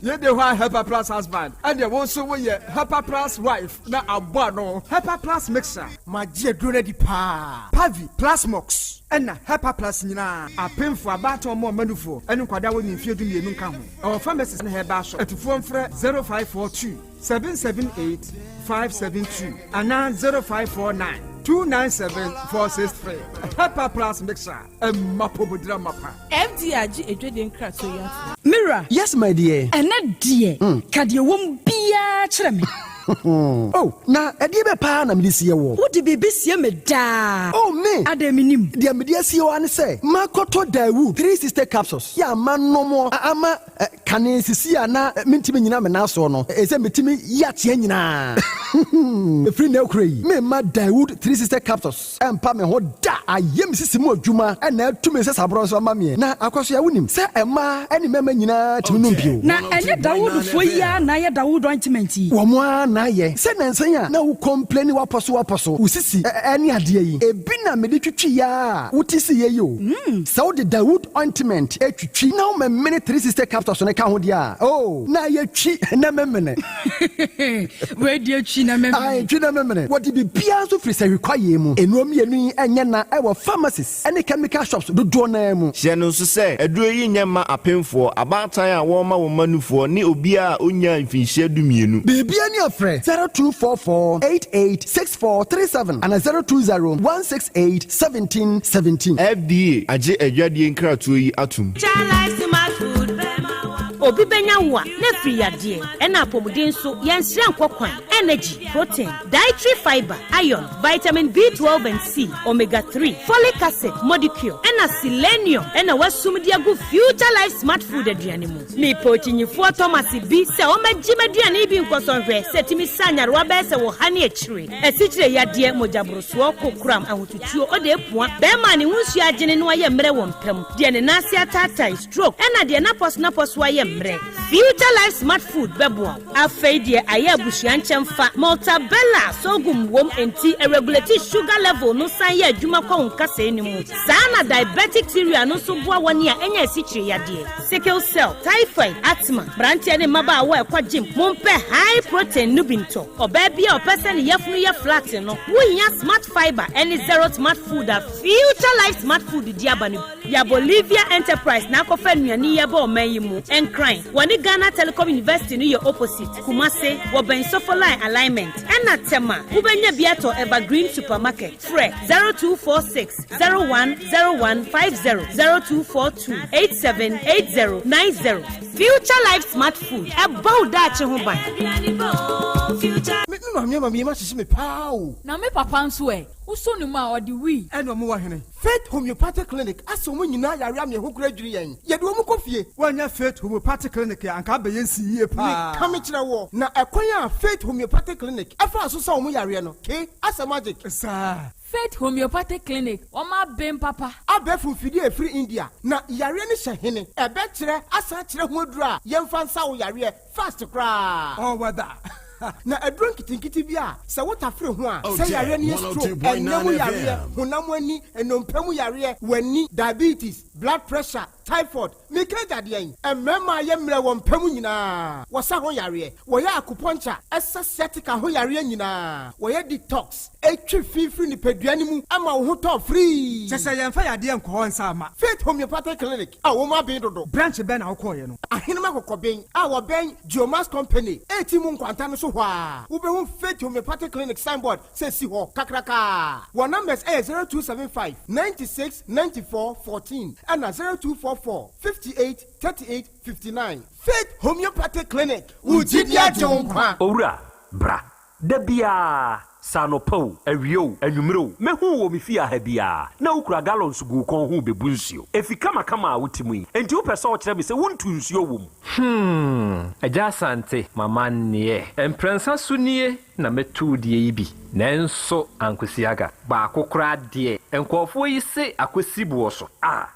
Ye de wa Hepa Plus husband. And ye won so woye Hepa Plus wife na abo no. Hepa Plus mixer. Ma je duro di pa. Pavi Plus Mox. Ena Hepa Plus nyina. Apemfo abato mo manufo. Enu kwada wo ni fie du mienu nka ho. Our pharmacist na heba so. Etufo mfre 0542 778 572 ana 0549 297-463. Hepa Plus mixer. Mapobudra mapa. MDRG Edwin Krato ya. Mira. Yes, my dear. Ene dear. Kadi wom bia kyerɛ me. Oh, na ɛdeɛ bɛ paa na mede sie wɔ. Wode biribi sie me daa. Oh, me. Ada minim. Deɛ mede asie wɔ ane sɛ, makɔtɔ Dawu 3 sister capsules. Ya ama nomo ama kane sisi a na mentimi nyina me naso no. Ɛsɛ metimi yateɛ nyinaa. Efiri na okura yi. Me ma Dawood 3 sister capsules. Empa me ho da ayem sisi mu adwuma na atumi sɛ sabro so ama me. Na akwaso ya wonim sɛ ɛma ɛne mɛma nyinaa timi no bio. Na ɛnyɛ Dawood fo ya na yɛ Dawood ointment yi. Wo mo na ye. Sɛ nansan a na wo complain waposo. Usisi ɛne adeɛ yi. Ebi na me de twitwi ya. Wotisi ye yo. Sɛ wo de Dawood ointment etwitwi na wo memene 3 sister capsules ne ka ho dia. Oh, na ye twi na memene. We de twi na memene. Ai twi na memene. What be bia so free say require mu. Enuom yenu enye na ɛwɔ pharmacies ɛne chemical shops dodo na mu. Hye no so sɛ aduro yi nyema apemfo abatan a wɔn ma wɔn manufo ne obi a onya mfinhyia dumienu. Bibia ni afrɛ 0244886437 and 02016871717. FDA agye adwadie nkratoɔ yi atum. Obi benya wa na free yade ena apomuden so yensire nkokwan energy protein dietary fiber iron vitamin B12 and C omega 3 folic acid molecule ena selenium ena wasum dia go future life smart food aduane mu me potinyifo Thomas bi se o magime aduane bi nkosonhwe setimi sanyarwa be se wo hane akire esikyire yade mojabroso kokram ahotutuo ode epua be ma ne hunsu agene no aye mre wo mpam de ne nase atata stroke ena de napos aye Future Life Smart Food bebo afeidie aye abusuan chemfa Maltabella sogum wom enti a regulate sugar level no san ye adwuma kwa nkasa enimu sana diabetic theory no so boa woni a enya esikyire yade sickle cell typhoid asthma branche ne maba awo ekwa gym mompe high protein nubinto oba bia opese ne yefunu ye flat no wohia smart fiber any zero smart food a Future Life Smart Food diabani ya Bolivia Enterprise na akofa nuani ye ba o mayimu crying. Wani Ghana Telecom University ni your opposite. Kumase, Waben Sofoline alignment. Ena tema, Ubenya Biato Evergreen Supermarket. Fre 0246 010150 0242 878090. Future Life Smart Food. About that huban. Me ma sisi me pao. Na me papa nso uso ni ma odi wi. Eno mo wa hene. Faith Homeopathic Clinic aso mo nyina yare am ye ho kura dwiri yen. Ye de mo kofie. Wanya Faith Homeopathic Clinic anka be yen si yie pa. Ka me kire wo. Na ekwan a Faith Homeopathic Clinic afa aso sa mo yare no. Ke asa magic. Sa Faith Homeopathic Clinic oma bem papa. Abefu fidi e free India. Na yare ni hye ebe kire asa kire ho adura. Yemfa nsa wo yare fast kra. Oh wada. Na adron kitinkiti bia se wotafre ho a se yare ne stroke enyamu yare honam ani enompam yare wani diabetes blood pressure typhoid mekaja de yen emema ye mre wo mpam nyina wo sa ho yare wo ya acupuncture sciatica ho yare nyina wo ya detox etwi fifiri ni peduane mu ama wo ho to free se yemfa yade enko nsa ama Faith Homeopathic Clinic a wo ma ben dodo branch ben na wo koye no ahenema kokoben a wo ben Geomas Company etimu nkwanta no so hwa wo be ho Faith Homeopathic Clinic signboard se si ho kakraka wo numbers 0275 96 94 14 and 0244 58 38 59 Faith Homeopathic Clinic Ujidia Jonkwa Ora bra Debia sanopo awio anwumro mehu wo me fia ha bia na ukura gallons gu kon hu bebu nsuo efi kama a wutimu yi enti wo pese wo kire me se wontu nsuo wom Yaw Asante mama nie emprensa sunie na metu die yi bi nanso ankwesiaga ba akokora de enkofo yi se akwesi buoso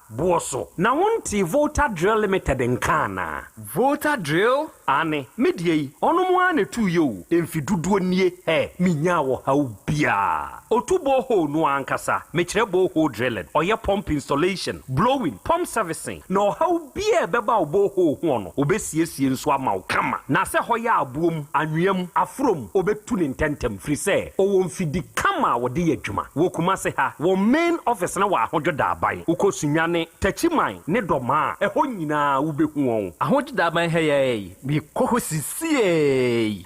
buoso na wonti Volta Drill Limited nkana Volta Drill ane medie yi onomo ane tu yo emfi duduo nie minya wo hawo bia otubo ho no ankasa mekire bo ho drilling oye pump installation blowing pump servicing no hawo bia beba obo ho no obesiesie nso ama kama na se hoya abuom anwem afrom obetu ne ntentem free se owo mfidi kama wode yadwuma wo kuma se ha wo main office na wa ahojoda aban ukosunyane tachiman ne doma eho nyina wo behu won ahojoda aban he bi koho sisie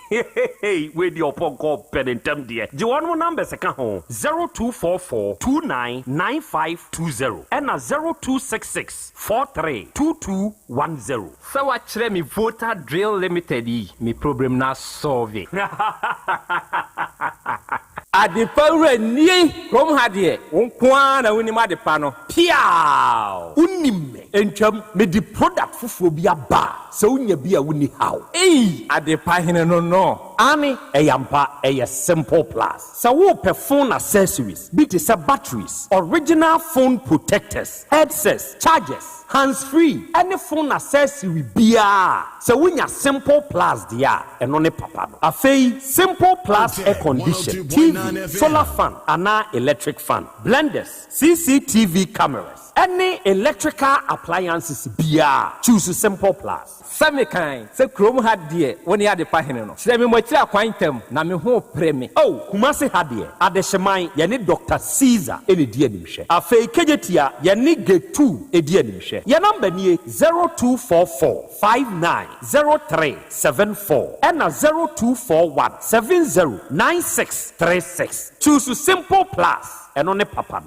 we di oponko penentem de je won number se ka ho 0244299520 and 0266432210 sawa kire mi Volta Drill Limited mi problem na solve Adipawre ni krom hadie wonkwa na woni madepa no piao unimme entwam me di product fufuo bi aba se unya bi a woni haw adepa hene no ani eyampa simple plus so wo phone accessories be to say batteries original phone protectors headsets chargers hands free any phone accessory bia so unya simple plus dia eno ne papa no afei simple plus air condition TV solar fan ana electric fan blenders CCTV cameras any electrical appliances bia choose simple plus same kind se krom hadie woni adepa hene no se me mochira kwantam na me ho preme kumase hadie adehyeman ye ne Dr. Caesar ene die animhwe afei kejetia ye ne G2 edi animhwe ye number nie 0244590374 and 0241709636 choose simple plus eno ne papa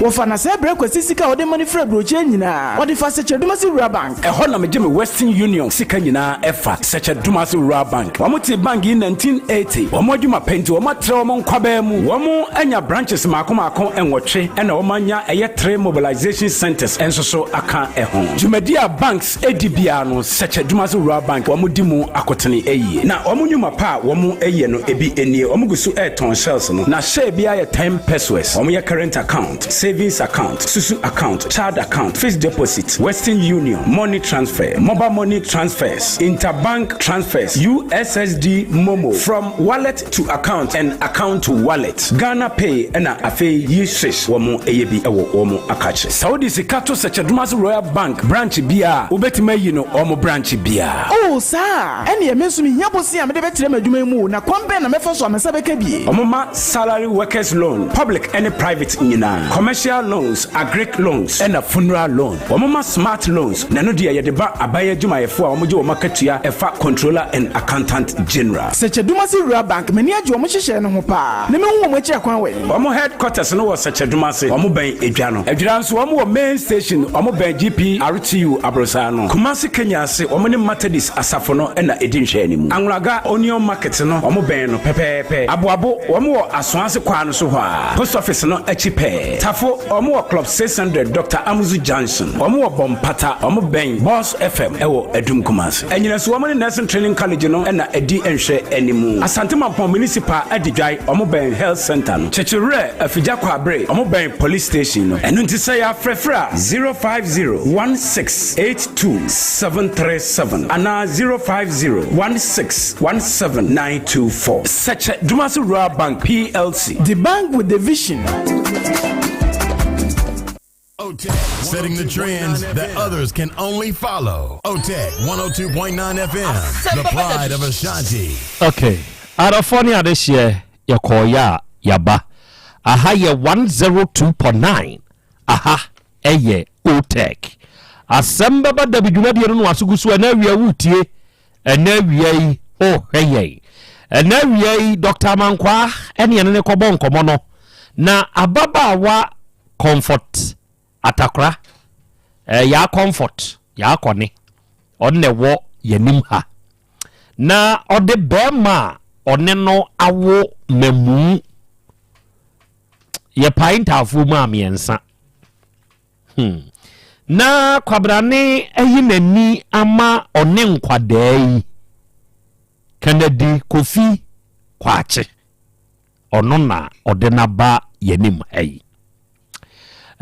wo fa na se breakfast sika ode money fra broche nyina wo de fa seche dumasi rural bank ho na me gye me Western Union sika nyina efa seche dumasi rural bank wo ti bank in 1980 wo modwuma penti wo matre wo nkwaba mu wo anya branches maako enwotwe na wo manya eye 3 mobilization centers ensoso aka ho Jumedia banks edibia no seche dumasi rural bank wo di mu akotene eyie na wo nyuma pa wo eye no ebi enie wo gusu airton shells no na share bia ye 10 pesos wo ye current account savings account, Susu account, child account, fixed deposit, Western Union, money transfer, mobile money transfers, interbank transfers, USSD Momo, from wallet to account and account to wallet, Ghana Pay, and Afe Yishish, Womo Ebi Womo Akache. Saudi Sikato Sachadumas Royal Bank, branch Bia, Ubetime Yino, Omo branch Bia. Oh, sir, and ye mensumi yabosi am de betreme dumemu na kwambe na mefo so amesabeke bi. Omoma salary workers loan, public and private nyina. Commercial loans, agric loans, and a funeral loan. Omoma smart loans. Nano dia ye deba abaye juma ye fo omoje o makatua efa controller and accountant general. Seche Dumasi Rural Bank meni ajo omo hihye no ho pa. Ne me hu omo chi akwan we. Omo headquarters no was Seche Dumasi. Omo ben edwa no. Edwa nso omo main station omo ben GP RTU Abrosa no. Kumasi Kenya ase omo ne Methodist asafo no na edi nhwe ni mu. Anwraga onion market no omo ben no pepepe. Aboabo omo wo asoase kwa no so ho a. Post office no achipe. Tafo omo club 600 Dr. Amuzu Johnson omo bompata omo ben Boss FM ewo Edum Kumasi enyina so omo nursing training college no na edi enhwe animu Asante Mampon municipal adidwai omo ben health center no chechire afija kwa abre omo ben police station no enu ntise ya frefra 05016827737 ana 05016179224 such Dumasi Rural Bank PLC, the bank with the vision. Otec, setting the trends that others can only follow. Otec 1029 FM, the pride of Ashanti. Okay, Arafoni this year, Yakoya, Yaba. Aha, ye 102.9. Aha, eye, Otec. Asem Beba Dabi no Asugusu, and every wutie, and every oh, hey, and every Dr. Mankwa, any and Kobon Komono. Na Ababa wa comfort. Atakra ya comfort ya kone onne wo yanim ha na ode bema ɔne no awo mamu yɛ paintafo mu amiɛnsa na kwabrane ayi n'ani ama ɔne nkwadaa yi Kennedy Kofi Kwache ɔno na ɔde naba yɛnim ayi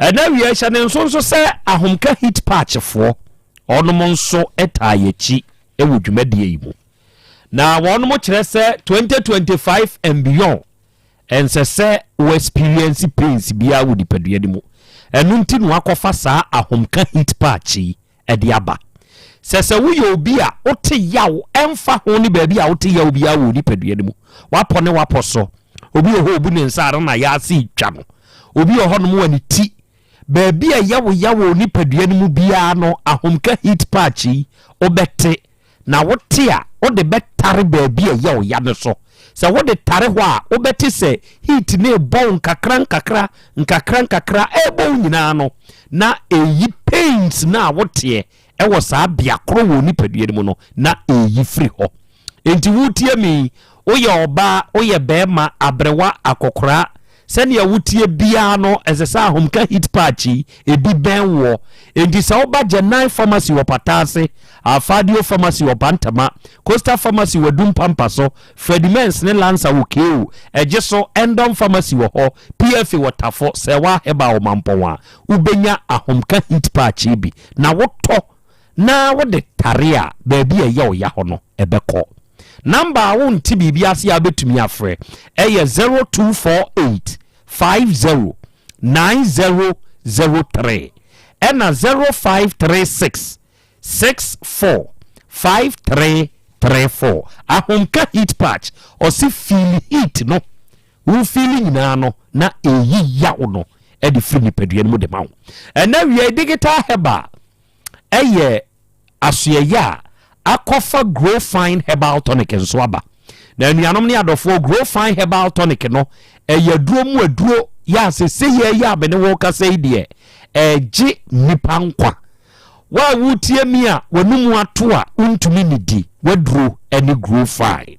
ɛna wie hyɛ ne nso sɛ ahomka hit patch fo ɔnom nso ɛtaa yɛkyi ɛwɔ dwumadie yi mu na wɔnom kyerɛ sɛ 2025 and beyond ɛnsɛ sɛ wo experience pains bia wo dipadua ni mu ɛno nti no akɔfa saa ahomka hit patch yi ɛde aba sɛ woyɛ obi a wote yaw ɛmfa ho ne baabi a wote yaw bia wo dipadua ni mu wapɔ ne wapɔ so obi wɔ obu ne nsa ara na yaase twa no obi wɔ hɔ no mu wani ti baabi a yawo nipadua ni mu bia no ahomka hit patch yi obɛte na wote a wode bɛtare baabi a yaw ya ne so sɛ wode tare hɔ a wobɛte sɛ heat ne bɔ nkakra ɛbɔ nyinaa no na ɛyi pains na woteɛ ɛwɔ saa biakoro wɔ nipadua mu no na ɛyi firi hɔ enti wotie mi woyɛ ɔbaa woyɛ bɛɛma abrewa akɔkora sɛnea wotie biara no ɛsɛ sɛ ahomka hit patch ebi bɛn wɔ enti sɛ woba Janai pharmacy wɔ Patase Afadio pharmacy wɔ Bantama Coastal pharmacy wɔ Dumpampa so Fredimens ne Lansa wɔ Keu ɛgye so Endom pharmacy wɔ hɔ PFA wɔ Tafo sɛ wa heba wɔ Mampɔn a wobɛnya ahomka hit patch bi na wotɔ na wode tare a baabi a yɛ ɔya hɔ no ɛbɛkɔ number a wonti biribi ase a betumi afrɛ ɛyɛ 0248 50 9003 ɛna 0536 64 5334 ahomka hit patch ɔsi feel heat no wo feel nyinaa no na ɛyi yaw no ɛde firi nipadua no mu de ma wo ɛna wie digital heba ɛyɛ asoɛyɛ a akɔfa grow fine herbal tonic nso aba na anuanom ne adɔfo grow fine herbal tonic no ɛyɛ duro mu aduro yɛ asese yɛ abene wo kasa yi deɛ ɛgye nipa nkwa wa wutie mi a wanumu ato a untumi ne di waduro ɛne grow fine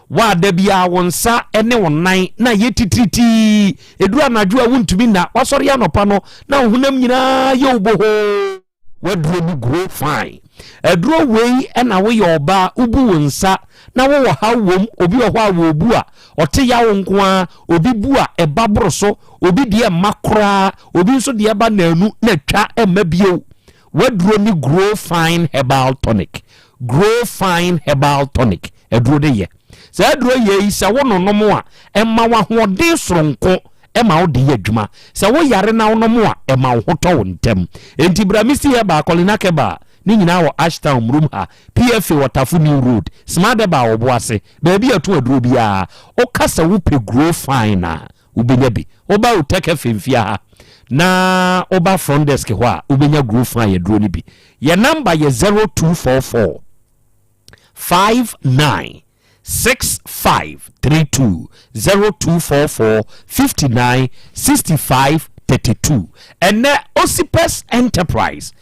wa da bia wonsa ɛne wonan na yetitriti eduru anadwo a untumi na wasɔre ya nopa no na honam nyinaa yɛ uboho waduro ni grow fine eduro wei ɛna wo yɛ ɔba ubu wonsa na wo wɔ ha wom obi wɔ hɔ a wo bu a ɔte ya wo nko a obi bu a ɛba boro so obi deɛ makora obi nso deɛ ba nanu na twa ɛma bio waduro ni grow fine herbal tonic grow fine herbal tonic eduro de ye sɛ eduro ye sɛ wo nonom a ɛma wa hoɔden soronko ɛma wo de ye adwuma sɛ wo yare na wo nom a ɛma wo hotɔ wo ntem enti bramisi ye ba kolina keba ni nyina wo Ashtown room ha PFA Watafuni road smart ba wo boase baabi ato aduro bia o kasa wo pe grow fine na ubenya bi oba Otec 1029Fm ha na oba front desk hɔ a ubenya grow fine aduro ni bi ye number ye 0244 59 6532 0244 59 65 32 and Osipes Enterprise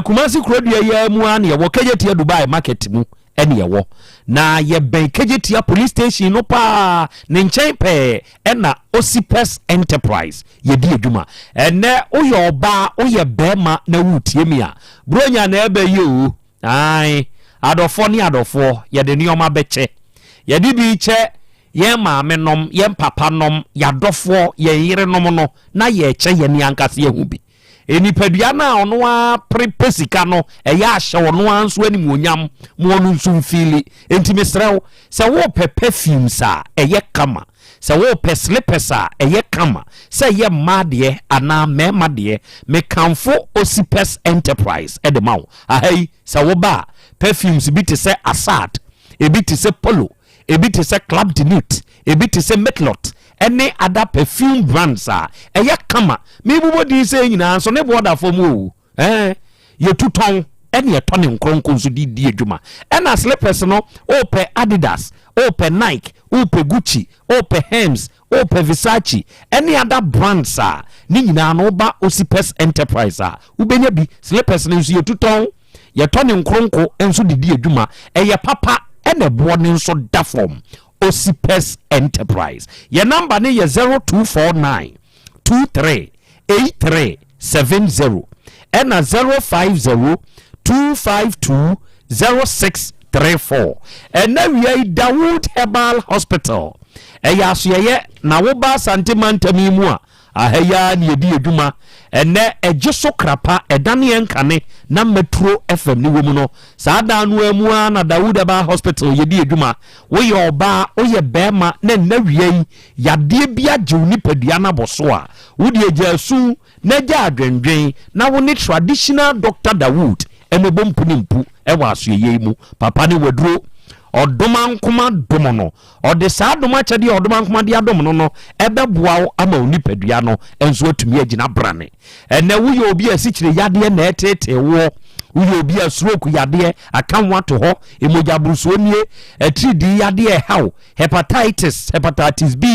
Kumasi Krobea ya mu an ye wo Kejetia Dubai market mu ene ye wo na ye ben Kejetia police station no pa ne nchen pe na Osipes Enterprise ye di adwuma ene oye oba oye bema na wutie mi a bronya na ebe ye o ai adofo ni adofo ye de nioma beche ye di bi che ye maame nom ye papa nom ya dofo ye yire nom no na ye che ye ni ankase ye hu bi enipadua na ono a prepesika no eya ahye ono anso ani muonyam mo onu nso mfili enti mesrew se wo perfumes a eye kama se wo slippers a eye kama se ye made ana mema de me kanfo Osipes Enterprise edemaw ahai se wo ba perfumes bi te se Assad ebi te se Polo ebi te se Club de Nuit ebi te se Metlot any other perfume brands a eye kama me bubo di se nyina so ne border for mu ye tuton ene ye tone nkronko nso di adwuma ena slippers no o pe Adidas o pe Nike o pe Gucci o pe Hermes o pe Versace any other brands a ni nyina no ba Osipes Enterprise a ubenya bi slippers no nso ye tuton ye tone nkronko nso di adwuma eye papa ene bo ne nso da form Osipes Enterprise. Your number ne ye 0249 23 8370 and 050 252 0634. And now we are Dawood Herbal Hospital. Eyasuye na woba santimantami mu a ahaya ne yedi adwuma ene ejeso krapa edane enkane na Metro FM ni womu no saada no amu na Dawood Herbal Hospital yedi adwuma wo ye oba oye bema na nawie yade bia jeuni padua na boso a wodi ejasu na ja adwendwen na wo ne traditional Dr. Dawood emebo mpunimpu ewa asuye mu papa ne waduro odomankoma domono ode saa doma chede odomankoma dia domono no ebeboa ama onipadua no enso atumi agina brane ene wo ye obi asikyire yade na etete wo wo obi asroku yade akanwa to ho emoja brusuonie atridi yade haw hepatitis B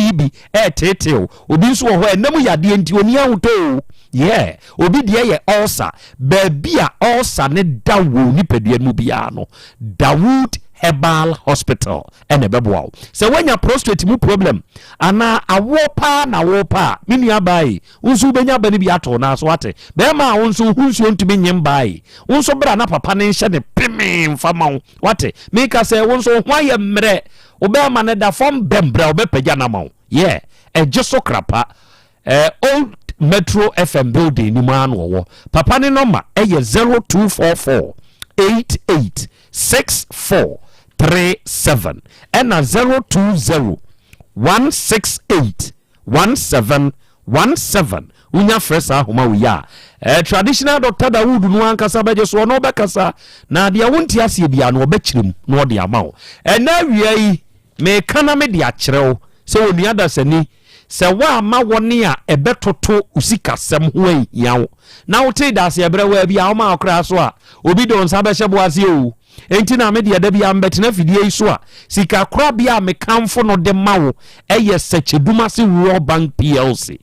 etete obi nso ho enam yade enti oni ahuto yeah obi de ye ulcer babia ulcer ne dawo nipadua mu bia no Dawood Herbal Hospital ene beboa se wanya prostate mu problem ana awopa na wopa mini abai unsu benya bani bi ato na so ate be ma unsu hunsu ntumi nyem bai unsu bra na papa ne hye de pimi mfama wate meka se unsu hwaye mre obe ma ne da form bembra obe pagya na ma yeah ejeso krapa old Metro FM building ni ma no wo papa ne number eye 0244 886437 and 020 168 1717 unya fresa homa wiya traditional Dr. Dawood no ankasa beje so no bekasa na dia wonti ase bia no obekyirem no de amawo na wiai me kana me de akyerew se woni adasani se wa ma woni a ebetoto usikasem ho yawo na wote dase ebrewa bia wo ma okra so a obi don sa be hyebo ase o enti na me de da bia mbetena fidie iso a sika kra bia me kamfo no de mawo eye secheduma se World Bank PLC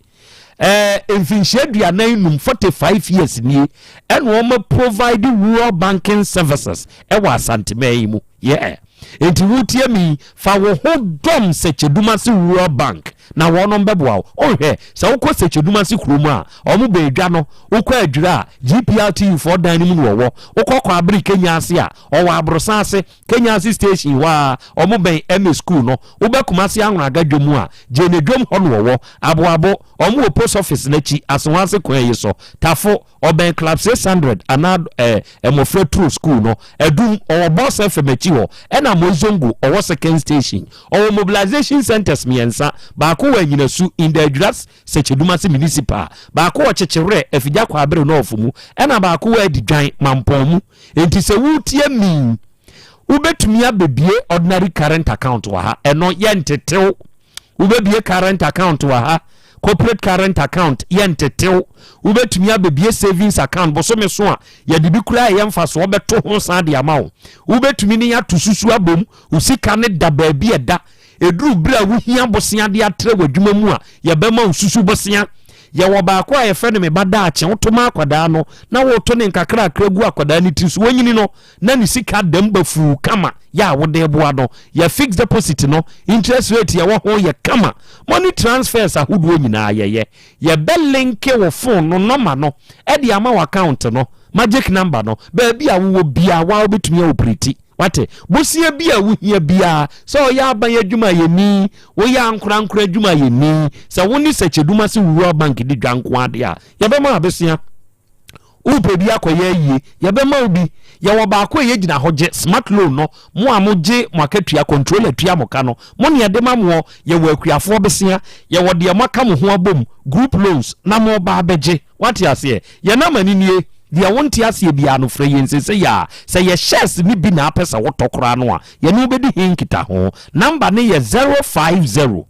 infinshedua na inum 45 years ni and wo provide World Banking services Yaw Asante mu yeah enti wutie mi fa wo ho dom secheduma se World Bank na wono mbeboa ohwe se wokọ secheduma se krumu a omu be dwa no wokọ adwira GPRT for dan ni mu no wo wokọ kwa abri Kenya ase a owo abrosa ase Kenya ase station wa omu ben MS school no wobekuma se anwura gadwom a jenedwom ho no wo aboabo omu wo post office na chi asonwase kwan yi so tafo oben club 600 ana emofre true school no edum owo boss FM chi ho ena mozongo owo second station owo mobilization centers miensa ba ko wanyina su in the address secheduma se municipal ba ko chechewre afija kwa abere no ofumu ena ba ko wa didwan mampomu enti se wutie mi ubetumi abebie ordinary current account wa ha eno yentetew ubebie current account wa ha corporate current account yentetew ubetumi abebie savings account bosome so a yede bi kura yemfa so obeto ho san de amawo ubetumi ni ya tususu abom usika ne da ba bi eda edru bra wo hia bosia de atre wadwuma mu a yebema ususu bosia ye wo ba kwa ye fene me bada ache wotoma akwada no na wo to ne nkakra akragu akwada ni tisu wonyini no na ni sika dem bafu kama ya wo de boa no ye fixed deposit no interest rate ye wo ho ye kama money transfers ahodo nyina ye be link wo phone no number no e de ama account no magic number no ba bia wo bia wa obetumi operate wate bosia bia wo hia bia so ya ban adwuma ye ni wo ya ankura adwuma ye ni so woni secheduma se World Bank di dwanko ade a ye be ma abesia upe bia koye yie ye be ma obi ye wo ba ko ye gina hoje smart loan no mo amoje mo akatua control atua mo ka no mo ne de ma mo ye wo akuafo besia ye wo de mo ka mo ho abom group loans na mo ba beje wate ase ye na mani nie dia wonti ase bia no frɛ yense se ya se ye shares ni bi na apesa wotokora no a ye no bedi hinkita ho number ne ye 050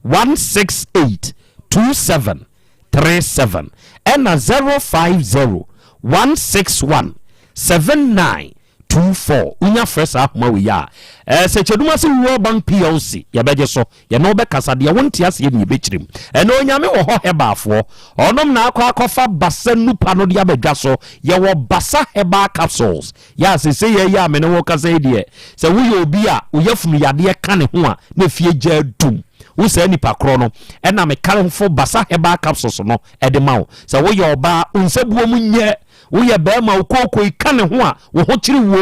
168 2737 and 050 161 79 024 unya fresh ahoma we ya se cheduma se World Bank PLC ya beje so ya no be kasa de wonti ase ni bechirim eno onyame wo ho hebafo onom na akofa basa nupa no de abedwa so ya wo basa heba capsules ya se ya me no kasa de se wo ye obi a wo yafunu yade ka ne ho a na fie gya dum wo se nipa kro no ena me karefo basa heba capsules no ede mawo se wo ye oba unsebuo munye wo ye ba ma ukoko ka ne ho a wo ho kiri wo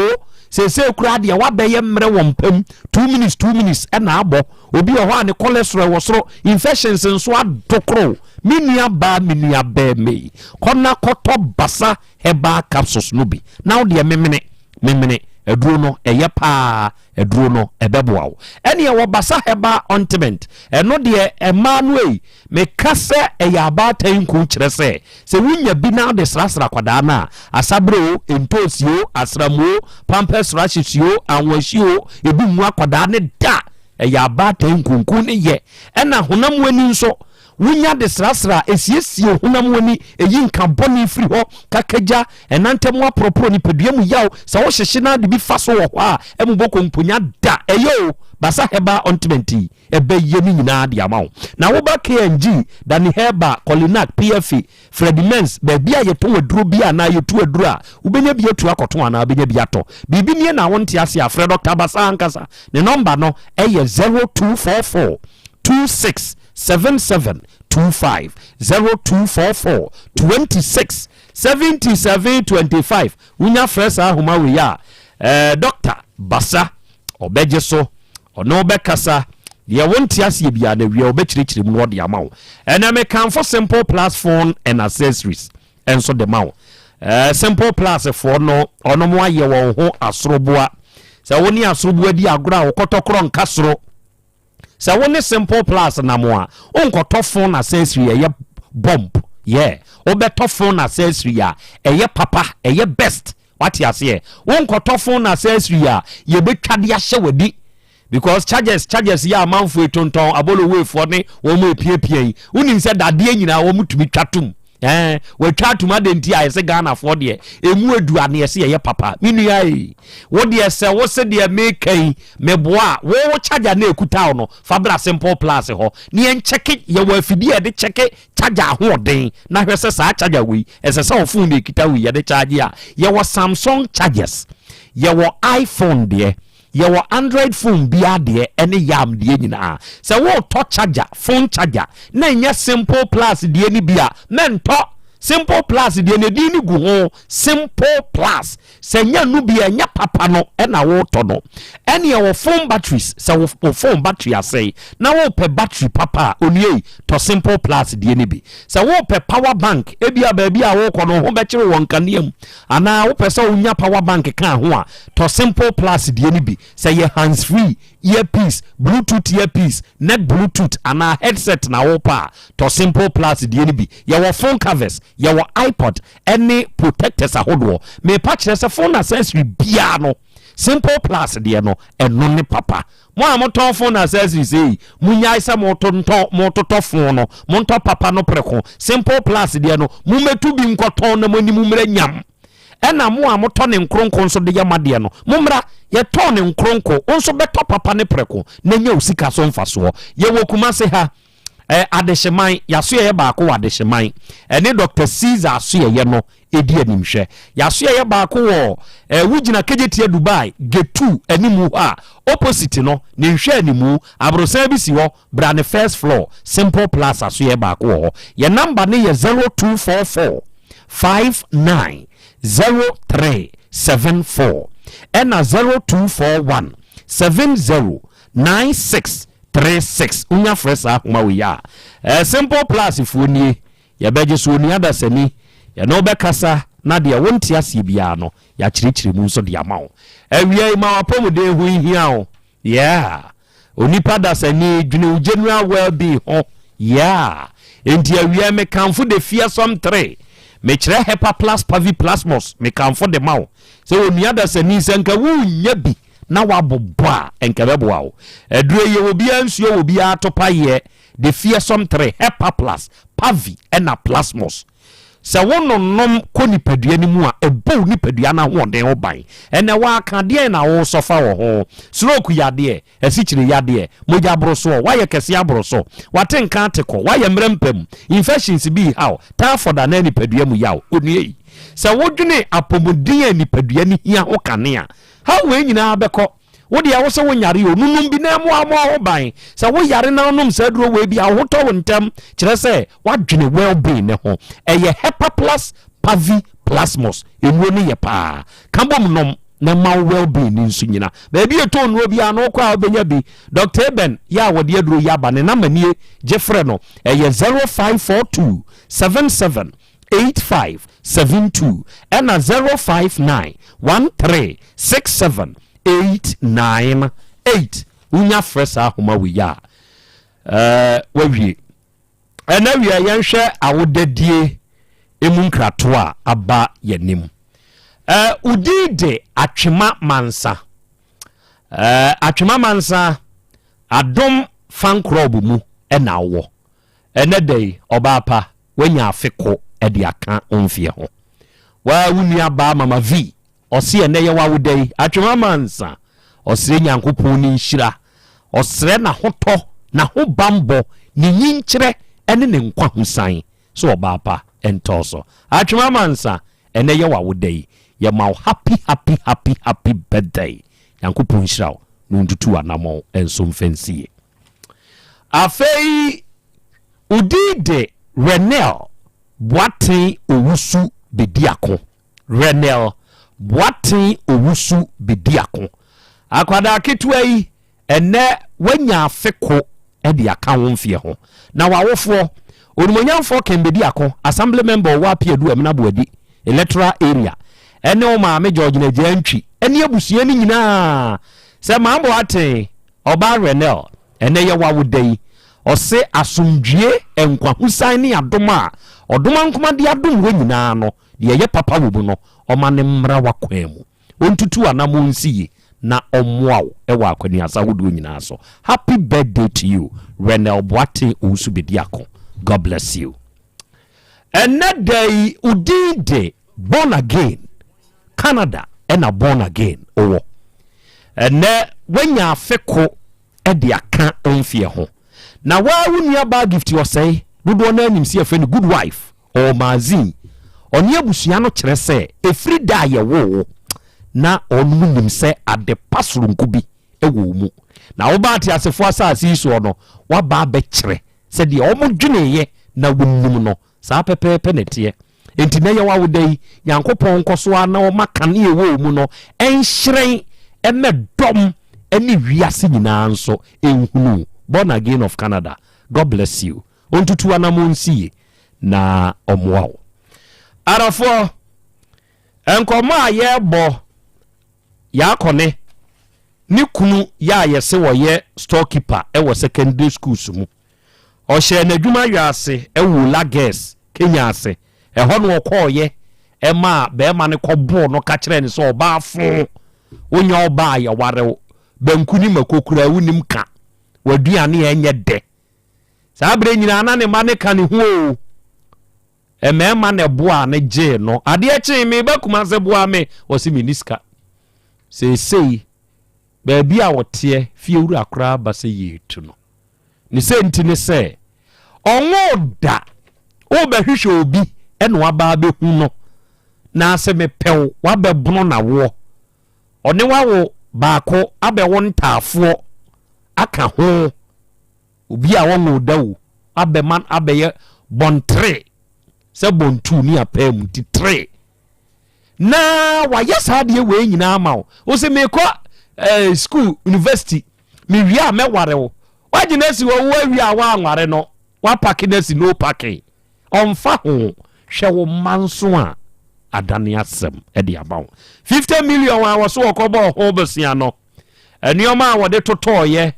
se kura de wa beye mre wompam 2 minutes ena abo obi ho a ne cholesterol wo soro infections nso adokro minua ba me kona koto basa heba capsules no bi now de memene eduro no eye pa eduro no ebeboawo ene ye wo basa heba ointment eno de emmanuel me kase eye abatan ku kire se wunya bi na de srasra kwada na asabro entosio asramo pampers rashio anwashio ebi mu akwada ne da eye abatan ku ne ye ena honam wani nso wunya de srasra esiesie honam wani eyi nka boni firi ho kakaja enantem apropro ni pedua mu yaw sa wo hyehye na de bi faso wo a emuboko mponya da eyo basa heba ointment ebeye ni nyina de amawo na wo ba KNG dani heba Colinac PFA Freddy Mens ba bia yeto waduro bia na yeto aduro a ubenya bia tu akoto ana ubenya bia to bibi nie na wonte ase afre Dr. Basa ankasa ne number no eye 0244 267725 0244 267725 unya fresh ahoma we ya Dr. Basa obeje so ono bekasa ye wonti ase bia na wi obekirikiri mu wode amawo ena me kan for simple plus phone and accessories enso de mawo simple plus for no ono mo aye wo ho asoroboa sa woni asoroboa di agora okotokro nkasoro sa woni simple plus na mo a onkoto phone accessory ye bomb obeto phone accessory ya eye papa eye best what you say onkoto phone accessory ya ye betwade ahye wadi because charges ya amanfo etonton abolo we for ne wo mo epiepie unim se dade nyina wo mutumi twatum we twatum adenti a se Ghana for de emu aduane ye se ye papa minu ai wo de se wo se de mekai meboa wo charger na ekuta no fabra simple plus ho ne en check ye wo afidi de check charger ho den na hwese sa charger we ese se wo phone ekita we ye de charge a ye wo Samsung chargers ye wo iPhone de your Android phone bia de ene yam de nyina se wo to charger phone charger na nya simple plus de ni bia men to simple plus de ne di ni gu ho simple plus se nya nu bia nya papa no na wo to no ene your phone batteries se wo phone battery asay na wo pe battery papa onye to simple plus de ni bi se wo pe power bank e bia ba bia wo ko no ho be kire won kaneam ana wo pe se wo nya power bank kan ho a to simple plus de ni bi se ye hands free earpiece bluetooth earpiece neck bluetooth ana headset na wo pa to simple plus de ni bi ye wo phone covers your iPod any protectors ahodo me pa kire se phone accessory bia no simple plus de no eno ne papa mo amoton phone accessory say munya isa mototo phone no monto papa no preko simple plus de no mumetu bi nkoton na mani mumre nyam ena mo amoto ne nkronko so de yamade no mumra ye ton ne nkronko onso beto papa ne preko na nya osika so mfaso ye wokuma se ha adehyeman yaso ye baako adehyeman ene Dr. Caesar aso ye no edi animhwe yaso ye baako wo wugina kejetie Dubai G2 animu a opposite no ne nhwe animu abrosan bi si ho brand first floor simple plus aso ye baako ho ye number ne ye 0244 590374 ena 0241 709636 unya fresh ahoma we ya simple plus funie ya beje so ni adasani ya no be kasa na de wonti ase bia no ya kirikiri mu so de amawo awie ma wapomode hu hia o onipa dasani dwene general well-being ho enti awie me kanfo de fearsome 3 me kire hepa plus pavi plasmos me kanfo de mawo so oni adasani senka wu nya bi na wabobwa enkebeboa o edure ye obi ansuo obi atopa ye the fearsome 3 hepa plus pavi ena plasmos sɛ wononom kɔ nipadua no mu a ɛbɔ nipadua no ahoɔden ho ban ɛnɛ waaka deɛ na wo sɔfa wɔ ho stroke yadeɛ asikyire yadeɛ mogya aboro so wayɛ kɛse aboro so wate nka ate kɔ wayɛ mmerɛmpam infections bi haw typhoid ana nipadua mu yaw onue sɛ wodwene apɔmuden a nipadua no hia ho kanea ha wei nyinaa bɛkɔ wode a wo sɛ wonyare o nunum bi na mo ho ban sɛ woyare na onom sɛ duro wei bi a ho tɔ wo ntam kyerɛ sɛ wadwene well-being ne ho ɛyɛ Hepaplus Paviplasmus enuo ne yɛ paa kambom nom na ma well-being ni nso nyina baabi eto nuo bi a no kɔ a obenya bi Dr. Eben ya wode aduro ya ba ne na manie jefre no ɛyɛ 0542 77 8572 ɛna 059 1367 898 unya fresa homa we ya wawie ena wie yenhwe awodadie emunkrato a aba yanim udide atwema mansa adom fan club mu ena wo ena dai obapa wanya afeko ede aka onfie ho wa wunua ba mama v ɔse ɛnɛ yɛ wawodai atwema mansa ɔsere nyankopɔn ni nhyira ɔsere na hotɔ na ho bambɔ ne nyinkyerɛ ɛne ne nkwa ho san so ɔbaapa ɛntɔ so atwema mansa ɛnɛ yɛ wawodai yɛ ma happy birthday nyankopɔn nhyira no ntutu anamɔ ɛnso mfɛnsie afei udide Renel Boaten Owusu Bediako Renel Boaten Owusu Bediako akwada ketua yi ene wanya afeko e de aka wo mfie ho na wawofo onumonyamfo kan Bediako assembly member wa Piadu Amina Boadi electoral area ene o maame George na Jantwi ene abusua ni nyina se maambo Boaten oba Renel ene ye wawodai ose asomdwie enkwahusan ne adoma odoma nkoma de adom wo nyina no de ye papa wo bu no oma ne mmra wakwan mu ontutu anamo nsiye na omwaw ewa akwani asa hodo nyina so happy birthday to you Renel Boaten Owusu Bediako, God bless you. Another day udinde born again Canada and a born again owo ene wanya afeko e de aka onfie ho na wa wunia ba gift you say dodo na anim se afeni good wife or mazin oni abusua no kire se efri da ye wo na onu nim se ade pasoro nkubi e wo mu na wo ba ti asefo asase so no wa ba be kire se de omo dwene ye na wonum no sa pepepe netie enti na ye wa wodai yankopon koso ana o makane ye wo mu no enhyren emedom eni wiase nyina nso enhunu born again of Canada, God bless you. Ontutu anamonsie na omwao. Arafo enkoma ye bo ya kone ni kunu ya yese wo ye storekeeper e wo secondary school sumu. O hye na dwuma wiase e wo Lagos Kenya ase. E ho no ko ye e ma be ma ne kobo no ka kire ne so oba afo. Onya oba ya ware bankuni makokura wunim ka. Waduane enye de sabre nyina na ne ma ne ka ne ho emema ne boa ne je no ade eche me bakuma se boa me wosi miniska sei baabi a wote fie wuru akra ba se yetu no ne se ntine se onwo da o ba hwehwe obi ene waba be hu no na se me pew wabɛbono na wo one wawo baako abɛwo ntafo aka ho obi a won odawo abeman abeye bontre se bontu ni apam ti tre na wa yesa de we nyina ma wo se me ko school university me wia me ware wo wagina si wo wia wa anware no wa pake na si no pake onfa ho hwe wo manso a adane asem e de abawo 50 million wa so okobo ho besia no enioma wo de totoye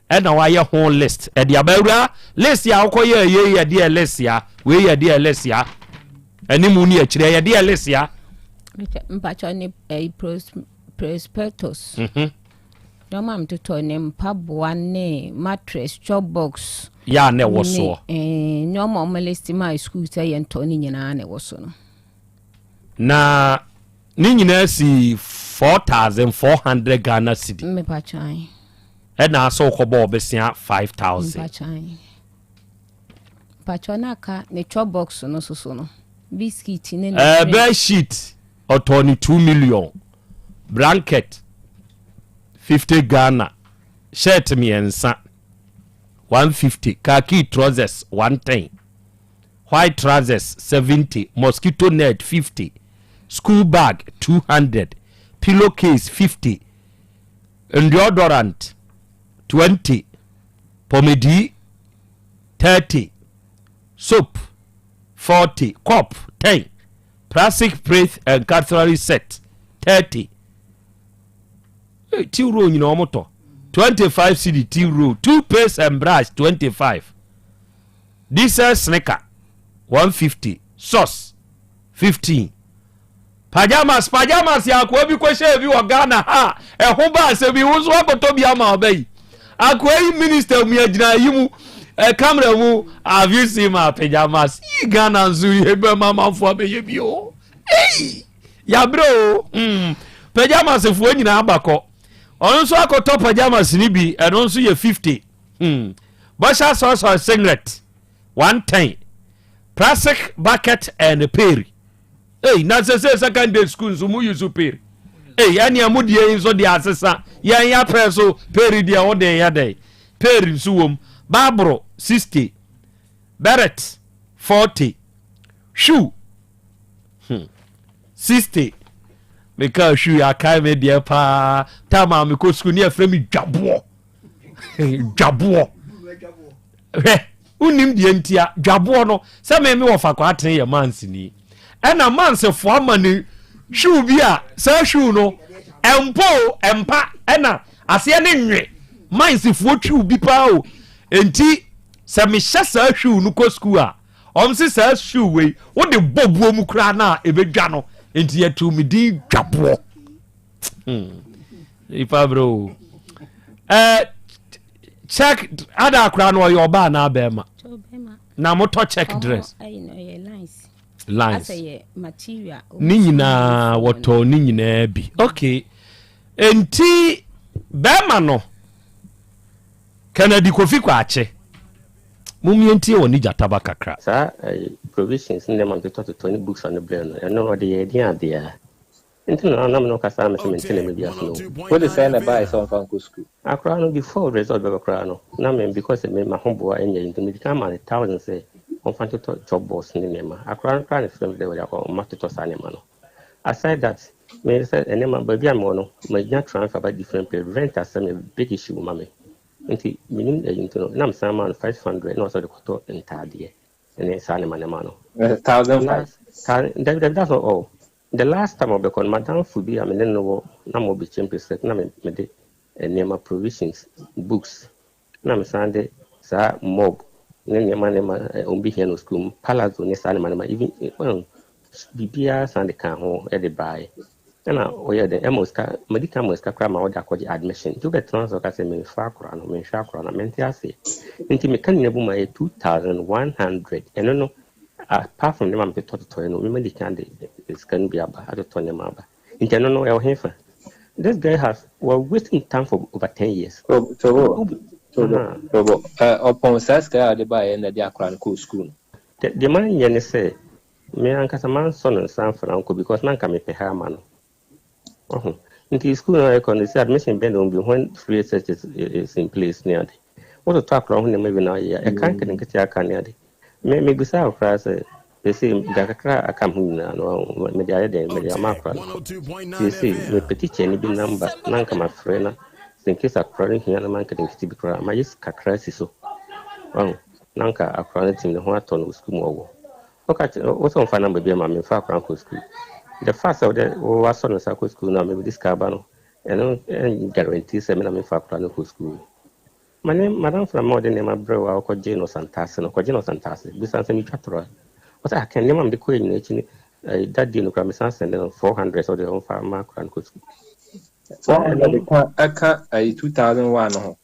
ena wa ye ho list e dia bawura list ya ukoye ye dia list ya we ye dia list ya eni mu ni akire ye dia list ya mpacho ni prospectus No mam to to ne mpaboa ne mattress chop box ya ne woso no mo list my school say ento ni nyina ne woso no na ni nyina si 4400 Ghana cedi me pa chan e na so ko bo besia 5000 pa chan pa chona ka ne chop box no so no biscuit ne bed sheet otoni 2 million blanket 50 Ghana shirt miensa 150 khaki trousers 110 white trousers 70 mosquito net 50 school bag 200 pillowcase 50 deodorant 20 pomade 30 soap 40 cup 10 plastic plate and cutlery set 30 tea roll you know moto 25 cedi tea roll toothpaste and brush 25 diesel sneaker 150 sauce 15 pajamas ya kwa bi kwehye bi wo Ghana ha ho ba se bi wo so akoto bi ama obai akwa minister mu agina yimu camera mu have you seen my pajamas yi Ghana nzu yebe mama fo abeye bi o ya bro pajamas fo nyina abakọ on so akoto pajamas ni bi eno so ye 50 basha so singlet 110 plastic bucket and perry na say secondary school so mu use perry ani amudie nso de asesa yan ya preso perry dia wo de ya dey perry so wom babro 60 beret 40 shoe 60 because shoe ya kai me dia pa tama me ko school ni afra mi dwabo unim die ntia dwabo no se me wo fa kwa aten ye mansi ni ena mansi fo amane shoe bi a sa shoe no empa ena ase ne nwe mansi fo twu bi pa o enti se me hye sa shoe no ko school a omsi sa shoe we wo de bobuo mu kra na ebedwa no enti ya tu mi di dwabo ifa bro check ada kra no yo ba na abema na moto check dress lines material ni nyina woto ni nyina bi okay enti bema no Kennedy Kofi Kwache mumienti woni jataba kakra sa provisions in them am to 20 books on the brain and no the idea there into no kasa me maintain me bia no what the say na buy so fan ko school akra no before result be akra no na me because me ma hombo enya into me can man 1000 say on fan to job boss ni nema akra no from there we are ma to sa nema no aside that me say enema ba am no ma nya transfer by different pay rent as a big issue mama nti minim into no na msan man 500 no so the koto entade and sa nema no 1005 that's not all. The last time I be con Madame Fubi, I mean, no, no be champion set, no, me de, nema provisions, books, no, me Sunday, sa mob, nema, umbi here no school, palazzo, ne sa nema, even, well, bibia Sunday can home, at the buy. And oh yeah, the Emoska, medical Moska cram out the admission. You get transfer, I say, me fakran, me shakran, I meant to say, into me can never my 2,100, and no. Apart from them, I'm the total no women can can be about at the Tonema. In general, no hefer. This guy has wasting time for over 10 years. Upon Saska, they buy in the Diacran school. The man yen say, me and Casaman son and son for uncle because man can make a hair man. Into school, I can say admission bend on when free research is in place near. What to talk around him maybe now, I can't get your candy. Me bisa okra se se dakakra akam huna no me dia de me dia makra se me petit cheni bi number nanka ma frena sinki sa kra hia na man ka de fiti bi kra ma yes kakra si so nanka akra team ne ho aton school mo wo okachi o so fa number bi ma me fa akra ko school the first of the was on sa ko school na me discover no and guarantee se me na me fa akra ko school. Madam from more than my brother or Geno Santas and Cogeno Santas, besides me chatro. What I can name the queen that didn't come and 400 or the own farm mark and could. So I can't 2001 ho.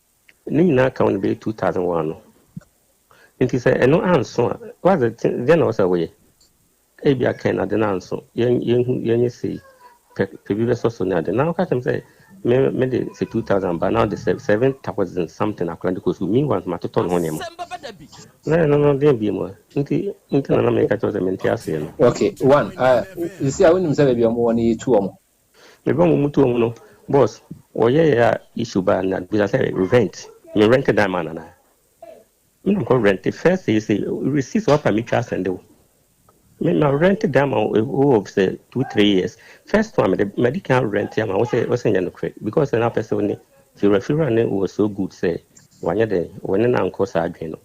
Ni na account be 2001 no. Nti say eno anso was the then was away. E bia kan na de na anso. Yen see pe so na de. Now catch him say me de say 2000 but now the 7,000 something according to school. Me want my total ho nem. No dey be mo. Nti na me catch us me ase no. Okay, one. You see I wouldn't say be omo one two omo. Me ba mo mutu omo no. Boss, ya issue ba na because I say rent. Me rented that man na. Me no go rent. The first is receipt what permit to send you. Me na rented that man over say 2-3 years. First time the medical rent am I say no credit because na person ni the referral was so good say wanya de when na nko sa adwen no.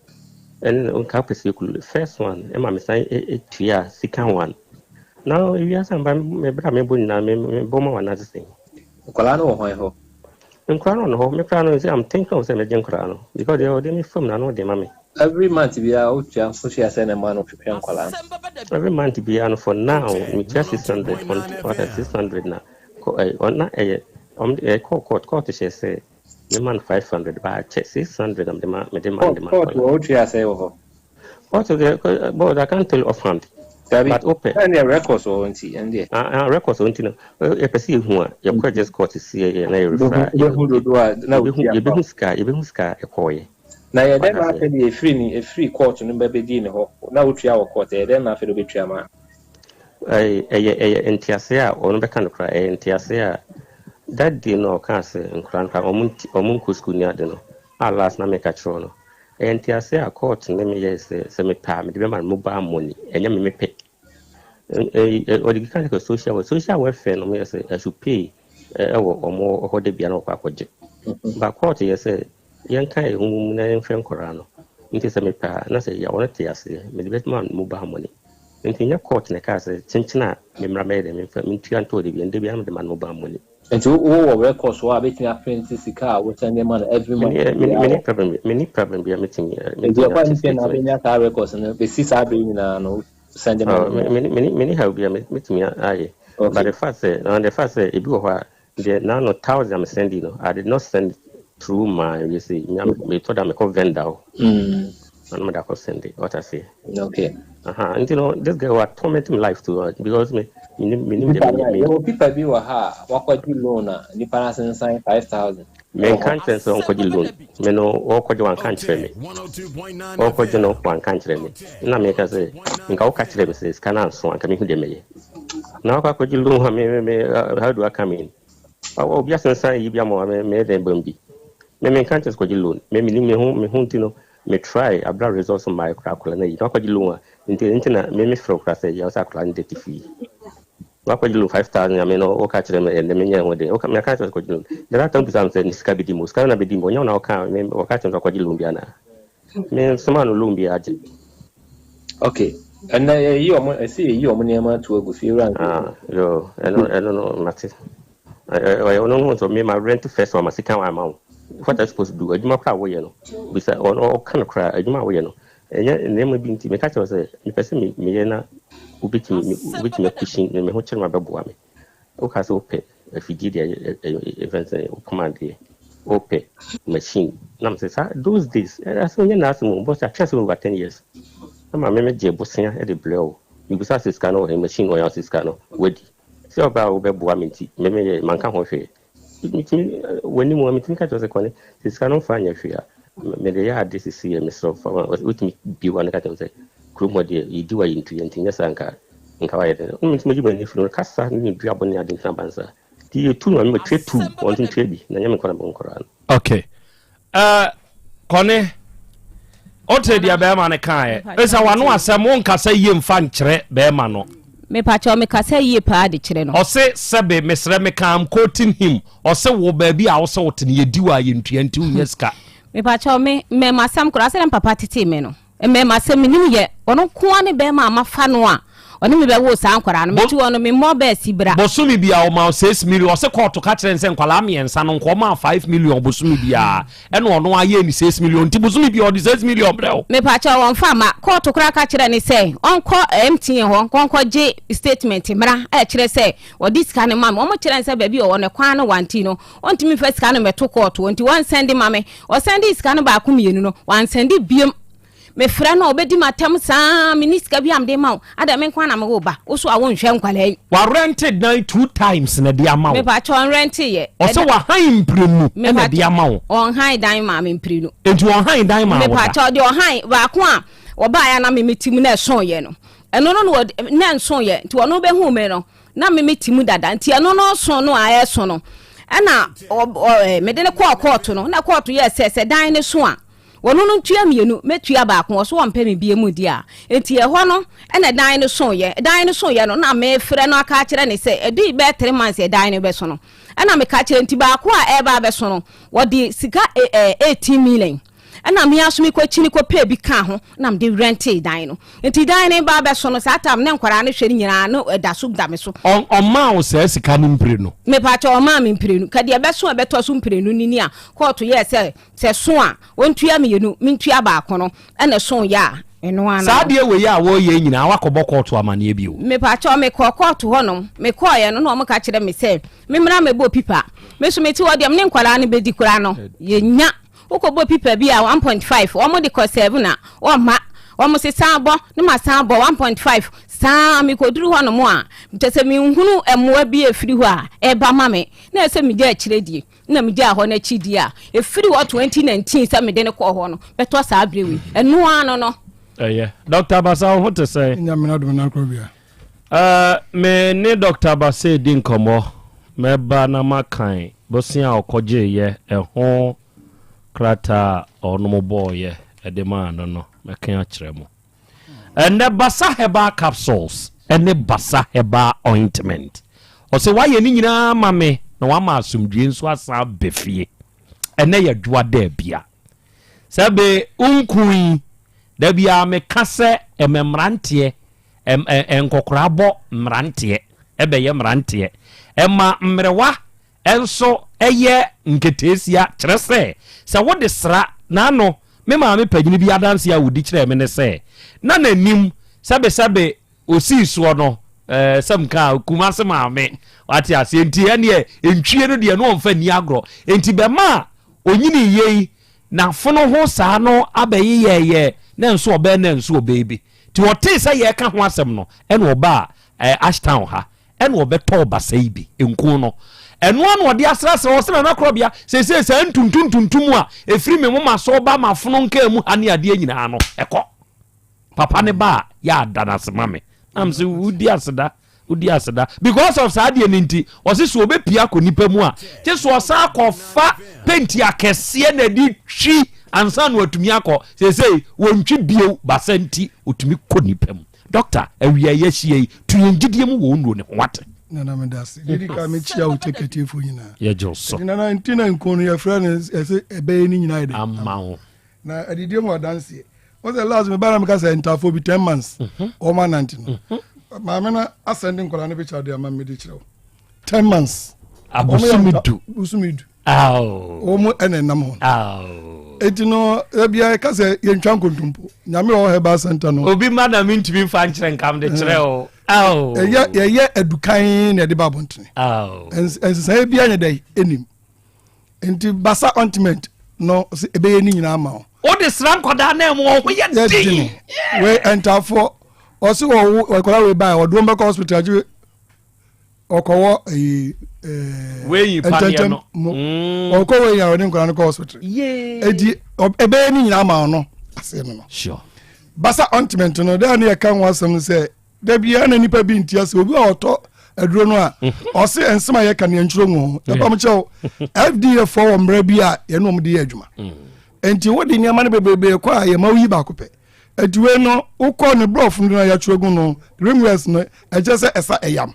And on campus you first one e ma me say etua second one. Now if you ask me bra me bo na me bo ma wana say. Kola no ho ho. No, me plan say I'm thinking of say me jenkrano because they already me from na no de mame. Every month be a utia so she send a man of pay kola. Every month be an for now me just 600 on 600 na. On na court she say me man 500 but 600 am the man me demand. Court utia say ho. What but I can't tell offhand. But open. And the records or nti and there. Records on no. E pese hu a your just court see na you refer. Na you be ska e koye. Na ye dem after the free court no be di ne ho. Na utua wo court e dem after do betua ma. Entiase a ono be kan kra entiase a that day no kan say nkran omun kusku ni ade no. Alas na me ka chro no. Entiase a court ne me yes say me pa me be man mobile money enya me pay or the kind of social welfare no me say I should pay omo ho de bia no kwa kwaje ba court yes say yen kan hu na yen fen kora no nti say me pa na say ya wona tiase me be man mobile money nti nya court ne ka say chinchina me mra me de me ntua nto de bia de man mobile money. And to all records so I bet you print this car which and them every month. Many problem be a meeting here. Records and the 6 are being no send them many have be a meeting here. But the first say if you are there now no 1,000 I'm sending I did not send through my you see me told them a vendor. And I'm not send it what I say. Okay. And you know this guy was tormenting life too because me people be wa ha wakwaji loan ni para sign 5,000 men can't sense on kwaji loan me no o kwaji wan kan kire me o kwaji no wan kan kire me na me ka say nka o ka kire me say scanner so an ka me hu de me na o kwaji loan ha me how do I come in o bia sense yi bia mo me de bambi me can't sense kwaji loan me hu tino me try abra results on my calculator na yi na kwaji loan nti na me fro kra say ya sa calculator de fee wako jilu 5,000 ameno oka chire me menya ngode oka me akacho ko jilu dara tambu samse ni skabidi mo skana bidimbo nya na oka me wakati ndo ko jilu mbiana me somano lumbi aje. Okay and you I see you omo to go fi rank yo no mati I no so me my rent first one masika wa amount what I supposed to do aduma kra wo ye no bisa on kan kra aduma wo ye no enya nemu binti me kacho say me pese me ye na ubiti pushing me ho chema beboa me o ka so pe afidi de event o command here open machine nam say those days so nya na so but I trust over 10 years na me je bosia e de blow you bisa say scan or machine or your scan wedi say oba o beboa me nti me ye manka ho hwe wani mo me tinka to say kone scan fa nya hwe a me de ya this is here me so with me bi one ka to say Krobea de yidiwa yintu yentinya sanka nka wa yede mti mojiba ni funu kasa ni duabo ni adin sambansa ti tu no me tretu wontin trebi na nyame kona bon koran. Okay kone ote dia be ma ne kan esa wano asem won kasa yie mfa nkyere be ma no me pa cho me kasa yie pa de kyere no ose sebe mesre me kan quoting him ose wo ba bi a ose wote ne yidiwa yintu yenti unyeska me pa cho me masam kura se papa tete me no me masem nim ye ono ko ne be ma mafa no a oni me be wo sa nkwara no meti wono me mo be sibra bosumi bia o ma 6 million o se court ka kire nse nkwala miensa no nko ma 5 million bosumi bia ene ono aye ni 6 million ti bosumi bia o di 6 million breo me pa cha won fa ma court kura ka kire ni se onko MTN ho onko je statement mra e kire se o di scan ma mo kire nse ba bi o ne kwan no wanti no ontimi fa scan me to court wonti wan send mame o send scan ba ko mienu no wan send biem me fra no obedi matem sa minister bi amde ma ada me kwan na me wo ba wo so awon hwe nkwale wa rented na 2 times na dia ma me pa cho rent ye o se wa han imprenu na dia ma wo on han dan ma me imprenu enti on han dan ma wo me pa cho de on han ba ko a wo ba ya na me metim na son ye no eno no na son ye nti wono be hu me no na me metim dada nti eno no son no a son no ana me de ne court no na court ye se dan ne so a wono no tua mienu metua ba ko so won pɛ me bie mu dia enti ho no na dan ne so ye no na me frɛ no aka kire ne se edi be 3 months e dan ne be so no na me ka kire enti ba ko a e ba be so no wodi sika 18 million na me asumi ko chini ko pay bi ka ho na me de rent dan no enti dan ne ba be so no sa tam ne nkwara ne hwɛ nyina no da so da me so on ma o se sika no mpire no me pa cha o ma me mpire no ka de be so be to so mpire no ni a court ye se so a wontua me yenu mentua ba ko no na so ya eno ana sa de we ya wo ye nyina wakobɔ court amane bi o me pa cha me ko court ho no me ko ye no mo ka kire me se me mra me bo pipa me so me ti wo de me nkwara ne be di kura no ye nya ukobo pipa bi a 1.5 omo de ko 7 na o ma omo se sanbo ne ma sanbo 1.5 sa mi ko duru ho no mo a mtese mi nhunu emoa bi efiri ho a e ba ma me na ese mi de akire die na mi de a ho na chidi a efiri ho 2019 sa mi de ne ko ho no beto sa abrewe enu ano no Dr. Basa ho te say nyamena do na Krobea me ne Dr. Basa din komo me ba na makan bosia okoje ye ho krata ono boye edema no mekan akire mo ene Basa Herbal capsules ene Basa Herbal ointment o se waye ni nyina ma me na wa ma asumdue nso asa befie ene ye dwa da bia sabe unkui da bia me kase ememrante enkokorabo mrante ebe ye mrante ema mrewa enso eye nketesia kyerese se wo de sra na no me ma me pagini bi adanse a wodi kyerɛ me ne se na nanim sabe osi so no samka kuma se ma me wati ase enti ene entwie no de no omfa ni agro enti be ma onyini yei na fono ho saa no abayi ye na nso obe na nso obebi ti wote se ye ka ho asem no ene oba Ashtown ha ene obe to Basa ibi enku no eno anu ode asrase wo se na Krobea se ntuntuntuntum a efiri me moma so ba mafono nka mu ane ade nyina no ekọ papa ne ba ya danase mame am se udi aseda because of saade ninti o se so obepia ko nipa mu a je so osa kofa penti akese na di twi ansa no atumi akọ se wontwi bio Basa nti otumi ko nipa mu doctor awia yehie tuyengidie mu wo nro ne wate na medasi didi ka me chia Otec 1029 nyina ye joso na ntina nkono ya friend ese ebe ni nyina ide amawo na adidie mu adanse o se last me bara me ka say entafo bi 10 months o ma 19 ma me na ascending kola ne be cha de ama me di kire 10 months usumidu o mu enenam ho etino ebia ka say ye ntwa nkontumpo nyame o Herbal Center no obi madam ntimi fa nkyere nkam de kire o ye edukan na de babontene ensa bia nya dai enim enti Basa ointment no ebe ye ni nyina ama o de sran koda na mu ho ye din we enter for o se wo kola we buy o do mbeka hospital ju okowo we pania no okowo ya o de kola no hospital edi ebe ye ni nyina ama no ase no sure Basa ointment no da na ye kan wasam se da bia na nipa bi ntia se obi a oto aduro no a o se ensema ye kan ye nturo mu e ba mchew FDA for omra bi a ye no mde ye adwuma enti wodi nyama ne bebebe kwa ye mawi ba kopɛ aduwe no ukọ ne brof no ya chwogu no rimwes no eje se esa eyam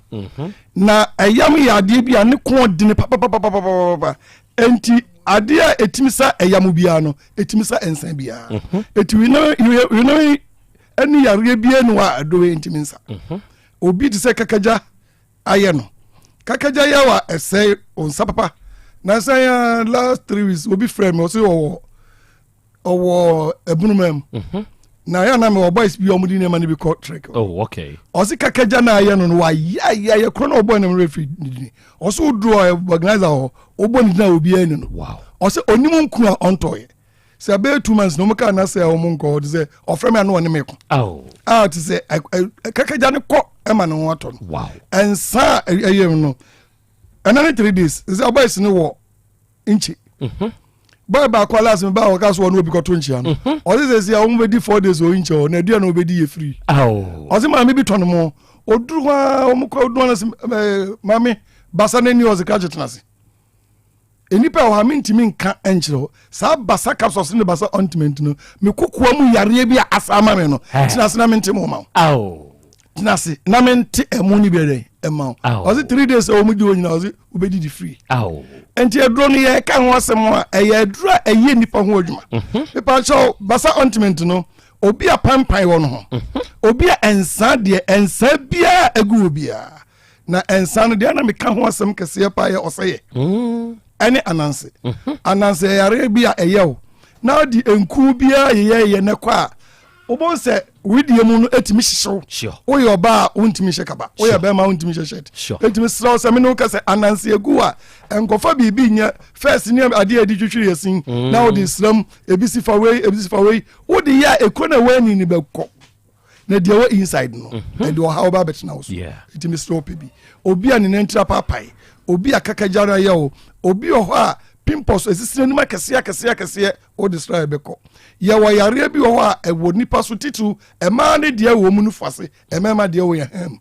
na eyam ya ade bia ne ko dine papa enti ade a etimisa eyam bia no etimisa ensan bia eti we know any yare bia no a do entiminsa obi te sɛ kakaja ayɛ no kakaja yɛ wa ɛsɛ onsa papa na sɛ last 3 weeks obi frɛ me ɔsɛ ɔwɔ ebunumam na ya na me boys bi omudi ne ma ne bi kɔ trek okay ɔsɛ kakaja na ayɛ no wa ya kro na ɔbɔ ne me refi ni ɔsɛ draw organizer ɔbɔ ne na obi ani no wow ɔsɛ onimu nku a ɔntɔyɛ sɛ be 2 months no muka na sɛ ɔmo nkɔ ɔde sɛ ɔfrɛ me ano ne me ko te sɛ kakaja ne kɔ ɛma ne ho atɔ no wow ɛnsa ɛyɛ no ɛna 3 days sɛ boys ne wɔ inchi boy ba kwa last me ba o ka so no obi ko to nchia no o se se o mo be 4 days o nchia o na dia no obedi ye free o se ma me bi tono mo oduru ha o mo ko oduru na mami basa na ni o se ka jetena se enipa o ha mintimi nka enchiro sa basa capsules ne basa ointment no me kokoa mu yare bi asama me no tina se na mintimi o ma tina se na minti emu ni bi re ema o se 3 days o mo di o nyina o se obedi di free enti edro no ye ka ho asem a eye edro eye nipa ho adwuma pepa show basa ointment no obi a pampan wo no ho obi a ensa de ensa bia egu obia na ensa no de na me ka ho asem kese pa ye oseye ene ananse yare bia eye wo na di enku bia ye ne kwa obon se widie mu no etimi hyehyw oye oba untimi hyekaba oye ba ma untimi hyeshet etimi sraw se me no ka se ananse egu a enkofa bibi nya first ni ade adi twitwiri yasin na odi sram ebisi fa wei odi ya ekona wani ni bekọ na dia wa inside no and o how ba bet na wo etimi sraw pebi obi an ne ntra papai obi akakajara ya o obi o ho a pimples esisire ni makese o destroy beko ya wa yare bi ho a ewo nipa so titu ema ne de wo mu nu fase emema de wo ya hem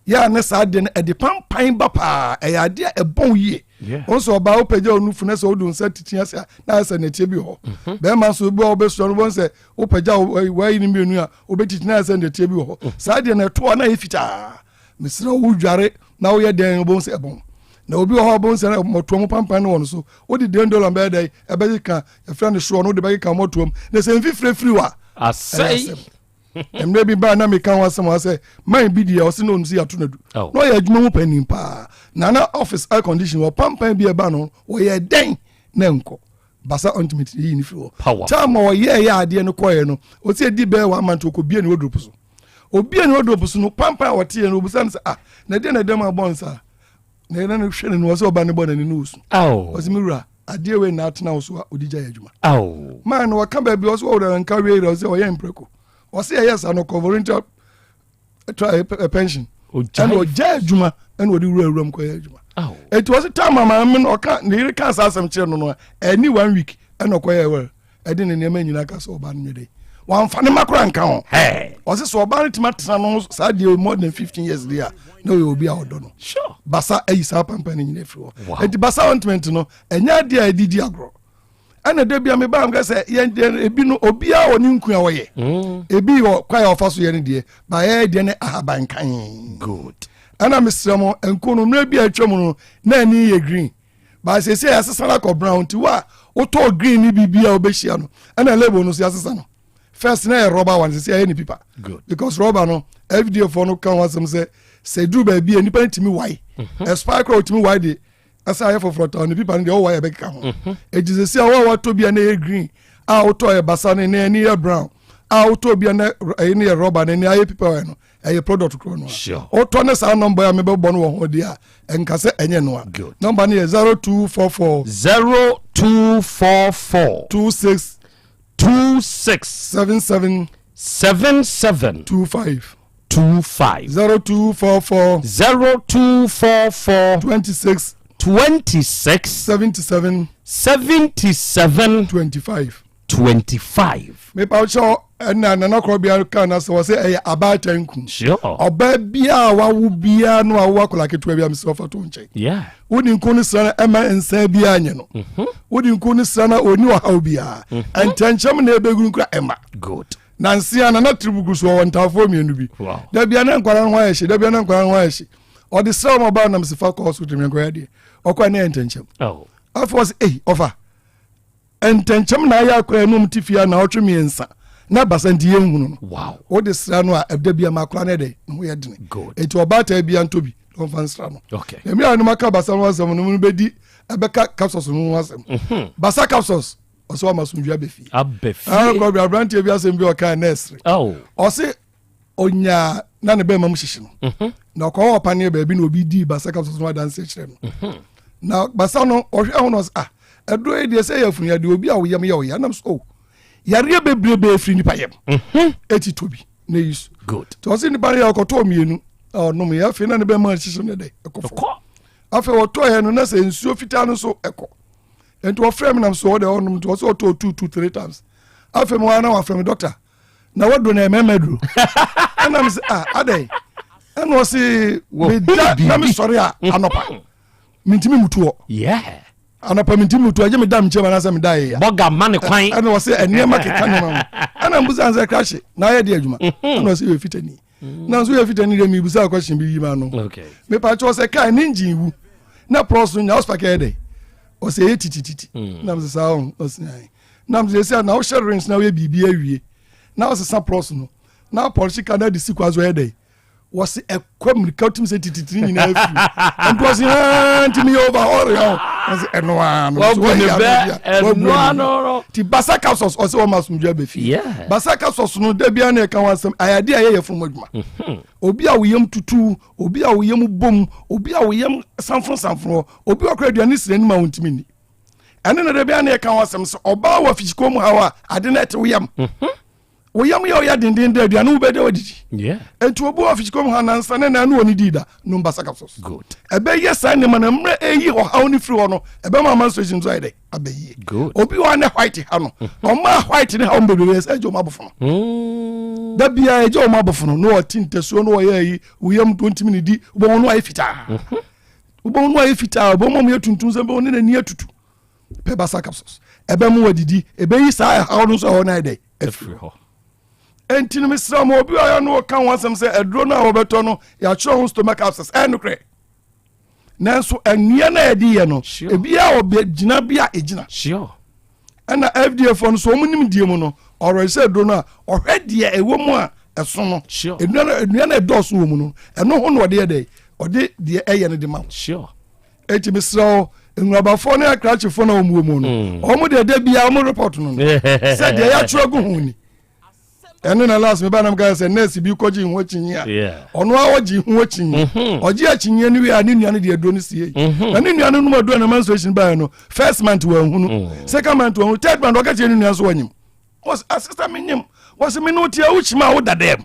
ya ne sa de e de pampan ba pa e ya de e bon yie onso ba o peja onu fu na se odun sa titia se na se na tie bi ho be ma so bi o be so no bon se o peja wa yi ni menu a o be titia na se na tie bi ho sa de na to na e fita misira wo dware na wo ye den bon se e bon na obi ho bon se na motom pampan no so o di $10 be dey e be ka e friend show no de be ka motom na se free wa asai emre bi ba na me kan wasem wa se man bi di o se no nsi ato na du no ya adwuma mu panin pa na na office air condition wo pampan bi e ba no wo ye den na nko basa ultimate yi ni firo chama wo ye ya ade no koye no o se di be wa man to ko bie ni wodropu so obi ni wodropu so no pampan wo tie no obusan se na de na dem abonsa na na hwene no so ba ne bo na ni nusu o se miwura ade we na atena wo so odija ya adwuma man wo ka ba bi wo so wo nka we re o se o ye mpreko o se yes an volunteer pension and o ja adwuma and wo di wura ko ya adwuma it was time mama me no ka ne re ka asem kire no any 1 week and ko ya we e de ne ne manyina ka so ba no de wan fa ne makora nka ho o se so ba ne timatena no sa de more than 15 years there no you be odo no sure basa ayi sa pampa ne nyina firi ho enti basa ointment no enya de a didi agro ana de bia me ba am ga se ye ebi no obi a oni nku a wo ye ebi wo kwa ya ofaso ye ne de ba ye de ne ahaban kan good ana misramo enko no na bi atwam no na ni ye green ba se se asesana ko brown ti wa o to green ni bibia obehia no ana label no se asesa no first na rubber one se ye ni pipa good because rubber no everyday for no kan wasem se do ba bi enipa ntimi wai a sparkle ntimi wai de asa ye for front on pipa no de o wai be ka ho ejize se wa to bia na ye green a o to ye basa ne ni ye brown a o to bia na ni ye rubber ne ni aye pipa wa no a product kro no o to ne sa number ya me be bon wo ho dia enka se enye no a number ne 0244 26 77 25 0244 26 77 25 me pa cho na Krobea kan na so say e abatanku oba bia wa wo bia no wa kola keto bia me so fa to nche wodi nko ni sra ema ensa bia anye no wodi nko ni sra na oni wa haw bia antanchem na ebeguru kra ema good na nsia na tribugu so won tafo mienu bi da bia na nkwara ho ahye da bia na nkwara ho ahye o de sra mo ba na me se fa ko so temi nkwara de okwa na antanchem afo was ofa antanchem na ya akra no mtifia na otwe miensa na basanti yenhunu no wow o de sra no a ebda bia makra na de no ye dene enti obata bia ntobi don fan sra no okay emi anu maka basa no asem no bedi ebeka capsules no asem basa capsules oso amasumdua befi abefi Krobea brantie bia asem bi o kan nursery o se onya na ne be mam hihye no na ko opane be bi na obi di basa capsules no dance kire no na basa no ohwe ho no edo e de se yafunu ya de obi a wo yam ya wo ya nam so yare bebrebe free nipa yam eti tobi na yisu good to se nipa ya okoto mienu no me ya fe na ne be ma hihye no de ekofo afa oto he no na se nsuo fita no so eko enti o frame nam so de onum to so oto 2-3 times afa mo na wa frame doctor na wado na ememedru ana me se adai ana o se me da na me sori a anopa mintimi mutuo anapa mintimi mutuo je me da mche na se me da ya boga mane kwan ana o se enema keka no ana mbuza anze crash na ya de adwuma ana o se we fitani na so we fitani de mi busa question bi yima no okay me pa cho se kai ninjin wu na pros nya hospital de o se etititi na mse sa o se na mse se na o share rings na we bibi awie na o se sa pros no na policy kana de sikwazo de was a communicating say tititi ni na afi and was to me over all no ti basa capsules o se o masumdua befi basa capsules no da bia na kan wasam ayade aye yefo moduma obi a woyam tutu obi a woyam bom obi a woyam sanfro obi okra aduane sire ni ma wontimi ni ene na da bia na kan wasam se oba wa fishiko mu hawa ade na te woyam woyam ya dindin da aduane wo bede odidi enti obo wa fishiko mu hanansa na na oni dida no basa capsules good ebe yesa ne mana mre eyi ho hawo ni free no ebe ma menstruation so ide abeyi obi wa na white ha no o ma white ne ha mbebe se ejo ma bofono da bia ejo ma bofono no otintesuo no oyayi woyam 20 minutes di obo no ayi fita obo no ayi fita obo mo me tuntun se be oni na ni atutu pe basa capsules ebe mu wadidi ebe yi sa hawo no so ho na ide free ho enti no misra mo obi ayo no kan wansem se edro na obeto no ya chiro ho stomach abscess enukre nanso enia na edi ye no ebi a obegina bia egina sure ana FDA fo no so omunim die mu no oro se edro na ohwede ewo mu a eso no enia na edoso wo mu no eno ho no ode ye de ode de eye no de ma sure enti misra enwaba fo na akrachi fo na omu mu no omu de bia omu report no se de ya chiro gu hu ni eno na last me ba nam ga say nurse bi koji hu chinyi a ono a oji hu chinyi oji a chinyi ni we a ni nuane de adro ni sie na ni nuane no adro na menstruation ba no first month wa hunu second month wa hunu third month wa ka che ni nuane so wanyim was assistant me nyim was me no tia uchima wo dadem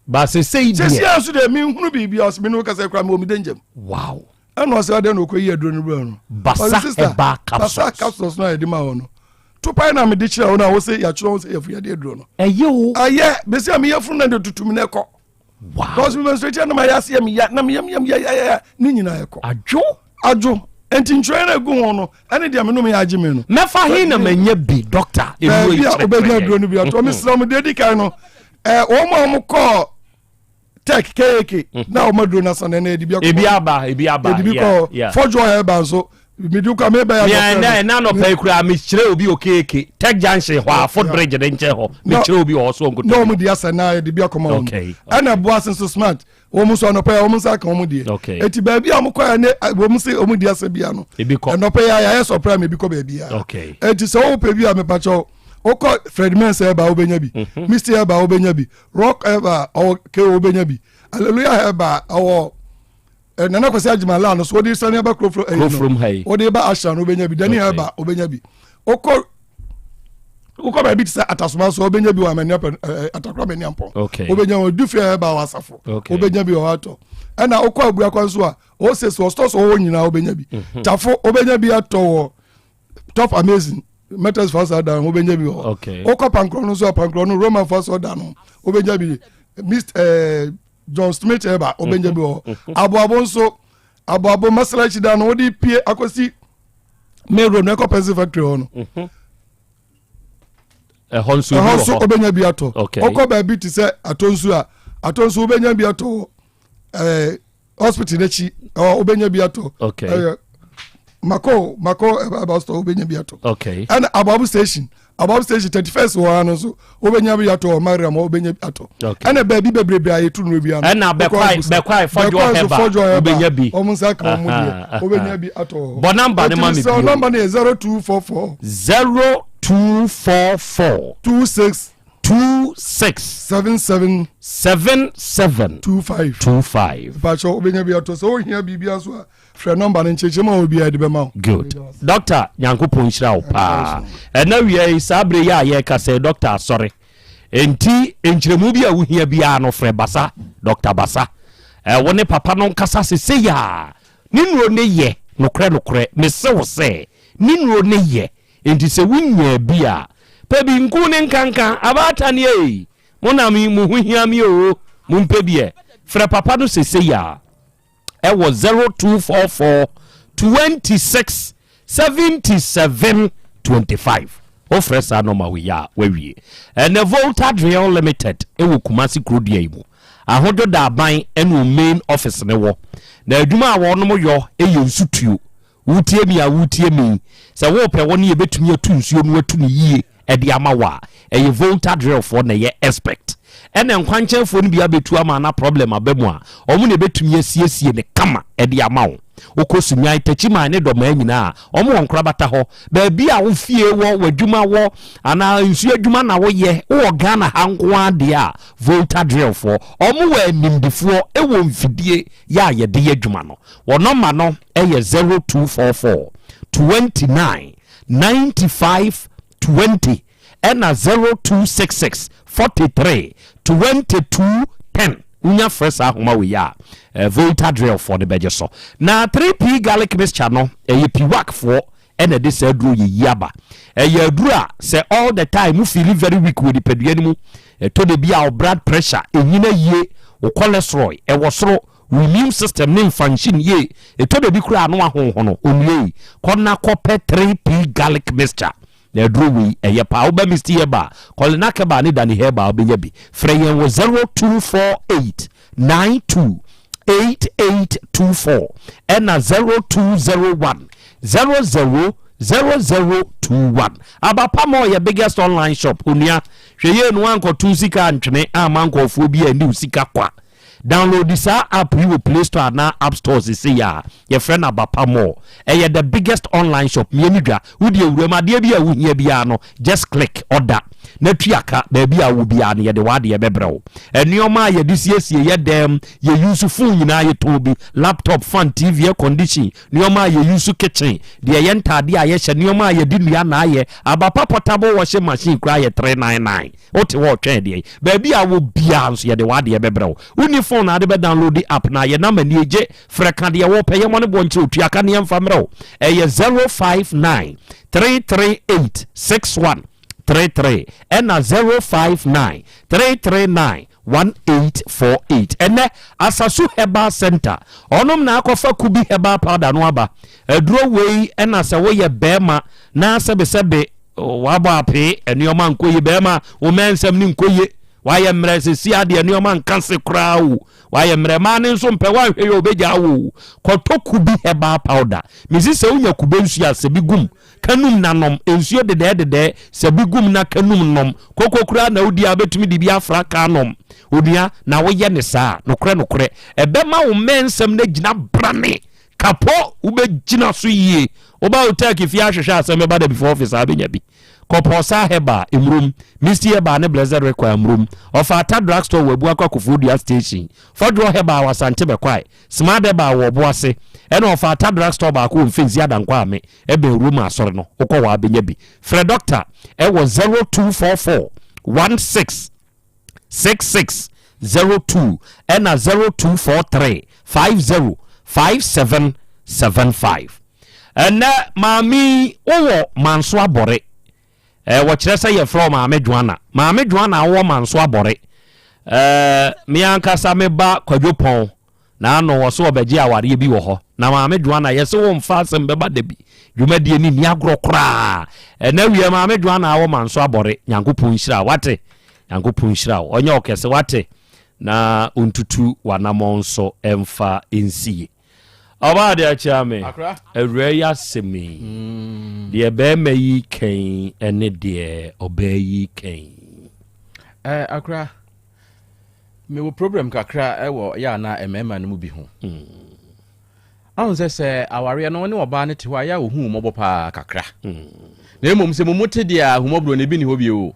ba se sei dia se asu de me hunu bibia os me no ka say kra me o mi denjem wow eno se ade no koyi adro ni bro no basa eba capsules no e di ma wono to pai na me de kira wona wo se ya chiro wo se ya fu ya de dro no eye o aye be se am ya fu na de tutum na ekọ wow cause me menstruate na ma ya se ya na me yam ya ni nyina ekọ ajo enti ntwe na gu ho no ene de me no me ya age me no mefa hin na manya bi doctor ewu e obegna dro no bi ato me sra me de di kai no wo mo ko tech keke na o madro na sana na edibia ko fojo he ba so miduka me ba ya na no pay kura me kire obi okeke tech junction ho a foot bridge de nche ho me kire obi ho so nkoto no mu dia sana edibia ko ma ana boas so smart wo mu so no pay wo mu sa kan wo mu die eti ba bia mo kwa ne wo mu se wo mu dia sa bia no no pay ya so pra me bi ko ba bia eti so wo pe bia me pa cho oko Fredman say ba obenya bi Mr. ba obenya bi Rock eba o ke obenya bi Hallelujah eba o nana kwasi ajimala no so di sani ba from hay o de ba asha no obenya bi Dani eba obenya bi oko ba bi tsa atasoma so obenya bi wa mani atakra mani ampon obenya o dufe eba wasafo obenya bi o ato ana oko abua kwanso a o se so sto so wo nyina obenya bi tafo obenya bi ato top amazing matters first down obenya bi o oko pankro no so pankro no Roman first down obenya bi Mr. John Smith eba obenya bi o abo nso abo masala chi down odi pie akosi mero no eko factory ono honsu obenya bi ato oko ba bi ti se atonsu obenya bi ato hospital echi obenya bi ato Mako about store obenya biato. Okay. And Ababu station 31st one so obenya biato or Mariam obenya biato. Okay. And a baby bebre aye tunu biato. And na be kwai for your obenya bi. Omunsa ka omudi obenya biato. But number the mami. So number is 0244 26 77 25. Pacho obenya biato so here bibia so frɛ number no nkyekye ma obi ade bɛma. Good. Doctor Nyankopɔn nhyira wo pa. Na wie sabre ya ye ka say doctor sorry. Enti enkyeremu bi a wo hia bia no frɛ Basa, Dr. Basa. Wo ne papa no nkasa sese ya. Ninuro ne ye nokre me se wo se. Ninuro ne ye. Enti se wunya bia. Pebi nku ne nkanka abata ne ei. Mona mi mu hia mi o. Mumpe bie. Frɛ papa no sese ya. It was 0244 26 77 25. Ofresa no ma we ya we. And the Volta Drill Limited e wo Kumasi Krobea imu. Ahodo da ban enu main office ne wo. Na adwuma wo no mo yo e ye nsutuo. Wutie mi a wutie mi. Se wo pe woni e betumi atu nsuo no atu ne yie e de ama wa. E ye Volta Drill for na ye expect. Ene nkwanchenfo no bia betu ama na problem abemu a omu ne betumi asiesie ne kama e de ama wo okosumyan tachima ne do ma nyina omu wonkra bata ho ba bia wo fie wo wadwuma wo ana nsu adwuma na wo ye wo Ghana hankwa de a Volta Drill for omu wa nimdifo e wo mfidie ya ye de adwuma no wo number no e ye 0244 29 95 20 ena 0266 43 22 10. Unya fresh ahoma we ya Volta Drill for the beje so. Na 3P garlic mixture no ye piwak for ena this adru ye yaba. Ye adru say all the time you feel very weak with the peduani mu. To the bia o blood pressure enyina ye o cholesterol e wosoro immune system ne function ye to the bi kura no ahohono onye konna kope 3P garlic mixture. Na druwi eye pa oba misti heba kolina keba ni dani heba obenya bi freyen wo 0248 92 8824 and 0201 000021 abapa mo ye biggest online shop unia hweye no anko tu sika ntwene amanko fo bi ani usika kwa download this app you Play Store na App Store say ya your friend abapa more the biggest online shop mienidwa wudi ewurema de bia wo hia bia no just click order na tuaka ba bia wo bia no ye de wade ye bebrew enioma ye disiesie ye dem ye use phone nyina ye tobi laptop fan TV air condition nioma ye use kitchen de ye ntade a ye hye nioma ye dinua na ye abapa portable washing machine kra ye 399 ote wo twen de ba bia wo bia so ye de wade ye bebrew uni phone na de be download the app na ye na mani eje freka de wo peye mo ne bo nche otuaka ne yemfa mrew 059 338 6133 and 059 339 1848 ene asasu herbal center onom na akofa kubi herbal powder no aba aduro wei ena se wo ye bema na sebe waba ape enioma nkoye bema wo mensem ni nkoye waye mre se si ade enioma nkanse krawo waye mre ma ne nso mpe wa hwe obeja wo kotokubi herbal powder misi se unya kube nsu ya se bigum kanum nanom ensuo de se bigum na kanum nom kokokura na odi abetumi di bia fra kanom odia na wo ye ne saa nokre ebe ma wo mensem na gina brane kapo ube gina so yie oba Otec if ya hwehwe Asem Beba Dabi before office abenya bi koposa heba emrum misti heba ne blazer require emrum of ata drugstore webu akwakufu dia station fodro heba Yaw Asante bekwai smart heba wo boase ene of ata drugstore ba ko mfinzi adankwa ame ebe room asore no ukwa abenya bi fre doctor e was 0244 16 6602 and 0243 50 5775 and mami owo manso abore wɔkyerɛ sɛ yɛ from Maame Dwana wo manso abore me ankasa me ba kwadwopon na ano wo so obegye aware bi wo ho na Maame Dwana yɛ se wo mfa Asem Beba Dabi dwumadie ni agro kra na wie Maame Dwana wo manso abore Nyankopɔn hyira wate Nyankopɔn hyira onye okese wate na ontutu wanamon so emfa ensie Oba de achame. Ewre ya semi. De be me yi kan ene de oba yi kan. Akra. Me wo problem kakra ewo ya na emema no mu bi ho. Ahun se aware no ne oba ne te ho ya ohu mobo pa kakra. Na emom se momote dia humobro ne bi ni ho bi o.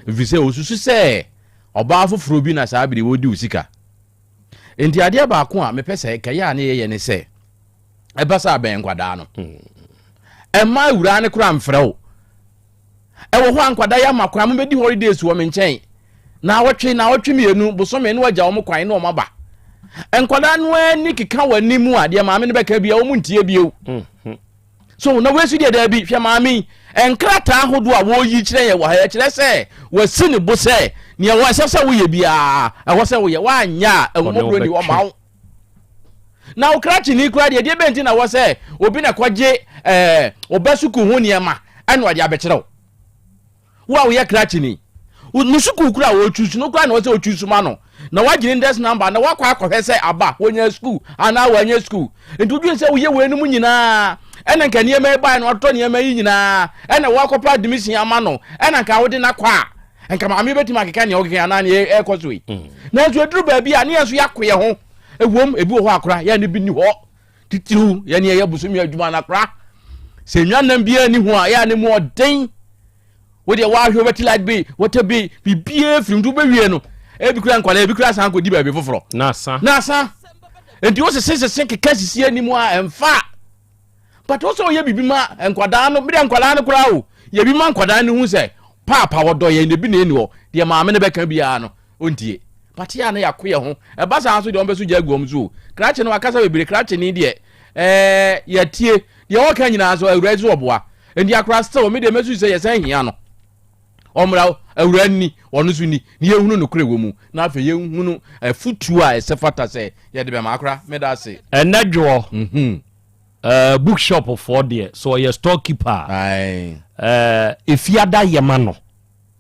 Vise osusu se oba afoforo bi na saa bire wodi usika. Enti ade ba ko a mepese kaya ne ye ne se ebasa ben kwada no. Emma wura ne kura mfrɛ o. Ewo ho ankwada ya makwa mo bedi holidays wo me nkyɛn. Na wotwe mienu bosome ne wagya wo mo kwan ne o maba. Enkwada no ani keka wani mu ade maame ne beka bia wo mu ntie bio. So na wesu de da bi hwe maame enkrata ahodo a wo yi kyerɛ ye wo ha kyerɛ sɛ wasi ne bo sɛ ne wo asɛsɛ wo ye bia ɛwɔ sɛ wo ye wa anya ehumobro ni wo mawo. Na wo krachi ni kura de benti na wo sɛ obi na kwagye obasuku ho niema anu ade abekyerɛ wo. Wo ye krachi ni nusuku kura wo chusu no kura na wo sɛ o chusu ma no na wagye index number na wakwa akɔhwɛ sɛ aba wonya school ana wanya school ntudu sɛ wo ye we no mu nyina ena nka niema e bai no ɔtɔ niema yi nyina ena wakɔpa admission ama no ena nka wo de na kwa nka maame betima keka ne okeka ana ne e kɔso yi na nso eduru ba bi a ne yaso yakoye ho ewom ebi wo ho akora ya ne bi ni ho titiru ya ne ye busumi adwuma na kora se nwanam bia ni ho a ya ne mu ɔden wo de wa hwe beti like bi what be bibie firi ndu bewie no ebi kura nkwala ebi kura san kodi ba bi foforo na asa enti wo se keka sisi animu a emfa but wo so ye bibi ma nkwada no bi nkwala no kura o ye bi ma nkwada no hu se papa wodo ye ne bi na eni ho de maame ne beka bia no ontie but ya na yakoye ho e ba san so de on beso gya guom so krache no akasa bebere krache ni de ya tie de wo kan nyina so awura zo oboa enti akra still me de mesu se ye san hia no omra awura ni onu so ni ye hunu no kure wo mu na afa ye hunu futu a esefata se ye de be makra me da se enadwo bookshop for there so ye storekeeper ifiada yema no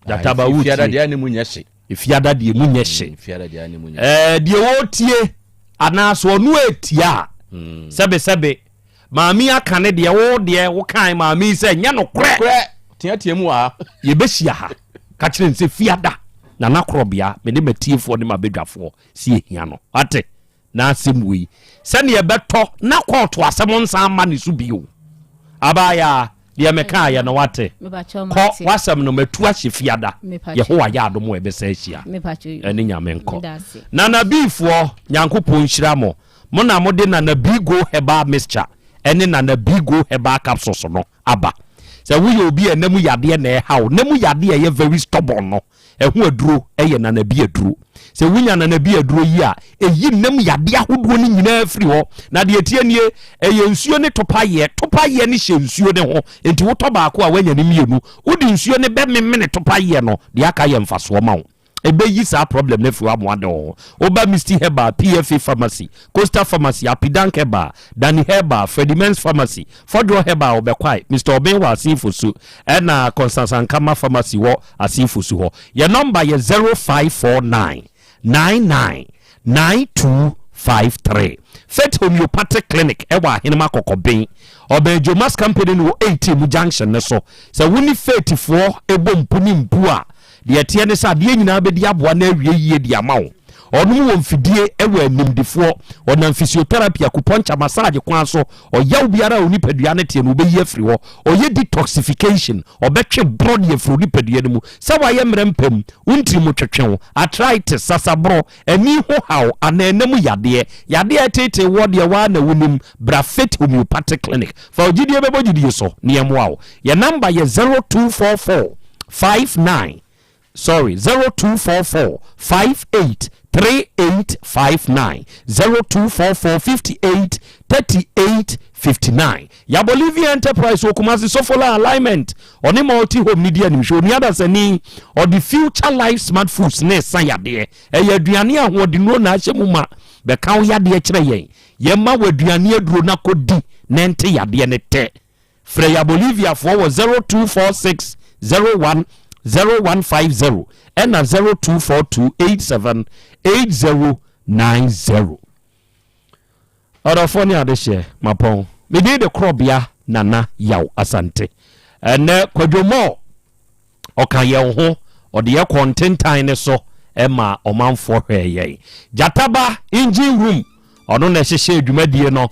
databa wuti ifiada de ani munyehye ifiada de munyehye ifiada de ani munyehye de wo tie anaso onu etia sebe maami aka ne de wo de wo kan maami se nya no kure tie mu a ye behia ha ka kire nse fiada na Krobea me de matiefo ne mabedwafo si ehia no ate na asemwi se ne beto na koto asem nsa ma ne su bio abaya de meka ya no wate ko wasem no matu ahye fiada ye ho wa ya adom ebesa ahia ene nyame nko na bifo nyankopon hyira mo na mo de na bigo heba mixture ene na bigo heba capsules no aba so we obi enemu yade na hawo nemu yade ye very stubborn no ehu aduro eye na bi aduro so wunya na bi aduro yi a eyi nemu yade ahodo ni nyina firi ho na de etie nie eye nsuo ne topaye ni hye nsuo ne ho enti wo to baako a wanya ne mienu wodi nsuo ne be memene topaye no de aka ye mfaso ma wo ebe yi sa problem ne fiwa mo ado oba Misty Heba PFA Pharmacy Coastal Pharmacy Apidank Heba Dani Heba Fredimens Pharmacy Fodro Heba obekwai Mr. Obenwa Asifusu na Constance Ankama Pharmacy wo Asifusu ho your number ye 0549 999253 Fet Homeopathic Clinic ewa hinema kokoben Obenjo Mas Company no 18 junction ne so wuni feti fo ebo mpuni mpua de tie ne sa de nyina be di aboa na awie yie di amawo onu wo mfidie ewa animdifo onam physiotherapy acupuncture massage kwan so oyaw biara oni padua ne tie no be yi afiri ho oye detoxification obetwe broad ye firi padua ne mu sa wa ye mrempam untiri mo twetwe arthritis sasabro ani ho haw ananam yade tete wo de wa na wonim Brafet Homeopathic Clinic fa ogidie be bogidie so ne yemwa ye number ye 0244 0244 583859 0244 583859 ya Bolivia Enterprise Okumasi Sofola Alignment oni multi home media ni show ni adasani or the future life smart foods ne san yade aduane ahode no na ahyemu ma be kan yade kire yen ye ma waduane aduro na kodi na nte yade ne te frɛ ya Bolivia for 0246 0150 and 0242878090. Orofo ni adehye mapon. Me dey the Krobea nana Yaw Asante. Ene kwadwomo okaye ho ode ye contentan ne so ema omanfo hweye. Jataba engine room ono na hyehye adwumadie no